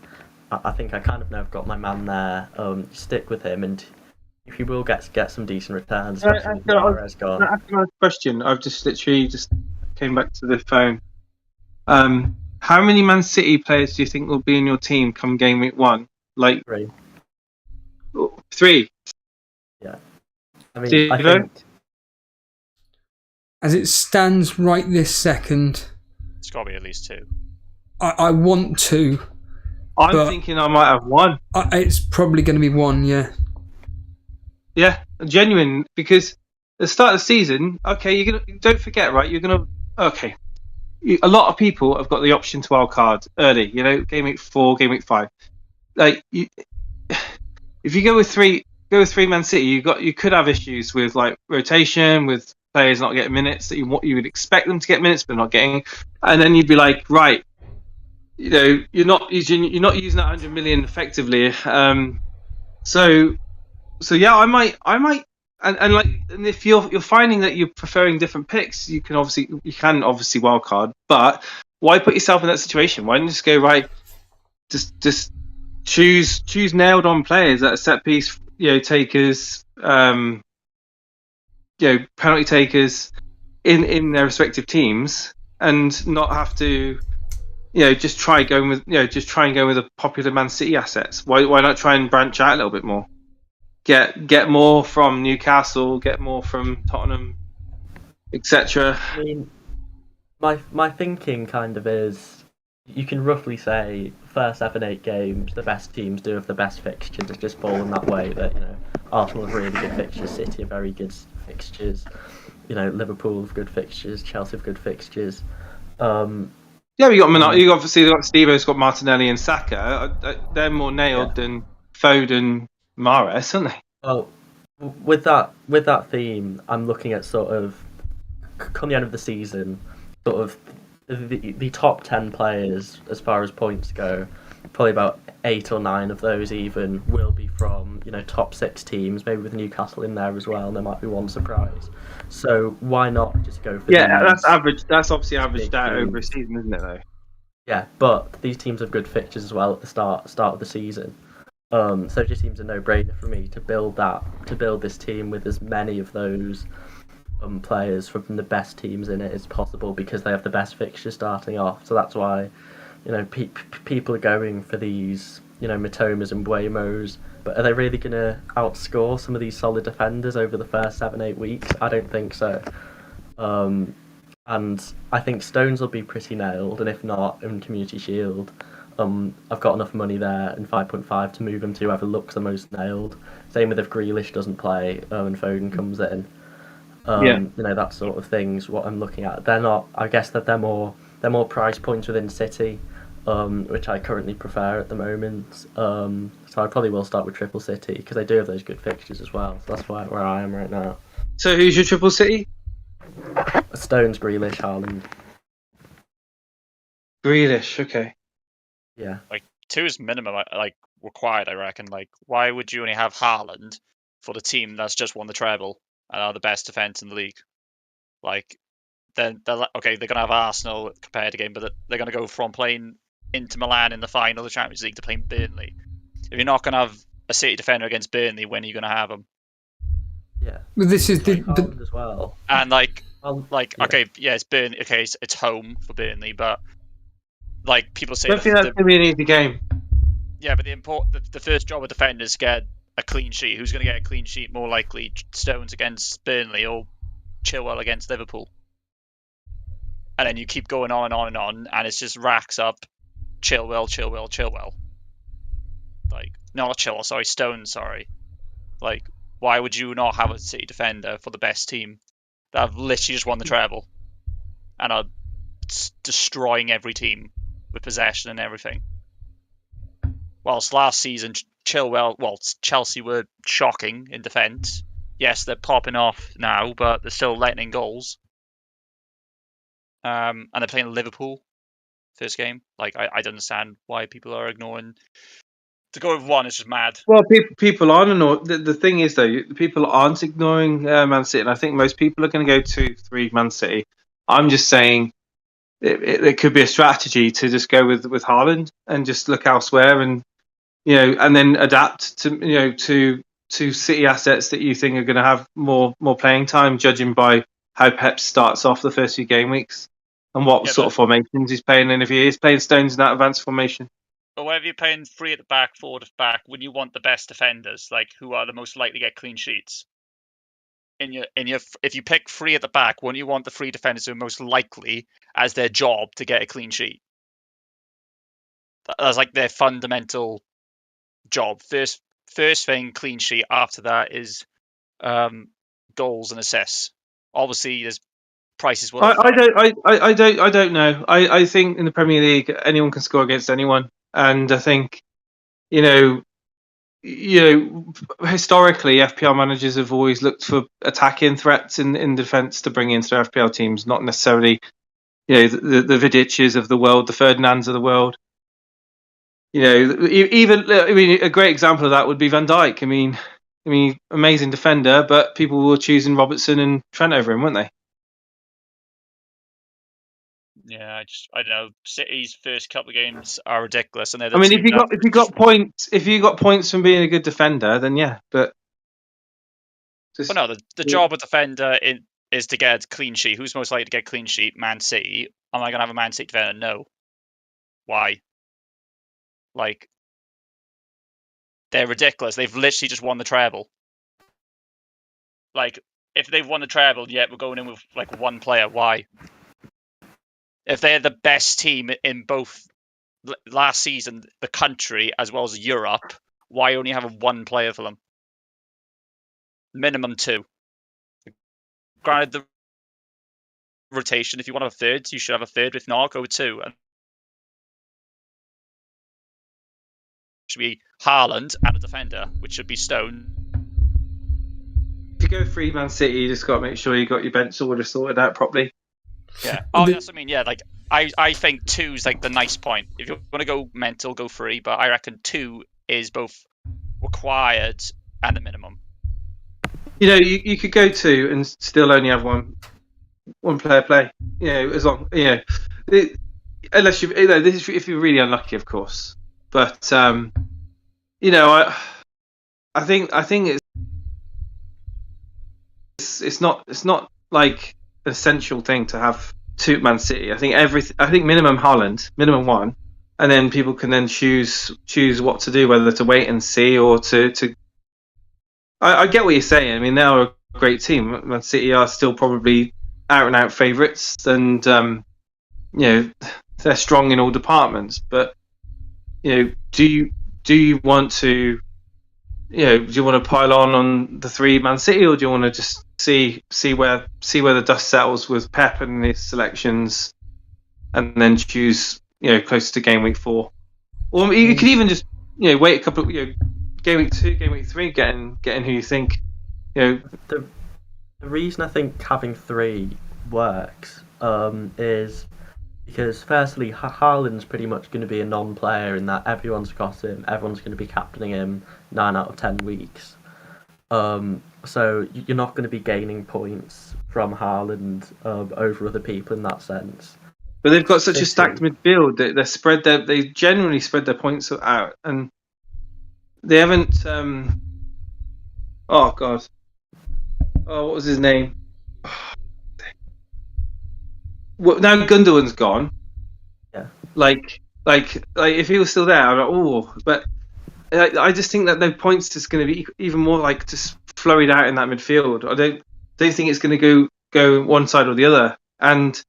I think I kind of know I've got my man there. Stick with him, and if you will get some decent returns, Can I especially with can I- Mahrez can I gone. ask another question? I've just literally came back to the phone. How many Man City players do you think will be in your team come game week 1? Like 3. 3. I mean, I Stevo? think As it stands right this second, It's got to be at least 2. I want to. I'm But- thinking I might have 1. It's probably going to be 1, yeah. Yeah, genuine, because at the start of the season, okay, don't forget, right? A lot of people have got the option to wildcard early. Game week 4, game week 5. Like, if you go with three Man City, you could have issues with like rotation, with players not getting minutes that you would expect them to get minutes but not getting, and then you'd be like, right, you're not using that 100 million effectively. So yeah, I might, and if you're finding that you're preferring different picks, you can obviously wildcard, but why put yourself in that situation? Why don't you just go right? Just choose nailed on players that are set piece, takers, penalty takers in their respective teams, and not have to, just try and go with the popular Man City assets. Why not try and branch out a little bit more? Get more from Newcastle, get more from Tottenham, etc. I mean, my thinking kind of is, you can roughly say first 7-8 games the best teams do have the best fixtures. It's just fallen that way that Arsenal have really good fixtures, City have very good fixtures, Liverpool have good fixtures, Chelsea have good fixtures. Yeah, you obviously got Stevo's got Martinelli and Saka. They're more nailed than Foden, Mahrez, aren't they? Well, with that theme, I'm looking at sort of come the end of the season, sort of the top 10 players as far as points go. Probably about 8 or 9 of those even will be from top 6 teams, maybe with Newcastle in there as well. And there might be one surprise. So why not just go for these that's average. That's obviously averaged out teams. over a season, isn't it? Though. Yeah, but these teams have good fixtures as well at the start of the season. So it just seems a no-brainer for me to build this team with as many of those players from the best teams in it as possible, because they have the best fixtures starting off. So that's why people are going for these Mitomas and Buemos. But are they really going to outscore some of these solid defenders over the first 7-8 weeks? I don't think so. And I think Stones will be pretty nailed, and if not, in Community Shield, I've got enough money there in 5.5 to move him to whoever looks the most nailed. Same with if Grealish doesn't play and Foden comes in. That sort of thing's what I'm looking at. They're not. I guess that they're more price points within City, which I currently prefer at the moment. So I probably will start with Triple City because they do have those good fixtures as well. So that's where I am right now. So who's your Triple City? Stones, Grealish, Haaland. Grealish. Okay. Yeah. Like 2 is minimum, like required, I reckon. Like, why would you only have Haaland for the team that's just won the treble and are the best defense in the league? Like, then they're gonna have Arsenal compared to game, but they're gonna go from playing Inter Milan in the final of the Champions League to playing Burnley. If you're not gonna have a City defender against Burnley, when are you gonna have them? Yeah. But this is Haaland as well. And Yeah. okay, yeah, it's Burnley. Okay, it's home for Burnley, but like people say, I don't think that's going to be an easy game. yeah, but the first job of defenders is get a clean sheet. Who's going to get a clean sheet more likely? Stones against Burnley or Chilwell against Liverpool? And then you keep going on and on and on, and it just racks up Chilwell. Like, no, not Chilwell, sorry, Stones, sorry. Like, why would you not have a City defender for the best team that have literally just won the treble and are destroying every team with possession and everything? Whilst last season, Chelsea were shocking in defence. Yes, they're popping off now, but they're still letting in goals. And they're playing Liverpool first game. Like, I don't understand why people are ignoring. To go with 1 is just mad. Well, people aren't ignoring. The thing is, though, people aren't ignoring Man City, and I think most people are going to go 2-3 Man City. I'm just saying it could be a strategy to just go with Haaland and just look elsewhere, and and then adapt to City assets that you think are going to have more playing time, judging by how Pep starts off the first few game weeks and what Yeah, sort of formations he's playing in? If he is playing Stones in that advanced formation. But whether you're playing 3 at the back, 4 at the back, when you want the best defenders, like who are the most likely to get clean sheets, if you pick 3 at the back, wouldn't you want the 3 defenders who are most likely as their job to get a clean sheet? That's like their fundamental job. First thing, clean sheet. After that is goals and assists. Obviously, there's prices. I don't know. I think in the Premier League, anyone can score against anyone, and I think historically, FPL managers have always looked for attacking threats in defence to bring into their FPL teams, not necessarily the Vidiches of the world, the Ferdinands of the world. A great example of that would be Van Dijk. I mean, amazing defender, but people were choosing Robertson and Trent over him, weren't they? Yeah, I don't know. City's first couple of games are ridiculous, and I mean, if you got points from being a good defender, then yeah. But the job of defender is to get a clean sheet. Who's most likely to get clean sheet? Man City. Am I going to have a Man City defender? No. Why? Like, they're ridiculous. They've literally just won the treble. Like, if they've won the treble, yet we're going in with like one player. Why? If they're the best team in both last season, the country, as well as Europe, why only have one player for them? Minimum 2. Granted, the rotation, if you want to have a third, you should have a third. If not, go with 2. And should be Haaland and a defender, which should be Stone. If you go 3 Man City, you just got to make sure you got your bench order sorted out properly. Yeah. Oh, that's what I mean. Yeah, like I think 2 is like the nice point. If you want to go mental, go 3. But I reckon 2 is both required and the minimum. You could go 2 and still only have one player play. As long unless this is if you're really unlucky, of course. But I think it's not like an essential thing to have 2 Man City. I think minimum Haaland, minimum 1, and then people can then choose what to do, whether to wait and see or to. I get what you're saying. I mean, they are a great team. Man City are still probably out and out favourites, and they're strong in all departments. But do you want to pile on the 3 Man City, or do you want to just see where the dust settles with Pep and his selections, and then choose close to game week 4, or you could even just wait a couple game week 2, game week 3, getting who you think. The reason I think having 3 works is because firstly, Haaland's pretty much going to be a non-player in that everyone's got him, everyone's going to be captaining him 9 out of 10 weeks. So you're not going to be gaining points from Haaland over other people in that sense. But they've got such a stacked midfield that they generally spread their points out, and they haven't. Oh God! Oh, what was his name? Well, now Gundogan's gone. Yeah. Like if he was still there, I'm like, oh, but I just think that their points is going to be even more like just flurried out in that midfield. I don't think it's going to go one side or the other. And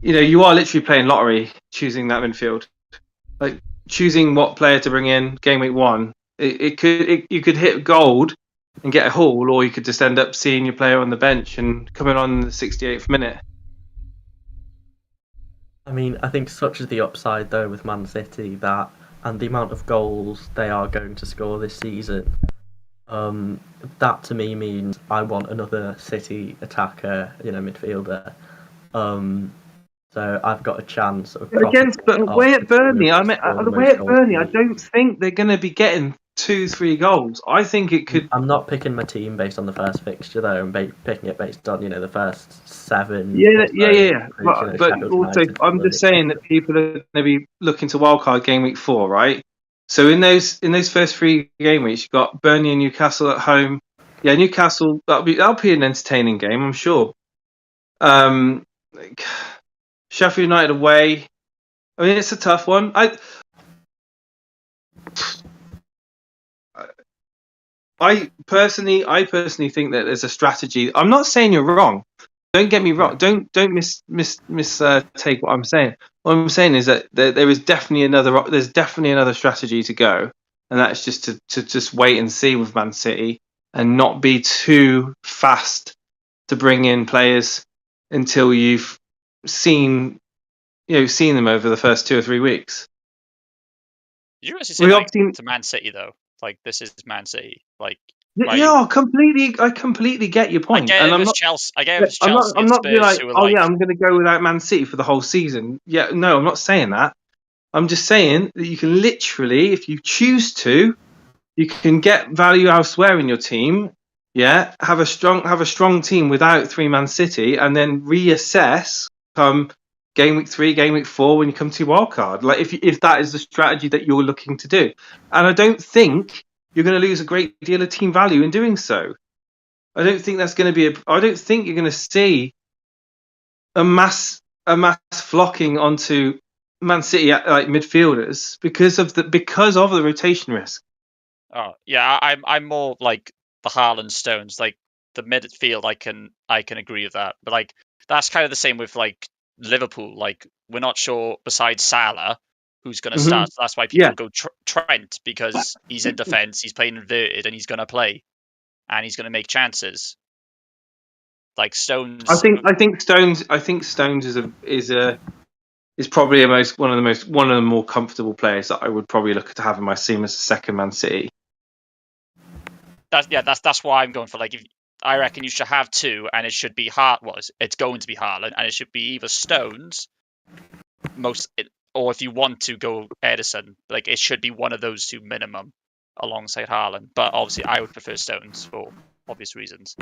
you are literally playing lottery choosing that midfield, like choosing what player to bring in game week 1. You could hit gold and get a haul, or you could just end up seeing your player on the bench and coming on in the 68th minute. I mean, I think such is the upside though with Man City that, and the amount of goals they are going to score this season, that to me means I want another City attacker, midfielder. So I've got a chance of. But away at Burnley, I don't think they're going to be getting 2-3 goals. I think it could. I'm not picking my team based on the first fixture though. I'm picking it based on the first 7. Yeah. But also, I'm just saying that people are going to be looking to wildcard game week 4, right? So in those first 3 game weeks, you've got Burnley and Newcastle at home. Yeah, Newcastle, that'll be an entertaining game, I'm sure. Sheffield United away. I mean, it's a tough one. I personally think that there's a strategy. I'm not saying you're wrong. Don't get me wrong. Don't take what I'm saying. What I'm saying is that there is definitely another strategy to go, and that's just to just wait and see with Man City and not be too fast to bring in players until you've seen them over the first 2 or 3 weeks. You actually say to Man City though, like this is Man City, like. I completely get your point. I'm not Chelsea. I'm not being like, I'm going to go without Man City for the whole season. Yeah, no, I'm not saying that. I'm just saying that you can literally, if you choose to, you can get value elsewhere in your team. Yeah, have a strong team without 3 Man City, and then reassess come game week 3, game week 4 when you come to your wildcard. Like if that is the strategy that you're looking to do, and I don't think you're going to lose a great deal of team value in doing so. I don't think that's going to be I don't think you're going to see a mass flocking onto Man City like midfielders because of the rotation risk. Oh yeah, I'm more like the Haaland Stones, like the midfield. I can agree with that, but like that's kind of the same with like Liverpool. Like we're not sure besides Salah who's going to start. So that's why people go Trent, because he's in defence, he's playing inverted, and he's going to play, and he's going to make chances. Like Stones, I think Stones is probably one of the more comfortable players that I would probably look to have in my team as a second Man City. That's why I'm going for like. I reckon you should have 2, and it should be it's going to be Haaland, and it should be either Stones, or if you want to go Edison, like it should be one of those 2 minimum alongside Haaland. But obviously, I would prefer Stones for obvious reasons.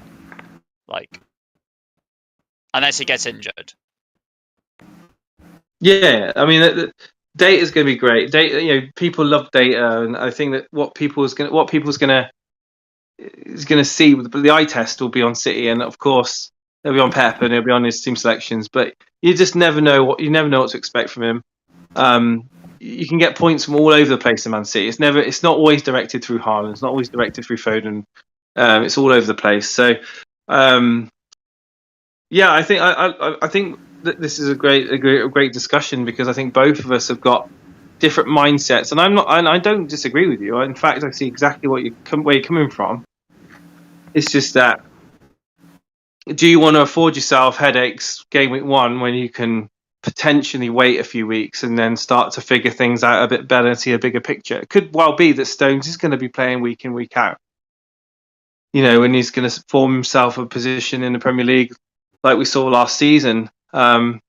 Like, unless he gets injured. Yeah, I mean, data is going to be great. Data, people love data, and I think that what people's going to see with the eye test will be on City, and of course they'll be on Pep and he'll be on his team selections. But you just never know what to expect from him. You can get points from all over the place in Man City. It's not always directed through Haaland. It's not always directed through Foden. It's all over the place. So, I think that this is a great discussion, because I think both of us have got different mindsets, and I don't disagree with you. In fact, I see exactly where you're coming from. It's just that, do you want to afford yourself headaches game week 1 when you can potentially wait a few weeks and then start to figure things out a bit better and see a bigger picture? It could well be that Stones is going to be playing week in, week out. And he's going to form himself a position in the Premier League like we saw last season. I'm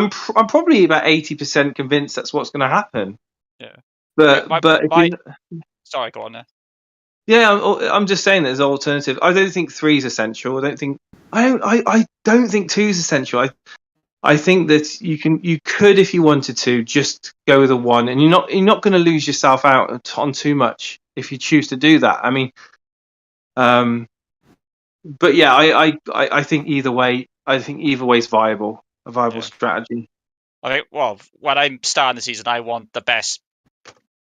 probably about 80% convinced that's what's going to happen. Yeah. Sorry, go on there. Yeah, I'm just saying there's an alternative. I don't think 3 is essential. I don't think 2 is essential. I think that you could, if you wanted to, just go with a 1, and you're not going to lose yourself out on too much if you choose to do that. I mean, but yeah, I think either way is viable, a viable strategy. Okay, well, when I'm starting the season, I want the best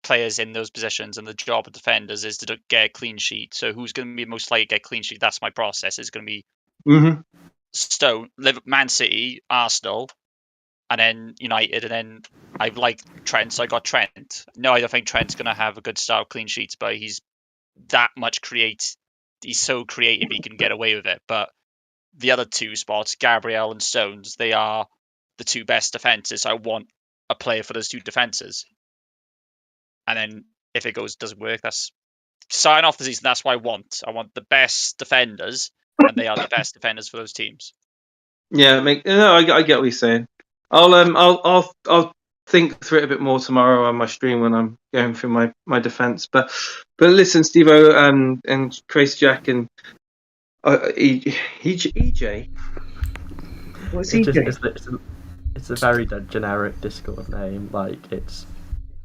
players in those positions, and the job of defenders is to get a clean sheet. So who's going to be most likely to get a clean sheet? That's my process. It's going to be Stone, Man City, Arsenal, and then United, and then I like Trent, so I got Trent. No, I don't think Trent's going to have a good start of clean sheets, but he's that much he's so creative he can get away with it. But the other 2 spots, Gabriel and Stones, they are the 2 best defences. So I want a player for those 2 defences. And then if it doesn't work, that's sign off the season. That's what I want. I want the best defenders, and they are the best defenders for those teams. Yeah, I get what you're saying. I'll think through it a bit more tomorrow on my stream when I'm going through my defence. But listen, Stevo and Crazy Jack and EJ. What's EJ? It's a very generic Discord name. Like it's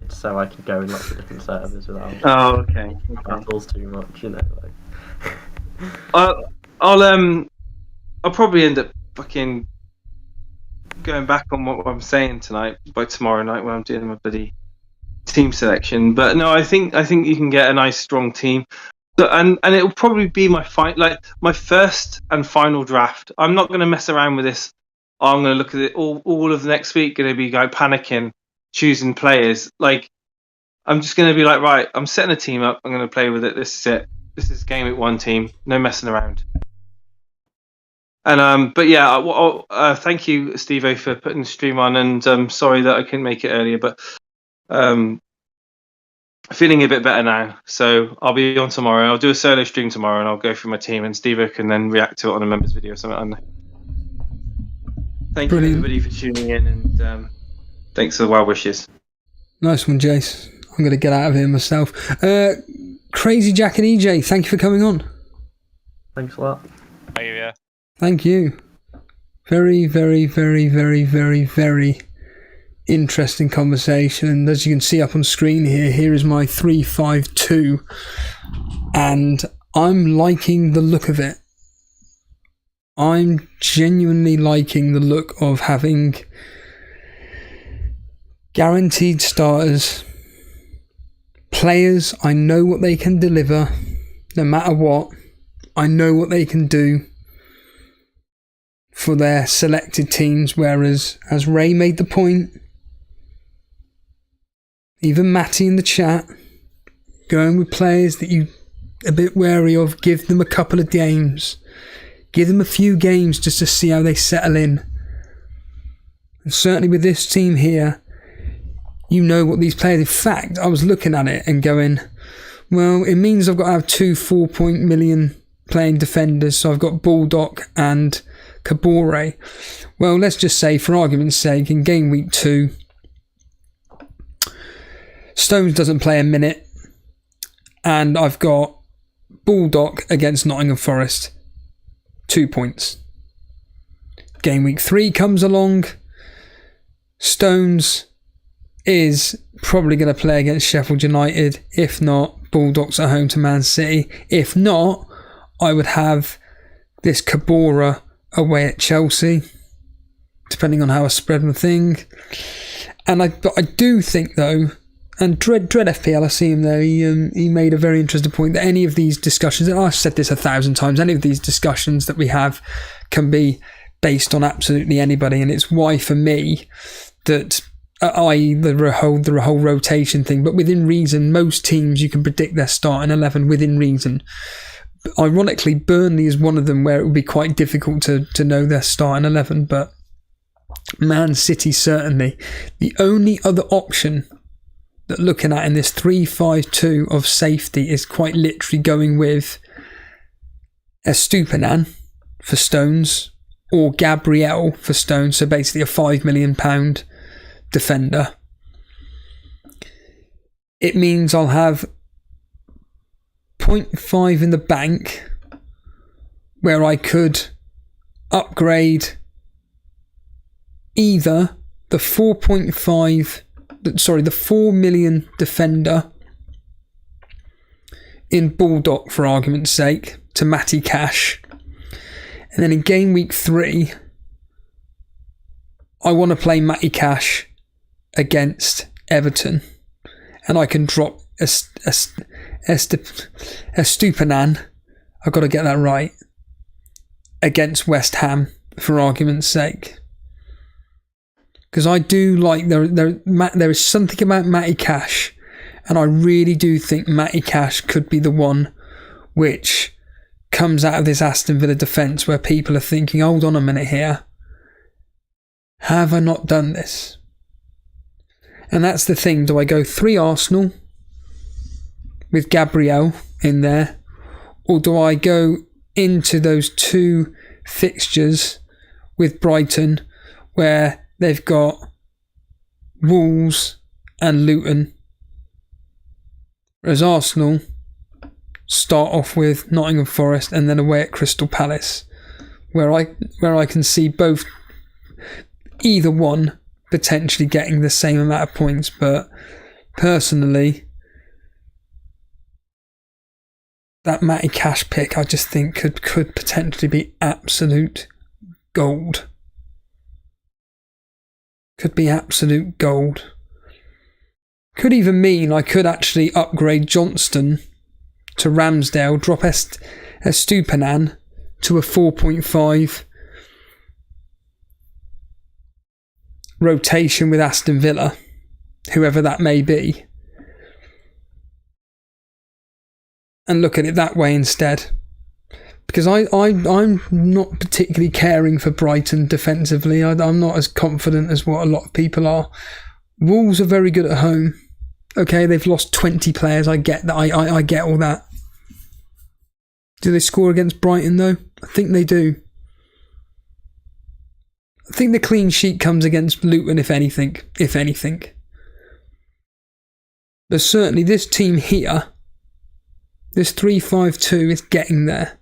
so I can go in lots of different servers without Oh, okay. battles too much, you know. I'll probably end up fucking going back on what I'm saying tonight by tomorrow night when I'm doing my bloody team selection. But no, I think you can get a nice strong team. And it'll probably be my first and final draft. I'm not going to mess around with this. I'm going to look at it all of the next week. Going to be like panicking, choosing players. Like I'm just going to be like, right, I'm setting a team up. I'm going to play with it. This is it. This is game week 1 team. No messing around. And but yeah, thank you, Stevo, for putting the stream on. And sorry that I couldn't make it earlier, but feeling a bit better now. So I'll be on tomorrow. I'll do a solo stream tomorrow, and I'll go through my team, and Stevo can then react to it on a members video or something. I don't know. Thank Brilliant. you, everybody, for tuning in, and thanks for the well wishes. Nice one, Jace. I'm going to get out of here myself. Crazy Jack and EJ, thank you for coming on. Thanks a lot. Yeah. Thank you. Very, very, very, very, very, very interesting conversation. And as you can see up on screen here is my 3-5-2. And I'm liking the look of it. I'm genuinely liking the look of having guaranteed starters, players I know what they can deliver no matter what. I know what they can do for their selected teams, whereas, as Ray made the point, even Matty in the chat, going with players that you a bit wary of, give them a couple of games. Give them a few games just to see how they settle in. And certainly with this team here, you know what these players... In fact, I was looking at it and going, well, it means I've got to have 2 4 million playing defenders, so I've got Bulldog and Kabore. Well, let's just say, for argument's sake, in game week 2, Stones doesn't play a minute, and I've got Bulldog against Nottingham Forest, 2 points. Game week 3 comes along, Stones is probably going to play against Sheffield United. If not, Bulldogs at home to Man City. If not, I would have this Kabora away at Chelsea, depending on how I spread my thing. And I do think, though, and Dread FPL, I see him there, he made a very interesting point that any of these discussions, and I've said this 1,000 times, any of these discussions that we have can be based on absolutely anybody, and it's why for me that, i.e. the whole rotation thing, but within reason, most teams you can predict their starting 11 within reason. Ironically, Burnley is one of them where it would be quite difficult to know their starting 11, but Man City certainly. The only other option that looking at in this 3-5-2 of safety is quite literally going with Estupinan for Stones or Gabriel for Stones, so basically a £5 million defender. It means I'll have 0.5 in the bank where I could upgrade either the 4 million defender in Bulldog, for argument's sake, to Matty Cash. And then in game week 3, I want to play Matty Cash against Everton. And I can drop Estupinan, I've got to get that right, against West Ham, for argument's sake. Because I do like, there is something about Matty Cash, and I really do think Matty Cash could be the one which comes out of this Aston Villa defence where people are thinking, hold on a minute here, have I not done this? And that's the thing, do I go 3 Arsenal with Gabriel in there, or do I go into those 2 fixtures with Brighton where they've got Wolves and Luton, whereas Arsenal start off with Nottingham Forest and then away at Crystal Palace, where I can see either one potentially getting the same amount of points, but personally, that Matty Cash pick, I just think could potentially be absolute gold. Could be absolute gold. Could even mean I could actually upgrade Johnston to Ramsdale, drop Estupinan to a 4.5 rotation with Aston Villa, whoever that may be, and look at it that way instead. Because I'm not particularly caring for Brighton defensively. I'm not as confident as what a lot of people are. Wolves are very good at home. Okay, they've lost 20 players. I get that. I get all that. Do they score against Brighton though? I think they do. I think the clean sheet comes against Luton, if anything. But certainly this team here, this 3-5-2 is getting there.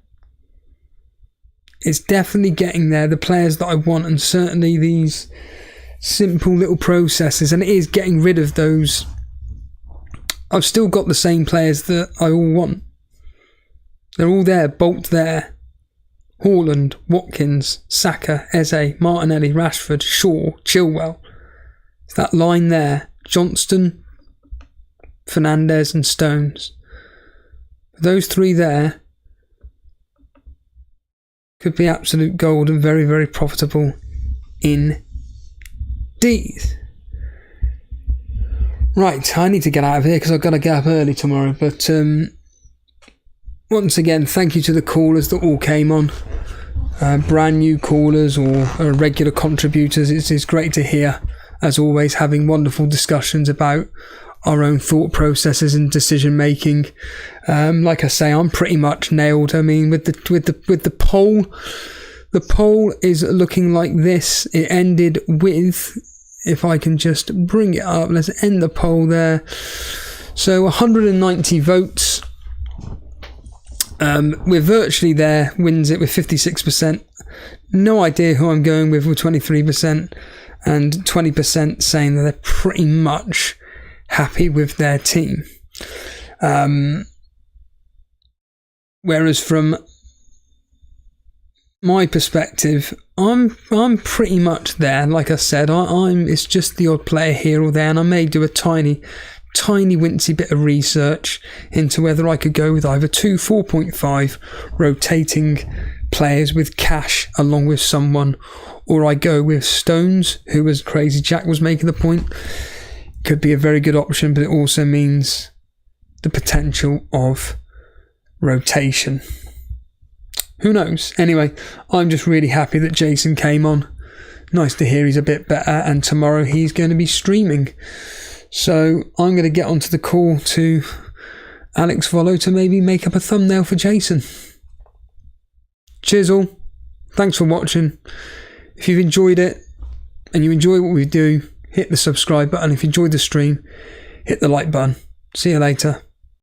It's definitely getting there. The players that I want, and certainly these simple little processes, and it is getting rid of those. I've still got the same players that I all want. They're all there. Bolt there. Haaland, Watkins, Saka, Eze, Martinelli, Rashford, Shaw, Chilwell. It's that line there. Johnston, Fernandes and Stones. Those three there could be absolute gold and very, very profitable indeed. Right, I need to get out of here because I've got to get up early tomorrow. But once again, thank you to the callers that all came on. Brand new callers or regular contributors. It's great to hear, as always, having wonderful discussions about our own thought processes and decision making. Like I say, I'm pretty much nailed. I mean, with the poll, the poll is looking like this. It ended with, if I can just bring it up, let's end the poll there. So 190 votes. We're virtually there. Wins it with 56%. No idea who I'm going with 23%, and 20% saying that they're pretty much happy with their team. Whereas from my perspective, I'm pretty much there. Like I said, it's just the odd player here or there, and I may do a tiny wincy bit of research into whether I could go with either 2 4.5 rotating players with cash along with someone, or I go with Stones, who, as Crazy Jack was making the point, could be a very good option, but it also means the potential of rotation. Who knows? Anyway, I'm just really happy that Jason came on. Nice to hear he's a bit better, and tomorrow he's going to be streaming. So I'm going to get onto the call to Alex Volo to maybe make up a thumbnail for Jason. Cheers all. Thanks for watching. If you've enjoyed it and you enjoy what we do, hit the subscribe button. If you enjoyed the stream, hit the like button. See you later.